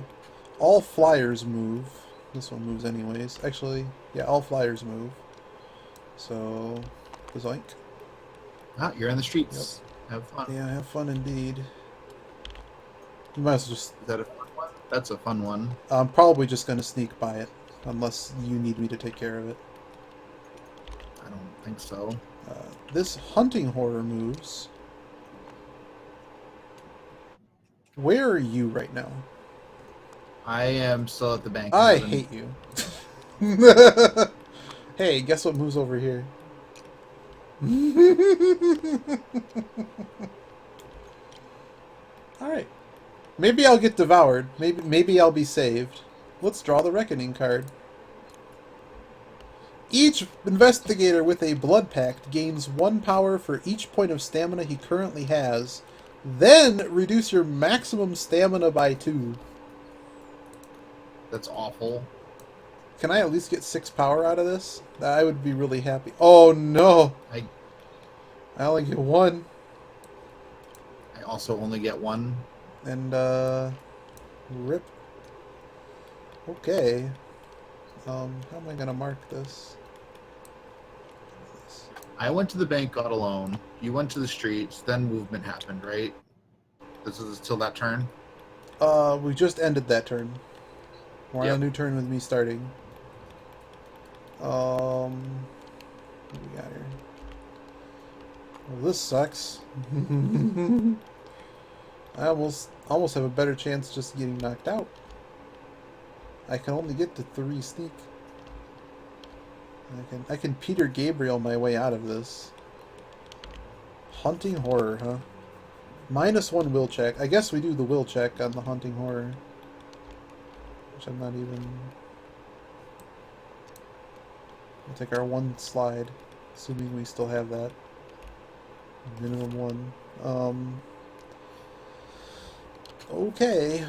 S1: All flyers move. This one moves anyways. Actually, yeah, all flyers move. So, zoink.
S2: Ah, you're in the streets. Yep. Have fun.
S1: Yeah, have fun indeed. You might as well just...
S2: Is that a fun one? That's a fun one.
S1: I'm probably just going to sneak by it, unless you need me to take care of it.
S2: I don't think so.
S1: This hunting horror moves. Where are you right now?
S2: I am still at the bank.
S1: I hate you. Hey, guess what moves over here? Alright. Maybe I'll get devoured. Maybe I'll be saved. Let's draw the Reckoning card. Each investigator with a blood pact gains 1 power for each point of stamina he currently has. Then reduce your maximum stamina by 2.
S2: That's awful.
S1: Can I at least get 6 power out of this? I would be really happy. Oh no! I only get 1.
S2: I also only get 1.
S1: And rip. Okay. How am I gonna mark this?
S2: I went to the bank, got a loan. You went to the streets, then movement happened, right? This is till that turn?
S1: We just ended that turn. We're on a new turn with me starting. What do we got here? Well, this sucks. I almost have a better chance just getting knocked out. I can only get to 3 sneak. I can Peter Gabriel my way out of this. Hunting horror, huh? -1 will check. I guess we do the will check on the hunting horror. Which I'm not even... We'll take our 1 slide, assuming we still have that. Minimum 1. Okay.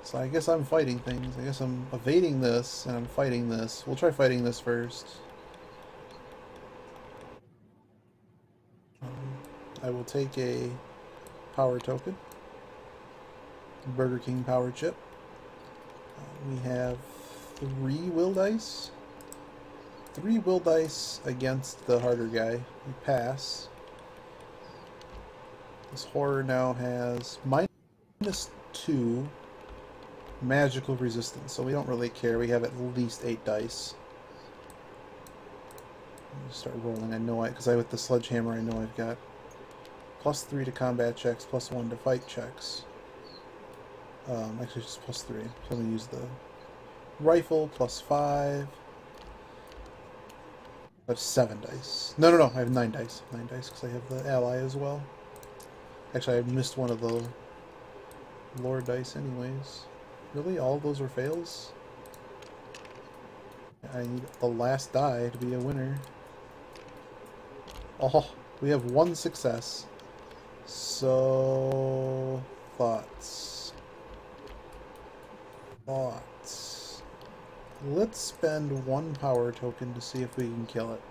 S1: So I guess I'm fighting things. I guess I'm evading this, and I'm fighting this. We'll try fighting this first. I will take a power token. Burger King power chip. We have 3 will dice. 3 will dice against the harder guy. We pass. This horror now has -2 magical resistance, so we don't really care. We have at least 8 dice. Start rolling. I know because with the sledgehammer I know I've got +3 to combat checks, +1 to fight checks. Actually just +3. So I'm going to use the rifle, +5, I have 7 dice. No, I have 9 dice. 9 dice because I have the ally as well. Actually, I missed one of the lore dice anyways. Really? All of those were fails? I need the last die to be a winner. Oh, we have 1 success. So... Thoughts. Let's spend 1 power token to see if we can kill it.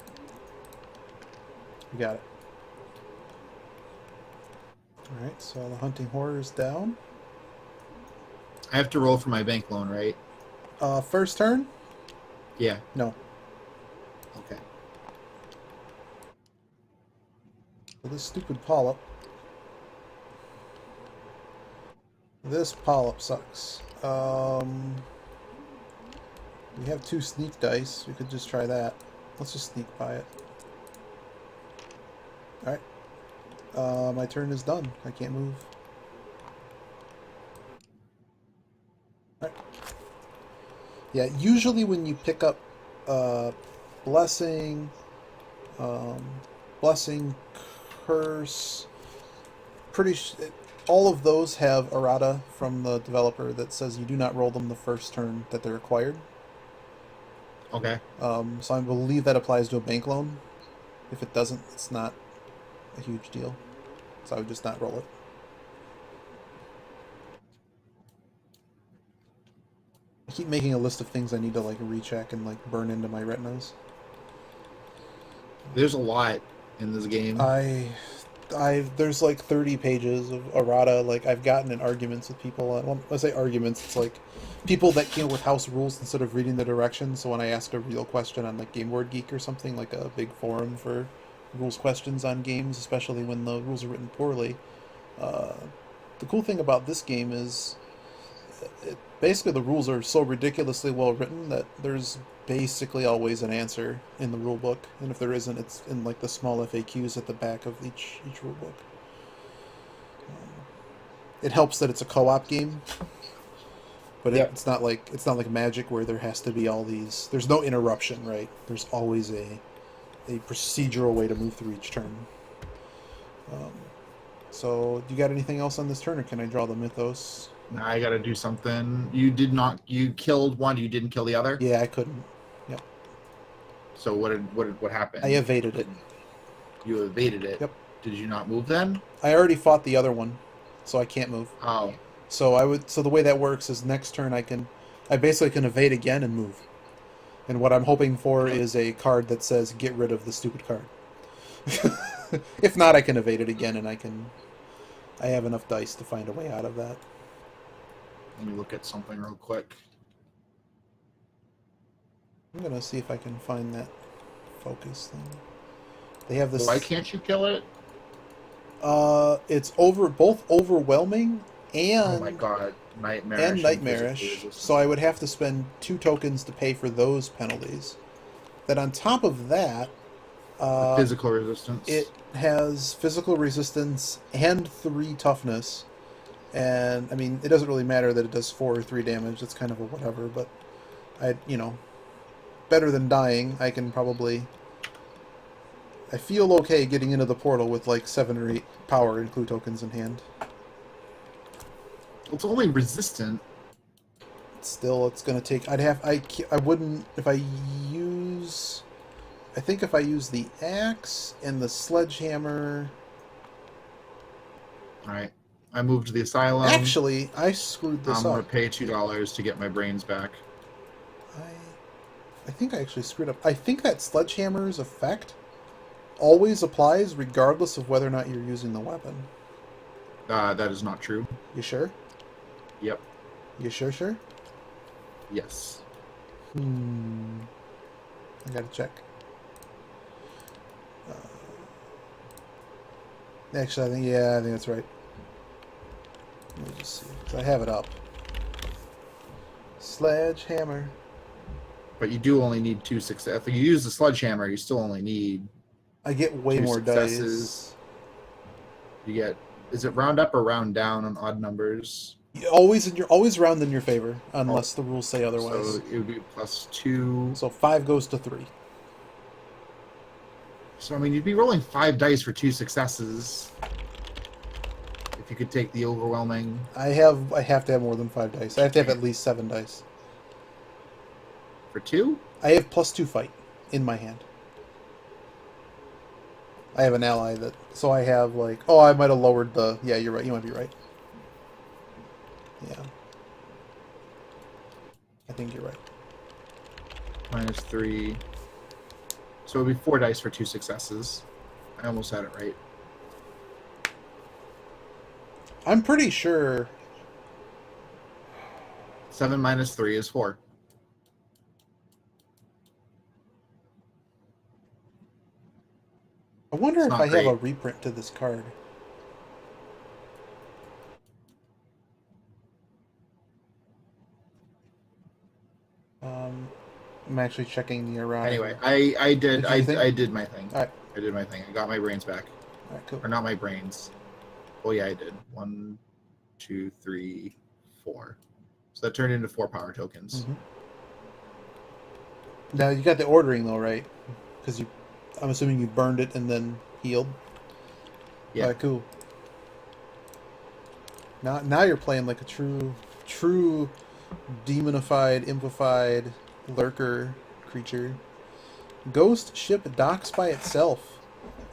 S1: We got it. Alright, so the hunting horror is down.
S2: I have to roll for my bank loan, right?
S1: First turn?
S2: Yeah.
S1: No.
S2: Okay.
S1: So this stupid polyp. This polyp sucks. We have 2 sneak dice. We could just try that. Let's just sneak by it. Alright. My turn is done. I can't move. Alright. Yeah, usually when you pick up Blessing, Blessing, Curse, all of those have errata from the developer that says you do not roll them the first turn that they're acquired.
S2: Okay.
S1: So I believe that applies to a bank loan. If it doesn't, it's not a huge deal. So I would just not roll it. I keep making a list of things I need to like recheck and like burn into my retinas.
S2: There's a lot in this game.
S1: There's like 30 pages of errata. Like I've gotten in arguments with people. When I say arguments, it's like people that came up with house rules instead of reading the directions. So when I ask a real question on like Game Board Geek or something, like a big forum for rules questions on games, especially when the rules are written poorly, the cool thing about this game is basically the rules are so ridiculously well written that there's basically always an answer in the rule book, and if there isn't, it's in like the small FAQs at the back of each rule book. It helps that it's a co-op game, but it's not like Magic where there has to be all these. There's no interruption, right? There's always a procedural way to move through each turn. So, do you got anything else on this turn, or can I draw the Mythos?
S2: Now I gotta do something. You killed one, you didn't kill the other?
S1: Yeah, I couldn't. Yep.
S2: So what happened?
S1: I evaded it.
S2: You evaded it?
S1: Yep.
S2: Did you not move then?
S1: I already fought the other one, so I can't move.
S2: Oh.
S1: So the way that works is next turn I basically can evade again and move. And what I'm hoping for is a card that says get rid of the stupid card. If not, I can evade it again, and I have enough dice to find a way out of that.
S2: Let me look at something real quick.
S1: I'm gonna see if I can find that focus thing. They have this.
S2: Why can't you kill it?
S1: It's both overwhelming and
S2: Oh my god, nightmarish.
S1: and nightmarish. So I would have to spend 2 tokens to pay for those penalties. Then on top of that,
S2: physical resistance.
S1: it has physical resistance and 3 toughness. And I mean, it doesn't really matter that it does 4 or 3 damage. It's kind of a whatever. But better than dying. I feel okay getting into the portal with like 7 or 8 power and clue tokens in hand.
S2: It's only resistant.
S1: Still, it's gonna take. I wouldn't if I use. I think if I use the axe and the sledgehammer.
S2: All right, I moved to the asylum.
S1: Actually, I screwed this
S2: I'm
S1: up.
S2: gonna pay $2 to get my brains back.
S1: I think I actually screwed up. I think that sledgehammer's effect always applies regardless of whether or not you're using the weapon.
S2: That is not true.
S1: You sure?
S2: Yep.
S1: You sure?
S2: Yes.
S1: I gotta check. Actually, I think that's right. Let me just see. So I have it up. Sledgehammer.
S2: But you do only need 2 successes. If you use the sledgehammer, you still only need.
S1: I get way
S2: 2
S1: more
S2: successes.
S1: dice.
S2: You get. Is it round up or round down on odd numbers?
S1: Always round in your favor, unless the rules say otherwise.
S2: So it would be +2.
S1: So 5 goes to 3.
S2: So I mean, you'd be rolling 5 dice for 2 successes. If you could take the overwhelming.
S1: I have to have more than 5 dice. I have to have at least 7 dice.
S2: For 2?
S1: I have +2 fight in my hand. I have an ally that, so I have like, oh, I might have lowered the, yeah, you're right, you might be right. Yeah. I think you're right.
S2: -3. So it would be 4 dice for 2 successes. I almost had it right.
S1: I'm pretty sure.
S2: 7 minus 3 is 4.
S1: I wonder
S2: It's
S1: if
S2: not
S1: I have a
S2: great.
S1: reprint to this card. I'm actually checking the around.
S2: Anyway, I did
S1: Did you think?
S2: I did my thing.
S1: All right.
S2: I did my thing. I got my brains back.
S1: All right, cool.
S2: Or not my brains. Oh yeah, I did. 1, 2, 3, 4. So that turned into 4 power tokens.
S1: Mhm. Now you got the ordering though, right? Because I'm assuming you burned it and then healed.
S2: Yeah.
S1: All right, cool. Now you're playing like a true demonified, impified lurker creature. Ghost ship docks by itself.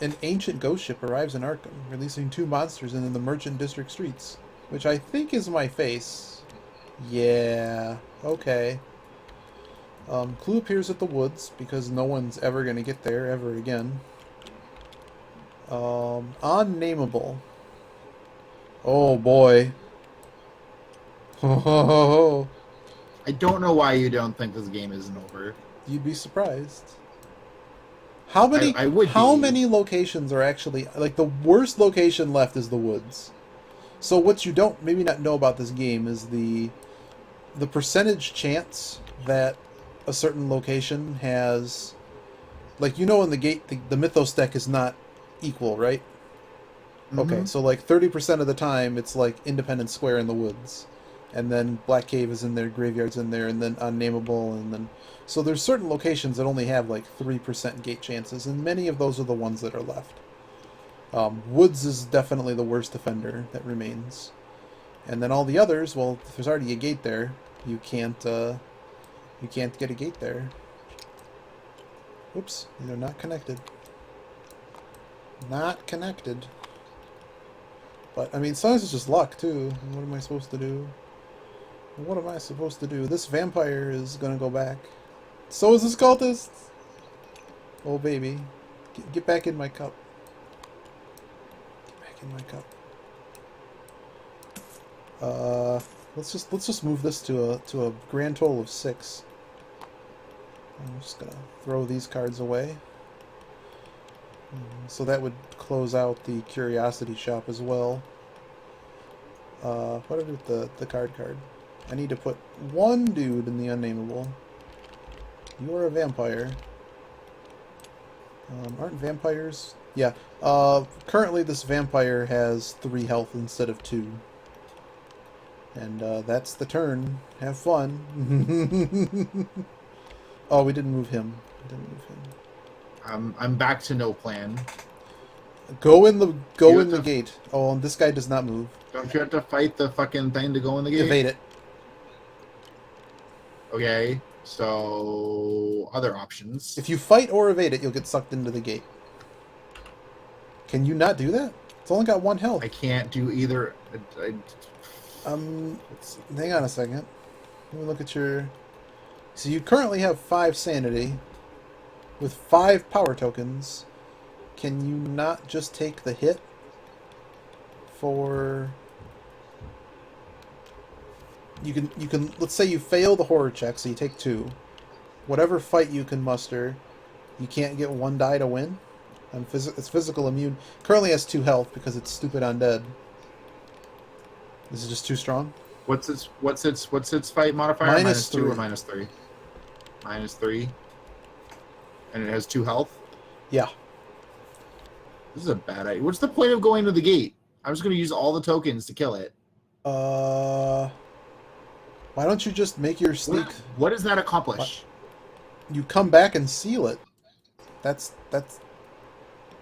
S1: An ancient ghost ship arrives in Arkham, releasing 2 monsters in the Merchant District streets, which I think is my face. Yeah, okay. Clue appears at the woods, because no one's ever going to get there ever again. Unnameable. Oh boy.
S2: I don't know why you don't think this game isn't over.
S1: You'd be surprised. How many
S2: I would
S1: how
S2: be.
S1: many locations are actually, like, the worst location left is the woods. So what you don't maybe not know about this game is the percentage chance that a certain location has, like, you know, in the gate the mythos deck is not equal, right? Okay, so like 30% of the time it's like Independence Square in the woods, and then Black Cave is in there, Graveyard's in there, and then Unnameable, and then so there's certain locations that only have like 3% gate chances, and many of those are the ones that are left. Woods is definitely the worst offender that remains, and then all the others, well, if there's already a gate there, you can't get a gate there. Oops, they're not connected. Not connected. But, I mean, sometimes it's just luck, too. What am I supposed to do? What am I supposed to do? This vampire is gonna go back. So is this cultist! Oh, baby. Get back in my cup. Get back in my cup. Let's just move this to a grand total of 6. I'm just gonna throw these cards away. So that would close out the curiosity shop as well. What do I do with the card? I need to put 1 dude in the unnameable. You are a vampire. Aren't vampires? Yeah. Currently this vampire has 3 health instead of 2. And that's the turn. Have fun. Oh, we didn't move him.
S2: I'm back to no plan.
S1: Go in the gate. Oh, and this guy does not move.
S2: Don't you have to fight the fucking thing to go in the gate?
S1: Evade it.
S2: Okay, so other options.
S1: If you fight or evade it, you'll get sucked into the gate. Can you not do that? It's only got 1 health.
S2: I can't do either.
S1: Hang on a second. Let me look at your... So you currently have 5 sanity with 5 power tokens. Can you not just take the hit for... You can let's say you fail the horror check, so you take 2. Whatever fight you can muster, you can't get 1 die to win. It's physical immune. Currently has 2 health because it's stupid undead. This is just too strong.
S2: What's its fight modifier?
S1: -3.
S2: -2 or -3? -3. And it has 2 health?
S1: Yeah.
S2: This is a bad idea. What's the point of going to the gate? I'm just going to use all the tokens to kill it.
S1: Why don't you just make your sneak...
S2: What does that accomplish?
S1: You come back and seal it. That's...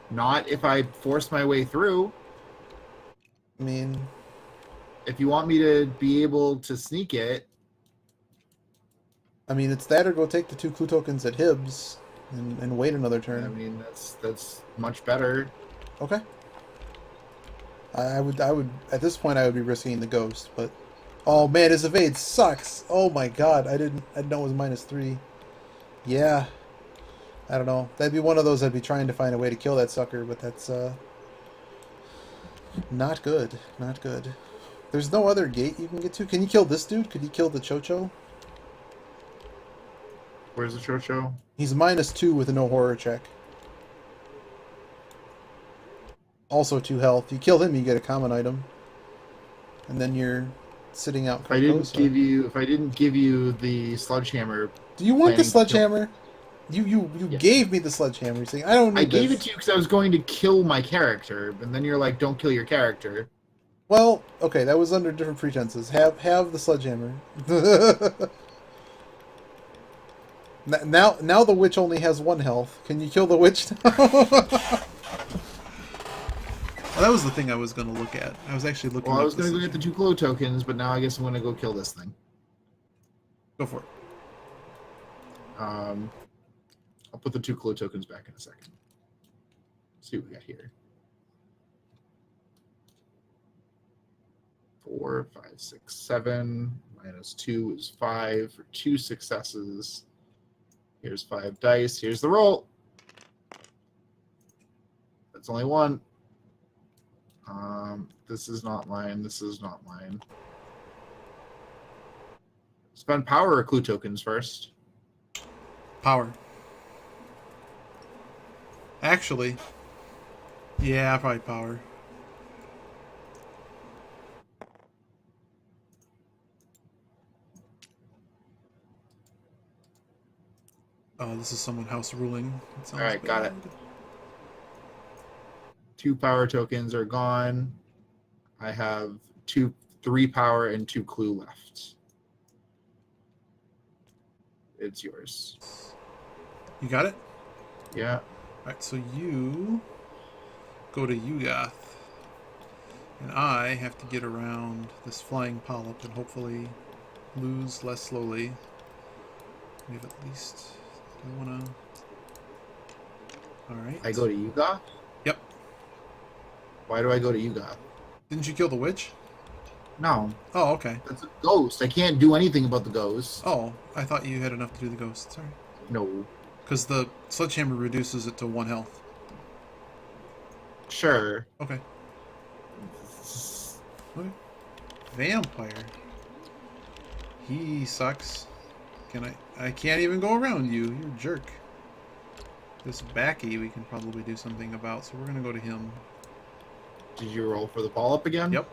S2: Not if I force my way through.
S1: I mean,
S2: If you want me to be able to sneak it,
S1: it's that or go take the 2 clue tokens at Hibbs and wait another turn.
S2: I mean that's much better.
S1: Okay. I would at this point I would be risking the ghost, but oh man, his evade sucks. Oh my god, I didn't know it was -3. Yeah. I don't know. That'd be one of those I'd be trying to find a way to kill that sucker, but that's not good. Not good. There's no other gate you can get to. Can you kill this dude? Could he kill the Chocho?
S2: Where's the Chocho?
S1: He's -2 with a no horror check. Also 2 health. You kill him, you get a common item, and then you're sitting out.
S2: If I didn't give you the sledgehammer,
S1: do you want the
S2: planning to
S1: sledgehammer? You
S2: Yes.
S1: gave me the sledgehammer. You're saying I don't need
S2: I gave
S1: this.
S2: it to you because I was going to kill my character, and then you're like, "Don't kill your character."
S1: Well, okay, that was under different pretenses. Have the sledgehammer. Now the witch only has 1 health. Can you kill the witch now? Well, that was the thing I was going to look at. I was actually looking.
S2: Well, I was going to go get the 2 glow tokens, but now I guess I'm going to go kill this thing.
S1: Go for it.
S2: I'll put the 2 glow tokens back in a second. Let's see what we got here. 4, 5, 6, 7. -2 is 5 for 2 successes. Here's 5 dice. Here's the roll. That's only 1. This is not mine. This is not mine. Spend power or clue tokens first.
S1: Power. Actually, yeah, probably power. Oh, this is someone house ruling.
S2: All right, got it. 2 power tokens are gone. I have 3 power and 2 clue left. It's yours.
S1: You got it?
S2: Yeah.
S1: Alright, so you go to Yugoth. And I have to get around this flying polyp and hopefully lose less slowly. We have at least... Do I want to... Alright.
S2: I go to Yugoth?
S1: Yep.
S2: Why do I go to Yugoth?
S1: Didn't you kill the witch?
S2: No.
S1: Oh, okay.
S2: That's a ghost. I can't do anything about the ghost.
S1: Oh, I thought you had enough to do the ghost. Sorry.
S2: No.
S1: Because the sledgehammer reduces it to 1 health.
S2: Sure.
S1: Okay. Okay. Vampire. He sucks. I can't even go around you. You're a jerk. This Backy we can probably do something about, so we're gonna go to him.
S2: Did you roll for the polyp again?
S1: Yep.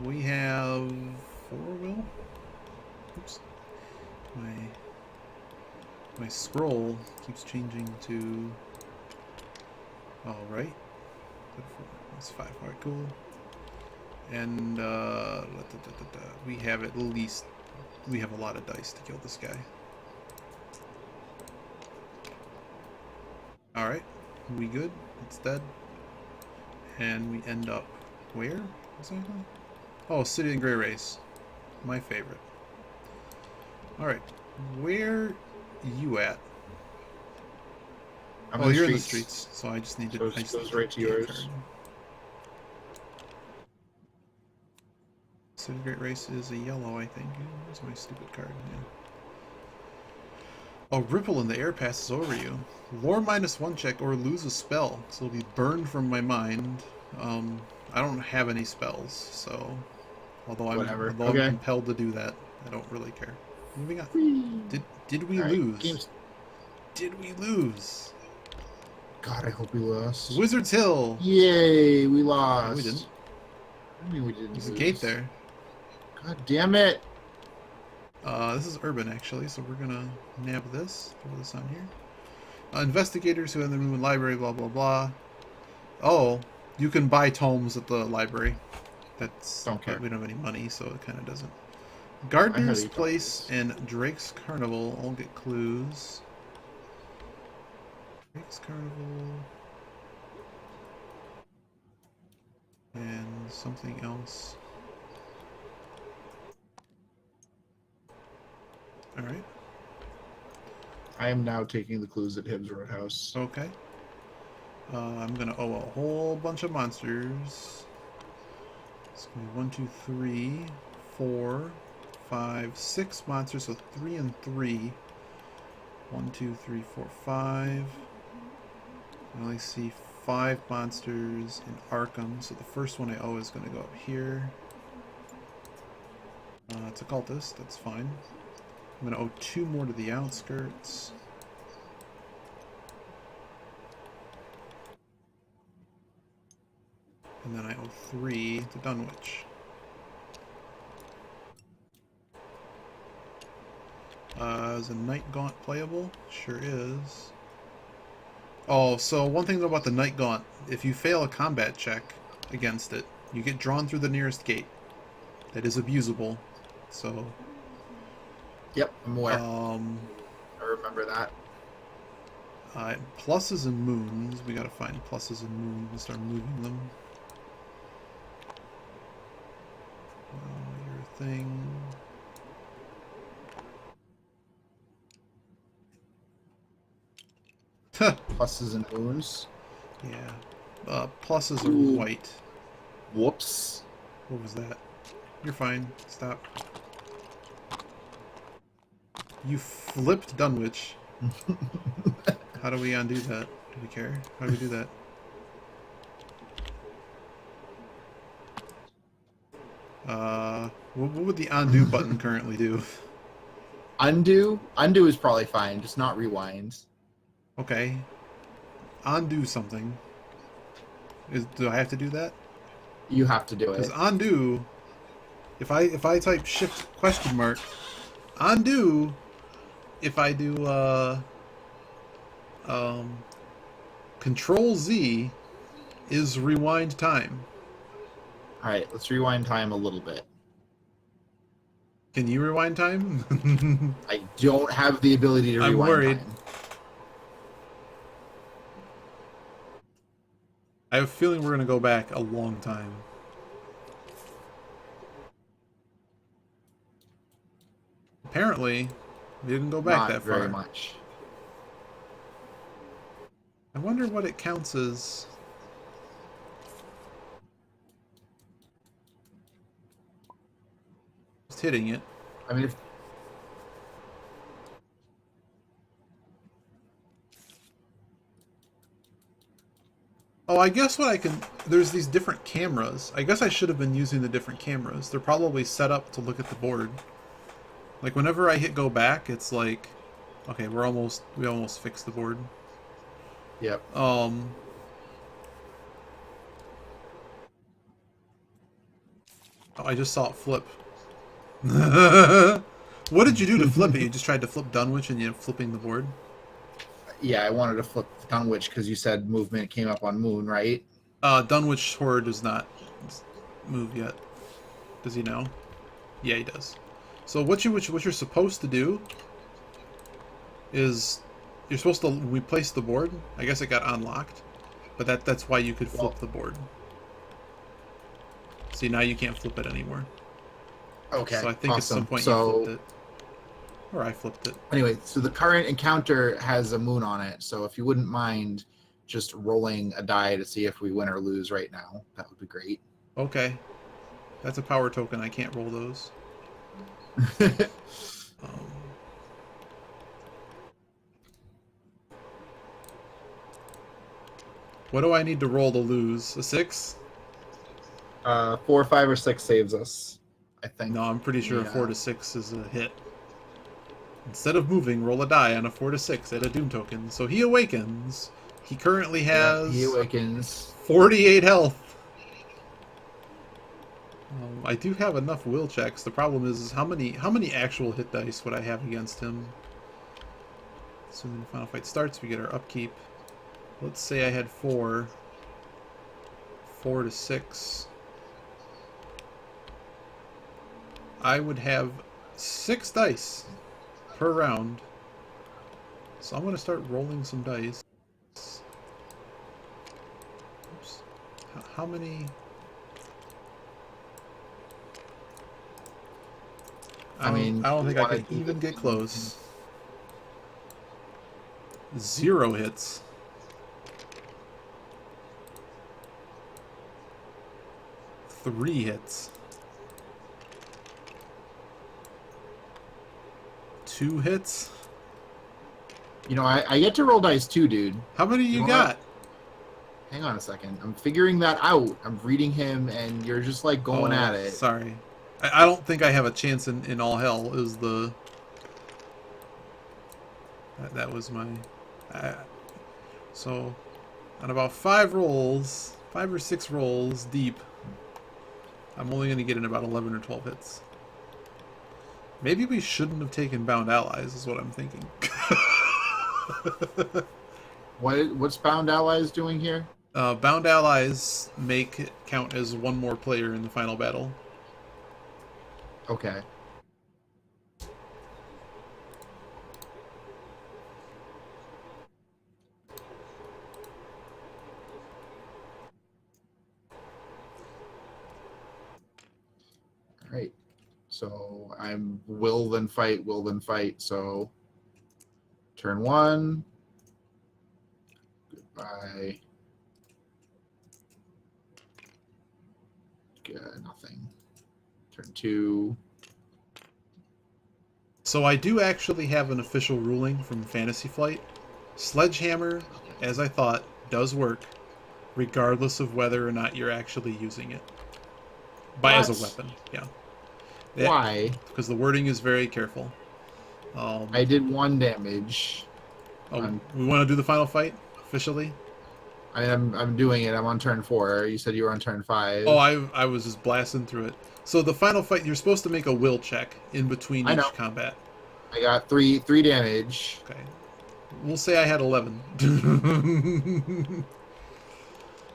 S1: We have 4 will. Oops. My scroll keeps changing to. All right. That's 5. All right, cool. And we have at least we have a lot of dice to kill this guy. All right, we good? It's dead. And we end up where exactly? Oh, City and Grey Race, my favorite. All right, where you at?
S2: I'm
S1: oh,
S2: in
S1: you're in the
S2: streets.
S1: streets, so I just need to.
S2: Goes right to yours.
S1: City Great Race is a yellow, I think. Where's my stupid card? Yeah. Oh, Ripple in the air passes over you. Lore -1 check or lose a spell, so it'll be burned from my mind. I don't have any spells, so although I'm compelled to do that, I don't really care. Moving on. Did we lose? Did we lose?
S2: God, I hope we lost.
S1: Wizard's Hill.
S2: Yay, we lost.
S1: No, we didn't.
S2: I mean, we didn't.
S1: There's a gate there.
S2: God damn it!
S1: This is urban actually, so we're gonna nab this. Throw this on here. Investigators who have the room in library, blah blah blah. Oh, you can buy tomes at the library. That's
S2: don't care.
S1: We don't have any money, so it kind of doesn't. Gardener's
S2: you
S1: Place
S2: talking
S1: and Drake's Carnival all get clues. Drake's Carnival. And something else. Alright.
S2: I am now taking the clues at Hibbs Roadhouse.
S1: Okay. I'm gonna owe a whole bunch of monsters. It's gonna be 1, 2, 3, 4, 5, 6 monsters, so 3 and 3. 1, 2, 3, 4, 5. I only see 5 monsters in Arkham, so the first one I owe is gonna go up here. It's a cultist, that's fine. I'm gonna owe 2 more to the outskirts. And then I owe 3 to Dunwich. Is a Night Gaunt playable? Sure is. Oh, so one thing about the Night Gaunt, if you fail a combat check against it, you get drawn through the nearest gate. That is abusable. So...
S2: Yep, I'm aware. I remember that.
S1: Pluses and moons. We gotta find pluses and moons and start moving them. Your thing.
S2: Pluses and moons.
S1: Yeah. Pluses are
S2: Ooh.
S1: white.
S2: Whoops.
S1: What was that? You're fine. Stop. You flipped Dunwich. How do we undo that? Do we care? How do we do that? What would the undo button currently do?
S2: Undo? Undo is probably fine, just not rewind.
S1: Okay. Undo something. Do I have to do that?
S2: You have to do it.
S1: Because undo, if I type shift question mark, undo, if I do Control Z is rewind time.
S2: Alright, let's rewind time a little bit.
S1: Can you rewind time?
S2: I don't have the ability to
S1: I'm
S2: rewind
S1: worried.
S2: time.
S1: I have a feeling we're going to go back a long time. Apparently, we didn't go back
S2: Not
S1: that far.
S2: very much.
S1: I wonder what it counts as. Just hitting it.
S2: I mean, if
S1: Oh, I guess what I can... There's these different cameras. I guess I should have been using the different cameras. They're probably set up to look at the board. Like, whenever I hit go back, it's like... Okay, we almost fixed the board.
S2: Yep.
S1: Oh, I just saw it flip. What did you do to flip it? You just tried to flip Dunwich and you're flipping the board?
S2: Yeah, I wanted to flip Dunwich because you said movement came up on Moon, right?
S1: Dunwich Horror does not move yet. Does he now? Yeah, he does. So what you're supposed to do is you're supposed to replace the board. I guess it got unlocked, but that's why you could flip the board. See, now you can't flip it anymore.
S2: Okay.
S1: So I think
S2: awesome.
S1: at some point
S2: so,
S1: you flipped it. Or I flipped it.
S2: Anyway, so the current encounter has a moon on it. So if you wouldn't mind just rolling a die to see if we win or lose right now, that would be great.
S1: Okay. That's a power token. I can't roll those. What do I need to roll to lose? A 6?
S2: 4, 5, or 6 saves us, I think.
S1: No, I'm pretty sure a 4 to 6 is a hit. Instead of moving, roll a die on a 4 to 6 at a Doom token. So he awakens. He currently has
S2: he awakens
S1: 48 health. I do have enough will checks. The problem is how many actual hit dice would I have against him? Assuming the final fight starts, we get our upkeep. Let's say I had 4 to 6. I would have 6 dice per round. So I'm going to start rolling some dice. Oops. How many?
S2: I mean,
S1: I don't
S2: you
S1: think I
S2: wanna
S1: could
S2: do
S1: even
S2: it
S1: get
S2: in-
S1: close. 0 hits. Three hits. 2 hits.
S2: You know, I get to roll dice too, dude.
S1: How many you
S2: know
S1: got?
S2: Hang on a second. I'm figuring that out. I'm reading him, and you're just like going at it.
S1: Sorry. I don't think I have a chance in all hell is the... That was my... so, on about 5 rolls, 5 or 6 rolls deep, I'm only going to get in about 11 or 12 hits. Maybe we shouldn't have taken Bound Allies, is what I'm thinking.
S2: What's Bound Allies doing here?
S1: Bound Allies make it count as one more player in the final battle.
S2: Okay. All right. So I'm will then fight, will then fight. So turn 1. Goodbye. Good, nothing. Turn 2.
S1: So I do actually have an official ruling from Fantasy Flight. Sledgehammer, as I thought, does work, regardless of whether or not you're actually using it. As a weapon, yeah.
S2: Why?
S1: Because the wording is very careful.
S2: I did 1 damage.
S1: We want to do the final fight officially.
S2: I'm doing it. I'm on turn 4. You said you were on turn 5.
S1: Oh, I was just blasting through it. So the final fight, you're supposed to make a will check in between each combat.
S2: I got 3 damage.
S1: Okay. We'll say I had 11.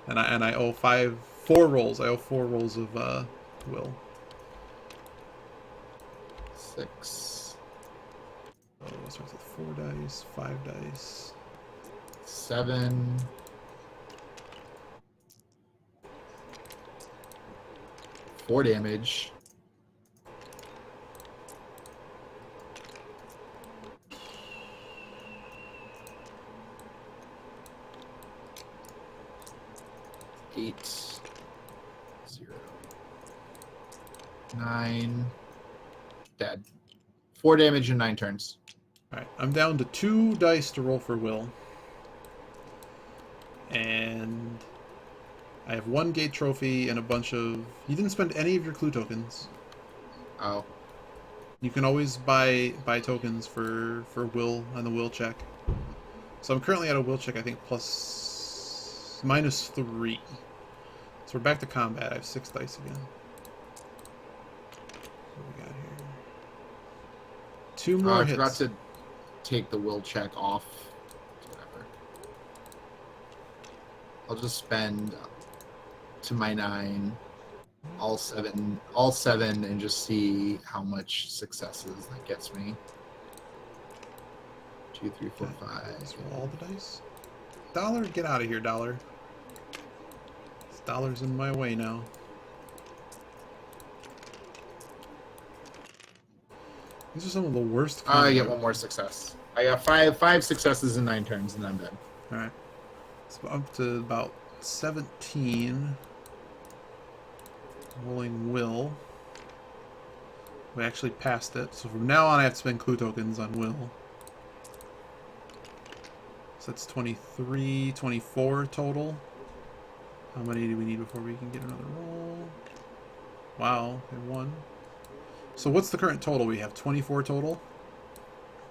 S1: and I owe 4 rolls. I owe 4 rolls of will.
S2: 6.
S1: Oh, it starts with 4 dice, 5 dice.
S2: 7. 4 damage. Eight. 0. 9. Dead. 4 damage in 9 turns.
S1: Alright, I'm down to 2 dice to roll for will. And I have 1 gate trophy and a bunch of... You didn't spend any of your clue tokens.
S2: Oh.
S1: You can always buy tokens for will on the will check. So I'm currently at a will check, I think, -3. So we're back to combat. I have 6 dice again. What do we got here? 2 more
S2: I
S1: hits.
S2: forgot to take the will check off. Whatever. I'll just spend to my 9 all 7 and just see how much successes that gets me. 2, 3, 4, 5.
S1: Let's roll all the dice. Dollar, get out of here, Dollar. This Dollar's in my way now. These are some of the worst.
S2: I get 1 more success. I got 5 successes in 9 turns, and I'm dead.
S1: All right. So up to about 17. Rolling will. We actually passed it. So from now on, I have to spend clue tokens on will. So that's 23, 24 total. How many do we need before we can get another roll? Wow, okay, 1. So what's the current total we have? 24 total?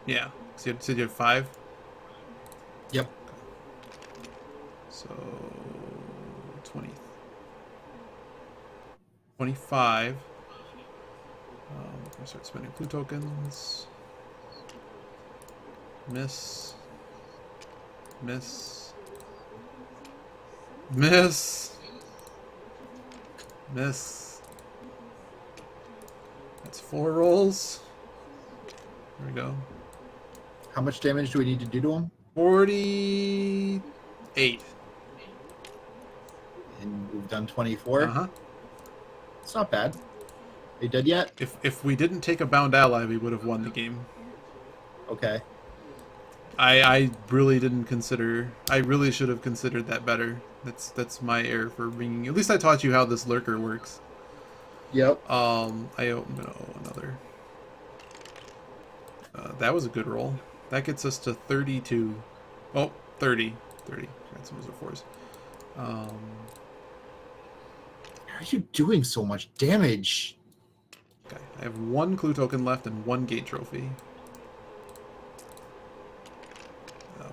S1: Yeah. So you said you had 5?
S2: Yep.
S1: So 20. 25. I'm going to start spending clue tokens. Miss. Miss. Miss. Miss. That's 4 rolls. There we go.
S2: How much damage do we need to do to him?
S1: 48.
S2: And we've done 24.
S1: Uh-huh.
S2: It's not bad. Are you dead yet?
S1: If we didn't take a bound ally, we would have won the game.
S2: Okay.
S1: I really didn't consider... I really should have considered that better. That's my error for bringing... At least I taught you how this lurker works.
S2: Yep.
S1: Another... that was a good roll. That gets us to 32. Oh, 30. 30. Got some of fours.
S2: How are you doing so much damage?
S1: Okay, I have 1 clue token left and 1 gate trophy.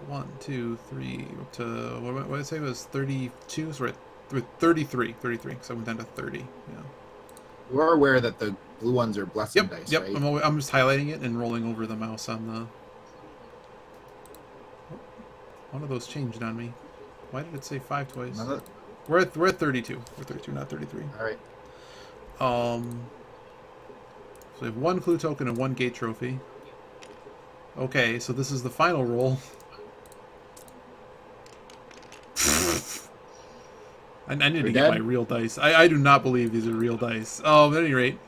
S1: 1, 2, 3, up to... What did I say? It was 32? So we're at 33. 33, because I went down to 30. Yeah.
S2: You are aware that the blue ones are blessing dice,
S1: Yep.
S2: right?
S1: I'm just highlighting it and rolling over the mouse on the... Oh, one of those changed on me. Why did it say 5 twice? We're at 32. We're 32, not 33.
S2: All right.
S1: So we have 1 clue token and 1 gate trophy. Okay, so this is the final roll. I need to get my real dice. I do not believe these are real dice. At any rate,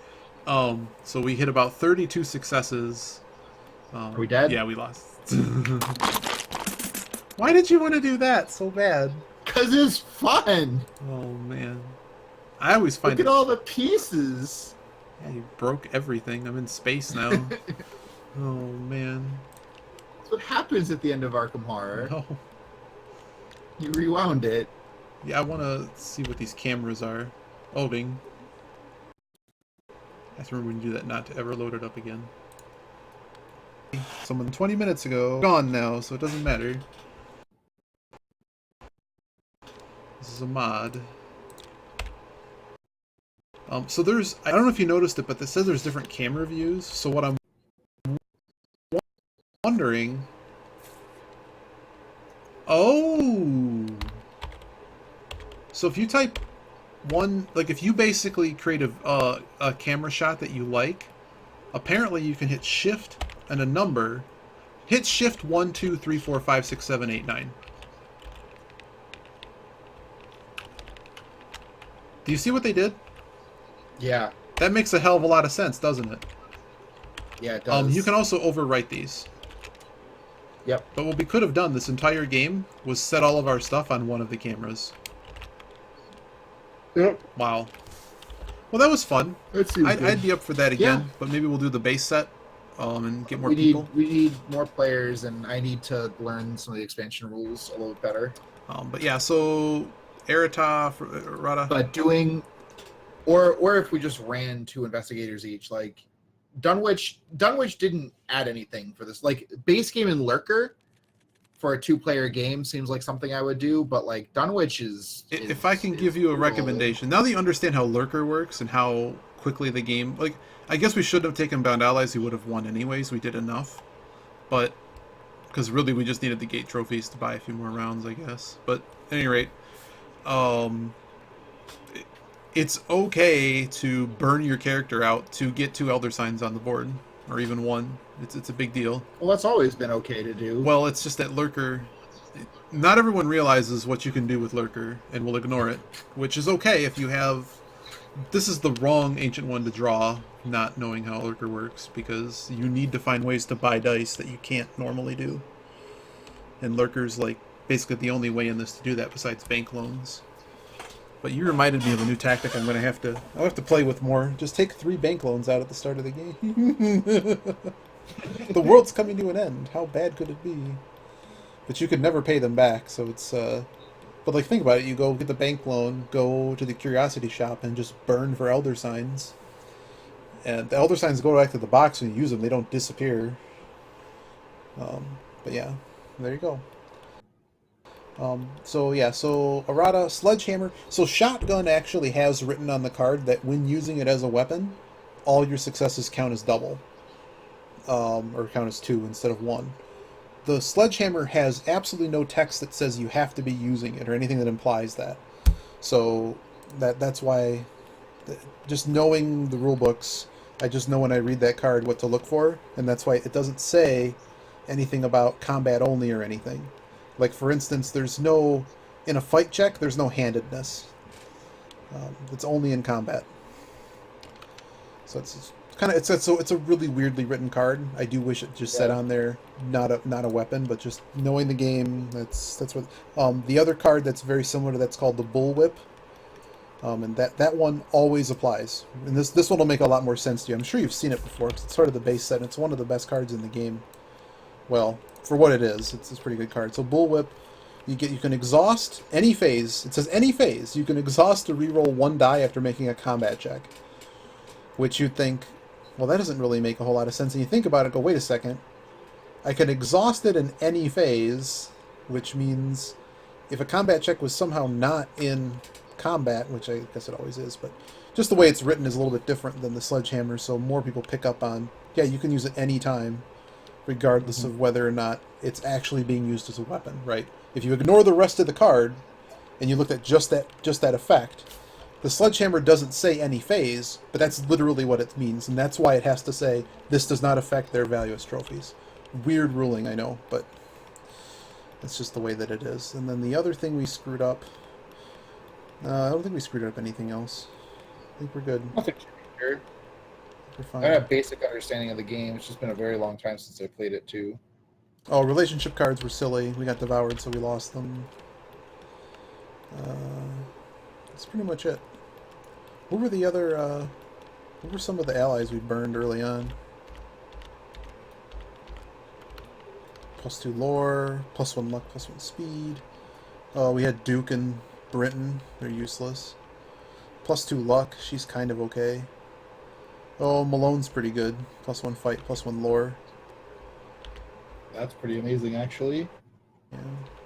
S1: so we hit about 32 successes.
S2: Are we dead?
S1: Yeah, we lost. Why did you want to do that so bad?
S2: Because it's fun.
S1: Oh man, I always find
S2: Look at all the pieces.
S1: Yeah, you broke everything. I'm in space now. Oh man.
S2: That's what happens at the end of Arkham Horror.
S1: No.
S2: You rewound it.
S1: Yeah, I want to see what these cameras are. Oh, ding. I have to remember when you do that not to ever load it up again. Someone 20 minutes ago. Gone now, so it doesn't matter. This is a mod. So there's... I don't know if you noticed it, but it says there's different camera views. So what I'm wondering... Oh! So if you type one, like if you basically create a camera shot that you like, apparently you can hit shift and a number, hit shift 1, 2, 3, 4, 5, 6, 7, 8, 9. Do you see what they did?
S2: Yeah.
S1: That makes a hell of a lot of sense, doesn't it?
S2: Yeah, it does.
S1: You can also overwrite these.
S2: Yep.
S1: But what we could have done this entire game was set all of our stuff on one of the cameras.
S2: Yep.
S1: Wow. Well, that was fun. I'd be up for that again, but maybe we'll do the base set and get more people.
S2: We need more players, and I need to learn some of the expansion rules a little bit better.
S1: But yeah, so Erata, Rada.
S2: But doing, or if we just ran 2 investigators each, like Dunwich didn't add anything for this. Like base game and Lurker for a 2-player game seems like something I would do, but like Dunwich is...
S1: If I can give you a recommendation, now that you understand how Lurker works and how quickly the game... Like, I guess we should have taken Bound Allies, we would have won anyways, we did enough. But, because really we just needed the gate trophies to buy a few more rounds, I guess. But, at any rate, it's okay to burn your character out to get 2 Elder Signs on the board, or even 1. It's a big deal.
S2: Well, that's always been okay to do.
S1: Well, it's just that Lurker... Not everyone realizes what you can do with Lurker, and will ignore it. Which is okay if you have... This is the wrong Ancient One to draw, not knowing how Lurker works, because you need to find ways to buy dice that you can't normally do. And Lurker's, like, basically the only way in this to do that besides bank loans. But you reminded me of a new tactic I'll have to play with more. Just take 3 bank loans out at the start of the game. The world's coming to an end. How bad could it be? But you could never pay them back, so it's... But, like, think about it. You go get the bank loan, go to the curiosity shop, and just burn for Elder Signs. And the Elder Signs go back to the box when you use them. They don't disappear. But, yeah. There you go. So Errata, Sledgehammer. So Shotgun actually has written on the card that when using it as a weapon, all your successes count as double. Or count as 2 instead of 1. The Sledgehammer has absolutely no text that says you have to be using it or anything that implies that. So that's why just knowing the rule books, I just know when I read that card what to look for, and that's why it doesn't say anything about combat only or anything. Like, for instance, there's no... In a fight check, there's no handedness. It's only in combat. So it's kind of it's a really weirdly written card. I do wish it just said on there not a weapon, but just knowing the game. That's what. The other card that's very similar to that's called the Bullwhip. And that one always applies. And this one will make a lot more sense to you. I'm sure you've seen it before. It's sort of the base set. And it's one of the best cards in the game. Well, for what it is, it's a pretty good card. So Bullwhip. You can exhaust any phase. It says any phase. You can exhaust to reroll 1 die after making a combat check. Which you'd think, well, that doesn't really make a whole lot of sense. And you think about it, go, wait a second. I can exhaust it in any phase, which means if a combat check was somehow not in combat, which I guess it always is, but just the way it's written is a little bit different than the Sledgehammer, so more people pick up on, yeah, you can use it any time, regardless of whether or not it's actually being used as a weapon, right? If you ignore the rest of the card, and you look at just that effect, the Sledgehammer doesn't say any phase, but that's literally what it means, and that's why it has to say, this does not affect their value as trophies. Weird ruling, I know, but it's just the way that it is. And then the other thing we screwed up, I don't think we screwed up anything else. I think we're good.
S2: Nothing here.
S1: We're fine.
S2: I have a basic understanding of the game. It's just been a very long time since I played it too.
S1: Oh, relationship cards were silly. We got devoured, so we lost them. That's pretty much it. What were the other, what were some of the allies we burned early on? +2 lore, +1 luck, +1 speed. Oh, we had Duke and Brinton. They're useless. +2 luck. She's kind of okay. Oh, Malone's pretty good. +1 fight, +1 lore.
S2: That's pretty amazing, actually.
S1: Yeah.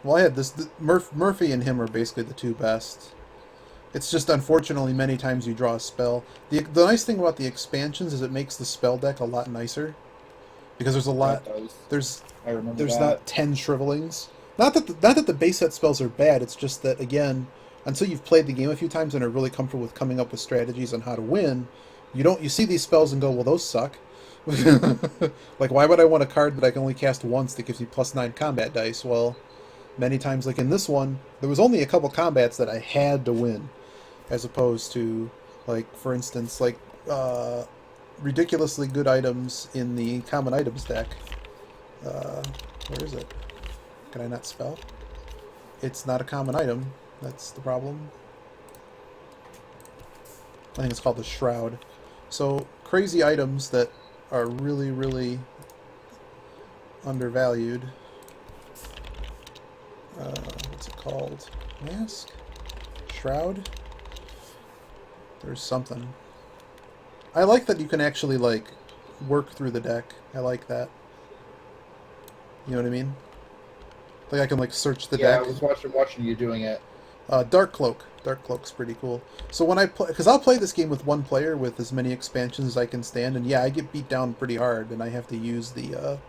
S1: Well, I had this. Murphy and him are basically the two best. It's just unfortunately many times you draw a spell. The nice thing about the expansions is it makes the spell deck a lot nicer, because there's a lot. There's not 10 shrivelings. Not that the base set spells are bad. It's just that, again, until you've played the game a few times and are really comfortable with coming up with strategies on how to win, you see these spells and go, well, those suck. Like, why would I want a card that I can only cast once that gives you +9 combat dice? Well, many times, like in this one, there was only a couple combats that I had to win, as opposed to, like, for instance, like ridiculously good items in the common items deck. Where is it? Can I not spell? It's not a common item. That's the problem. I think it's called the Shroud. So, crazy items that are really, really undervalued. What's it called? Mask? Shroud? There's something. I like that you can actually, like, work through the deck. I like that. You know what I mean? Like, I can, like, search the deck.
S2: Yeah, I was watching you doing it.
S1: Dark Cloak. Dark Cloak's pretty cool. So when I play... Because I'll play this game with one player with as many expansions as I can stand, and yeah, I get beat down pretty hard, and I have to use the...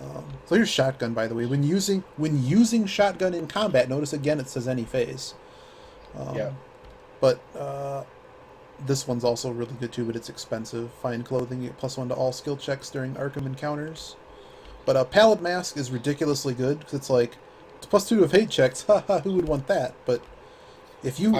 S1: so here's Shotgun, by the way. When using Shotgun in combat, notice again it says any phase.
S2: Yeah.
S1: But this one's also really good too, but it's expensive. Fine Clothing, you get +1 to all skill checks during Arkham encounters. But Pallid Mask is ridiculously good, because it's like, it's +2 to evade checks, haha, who would want that? But if you...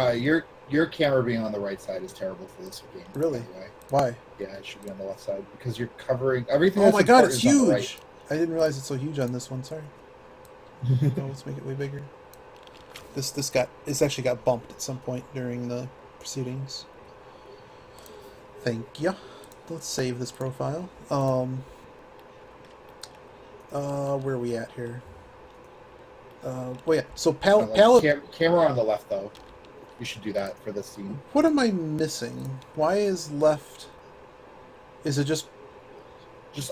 S2: your camera being on the right side is terrible for this game.
S1: Really?
S2: By the way.
S1: Why?
S2: Yeah, it should be on the left side, because you're covering everything.
S1: Oh
S2: that's
S1: my god, it's
S2: important is on the
S1: huge!
S2: right.
S1: I didn't realize it's so huge on this one, sorry. No, let's make it way bigger. This actually got bumped at some point during the proceedings. Thank you. Let's save this profile. Where are we at here? Well, yeah. So Pallid.
S2: Camera on the left, though. You should do that for this scene.
S1: What am I missing? Why is left? Is it just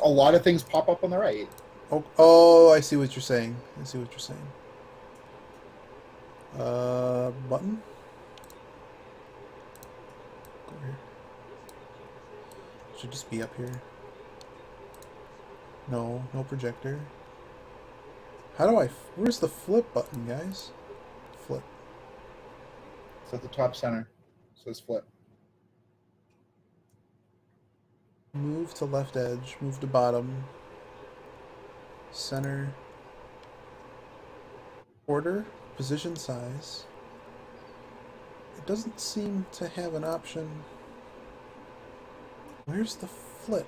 S2: a lot of things pop up on the right?
S1: Oh, I see what you're saying. Button. Go here. Should just be up here. No projector. How do I... Where's the flip button, guys? Flip.
S2: It's at the top center. It says flip.
S1: Move to left edge. Move to bottom. Center. Order. Position size. It doesn't seem to have an option. Where's the flip?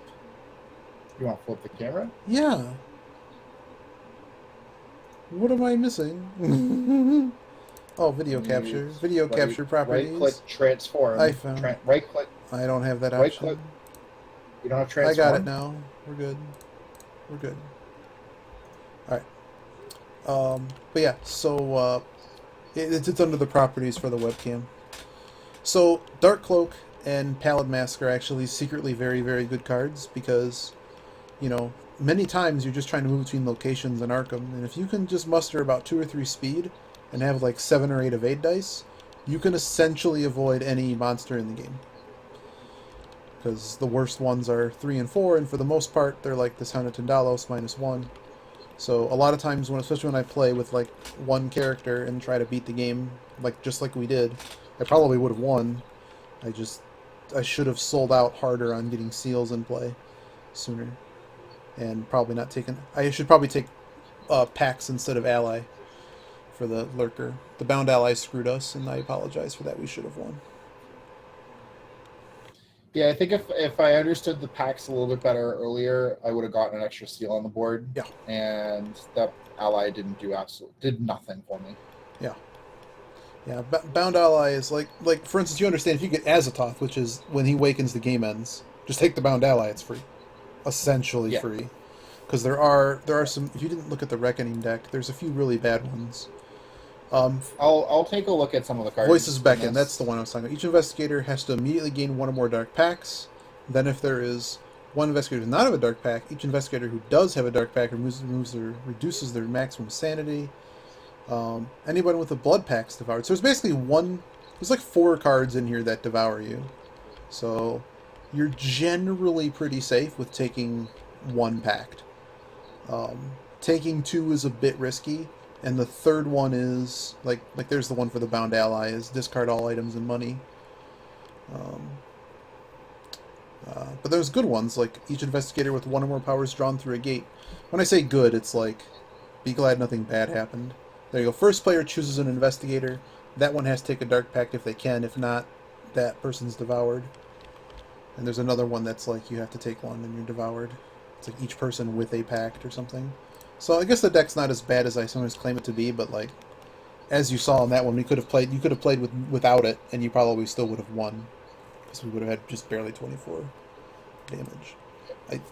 S2: You want to flip the camera?
S1: Yeah. What am I missing? Oh, video capture. Video capture properties.
S2: Right click transform.
S1: I found.
S2: Right click.
S1: I don't have that
S2: Right
S1: option.
S2: click. You don't have transform.
S1: I got it now. We're good. We're good. All right. But yeah. So it's under the properties for the webcam. So Dark Cloak and Pallid Mask are actually secretly very, very good cards because, you know, many times you're just trying to move between locations in Arkham, and if you can just muster about 2 or 3 speed and have like 7 or 8 evade dice, you can essentially avoid any monster in the game. Because the worst ones are 3 and 4, and for the most part, they're like this Hound of Tindalos -1. So a lot of times, especially when I play with like one character and try to beat the game, just like we did, I probably would have won. I should have sold out harder on getting seals in play sooner, and probably not taken. I should probably take packs instead of ally for the lurker. The bound ally screwed us, and I apologize for that. We should have won.
S2: Yeah, I think if I understood the packs a little bit better earlier, I would have gotten an extra seal on the board.
S1: Yeah.
S2: And that ally did nothing for me.
S1: Yeah. Yeah, bound ally is like for instance, you understand if you get Azathoth, which is when he wakens the game ends, just take the bound ally, it's free. Essentially free. Because there are some, if you didn't look at the Reckoning deck, there's a few really bad ones.
S2: I'll take a look at some of the cards.
S1: Voices Beckon, that's the one I was talking about. Each investigator has to immediately gain 1 or more dark packs. Then if there is one investigator who does not have a dark pack, each investigator who does have a dark pack reduces their maximum sanity. Anybody with a blood pack's devoured. So there's basically there's like 4 cards in here that devour you. So you're generally pretty safe with taking 1 pact. Taking 2 is a bit risky, and the third one is like there's the one for the bound ally is discard all items and money. But there's good ones like each investigator with 1 or more powers drawn through a gate. When I say good, it's like be glad nothing bad happened. There you go. First player chooses an investigator. That one has to take a dark pact if they can. If not, that person's devoured. And there's another one that's like you have to take 1 and you're devoured. It's like each person with a pact or something. So I guess the deck's not as bad as I sometimes claim it to be, but like as you saw in that one, you could have played without it, and you probably still would have won because we would have had just barely 24 damage.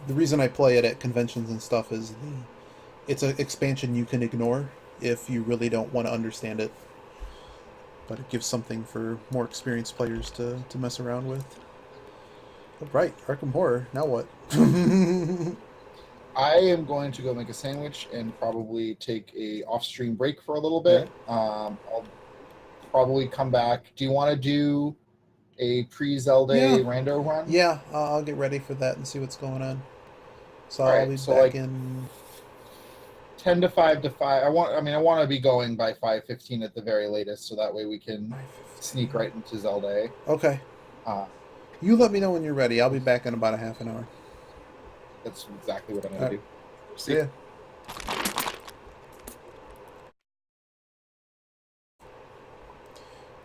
S1: The reason I play it at conventions and stuff is it's an expansion you can ignore if you really don't want to understand it, but it gives something for more experienced players to mess around with. Oh, right, Arkham Horror. Now what?
S2: I am going to go make a sandwich and probably take a off-stream break for a little bit. I'll probably come back. Do you want to do a pre-Zelda rando run?
S1: Yeah, I'll get ready for that and see what's going on. So
S2: All right,
S1: I'll be
S2: so
S1: back in
S2: 10 to 5 to 5. I want to be going by 5:15 at the very latest, so that way we can sneak right into Zelda.
S1: Okay. You let me know when you're ready. I'll be back in about a half an hour.
S2: That's exactly what I'm going to do.
S1: See ya.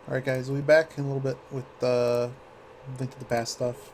S1: Alright guys, we'll be back in a little bit with Link to the Past stuff.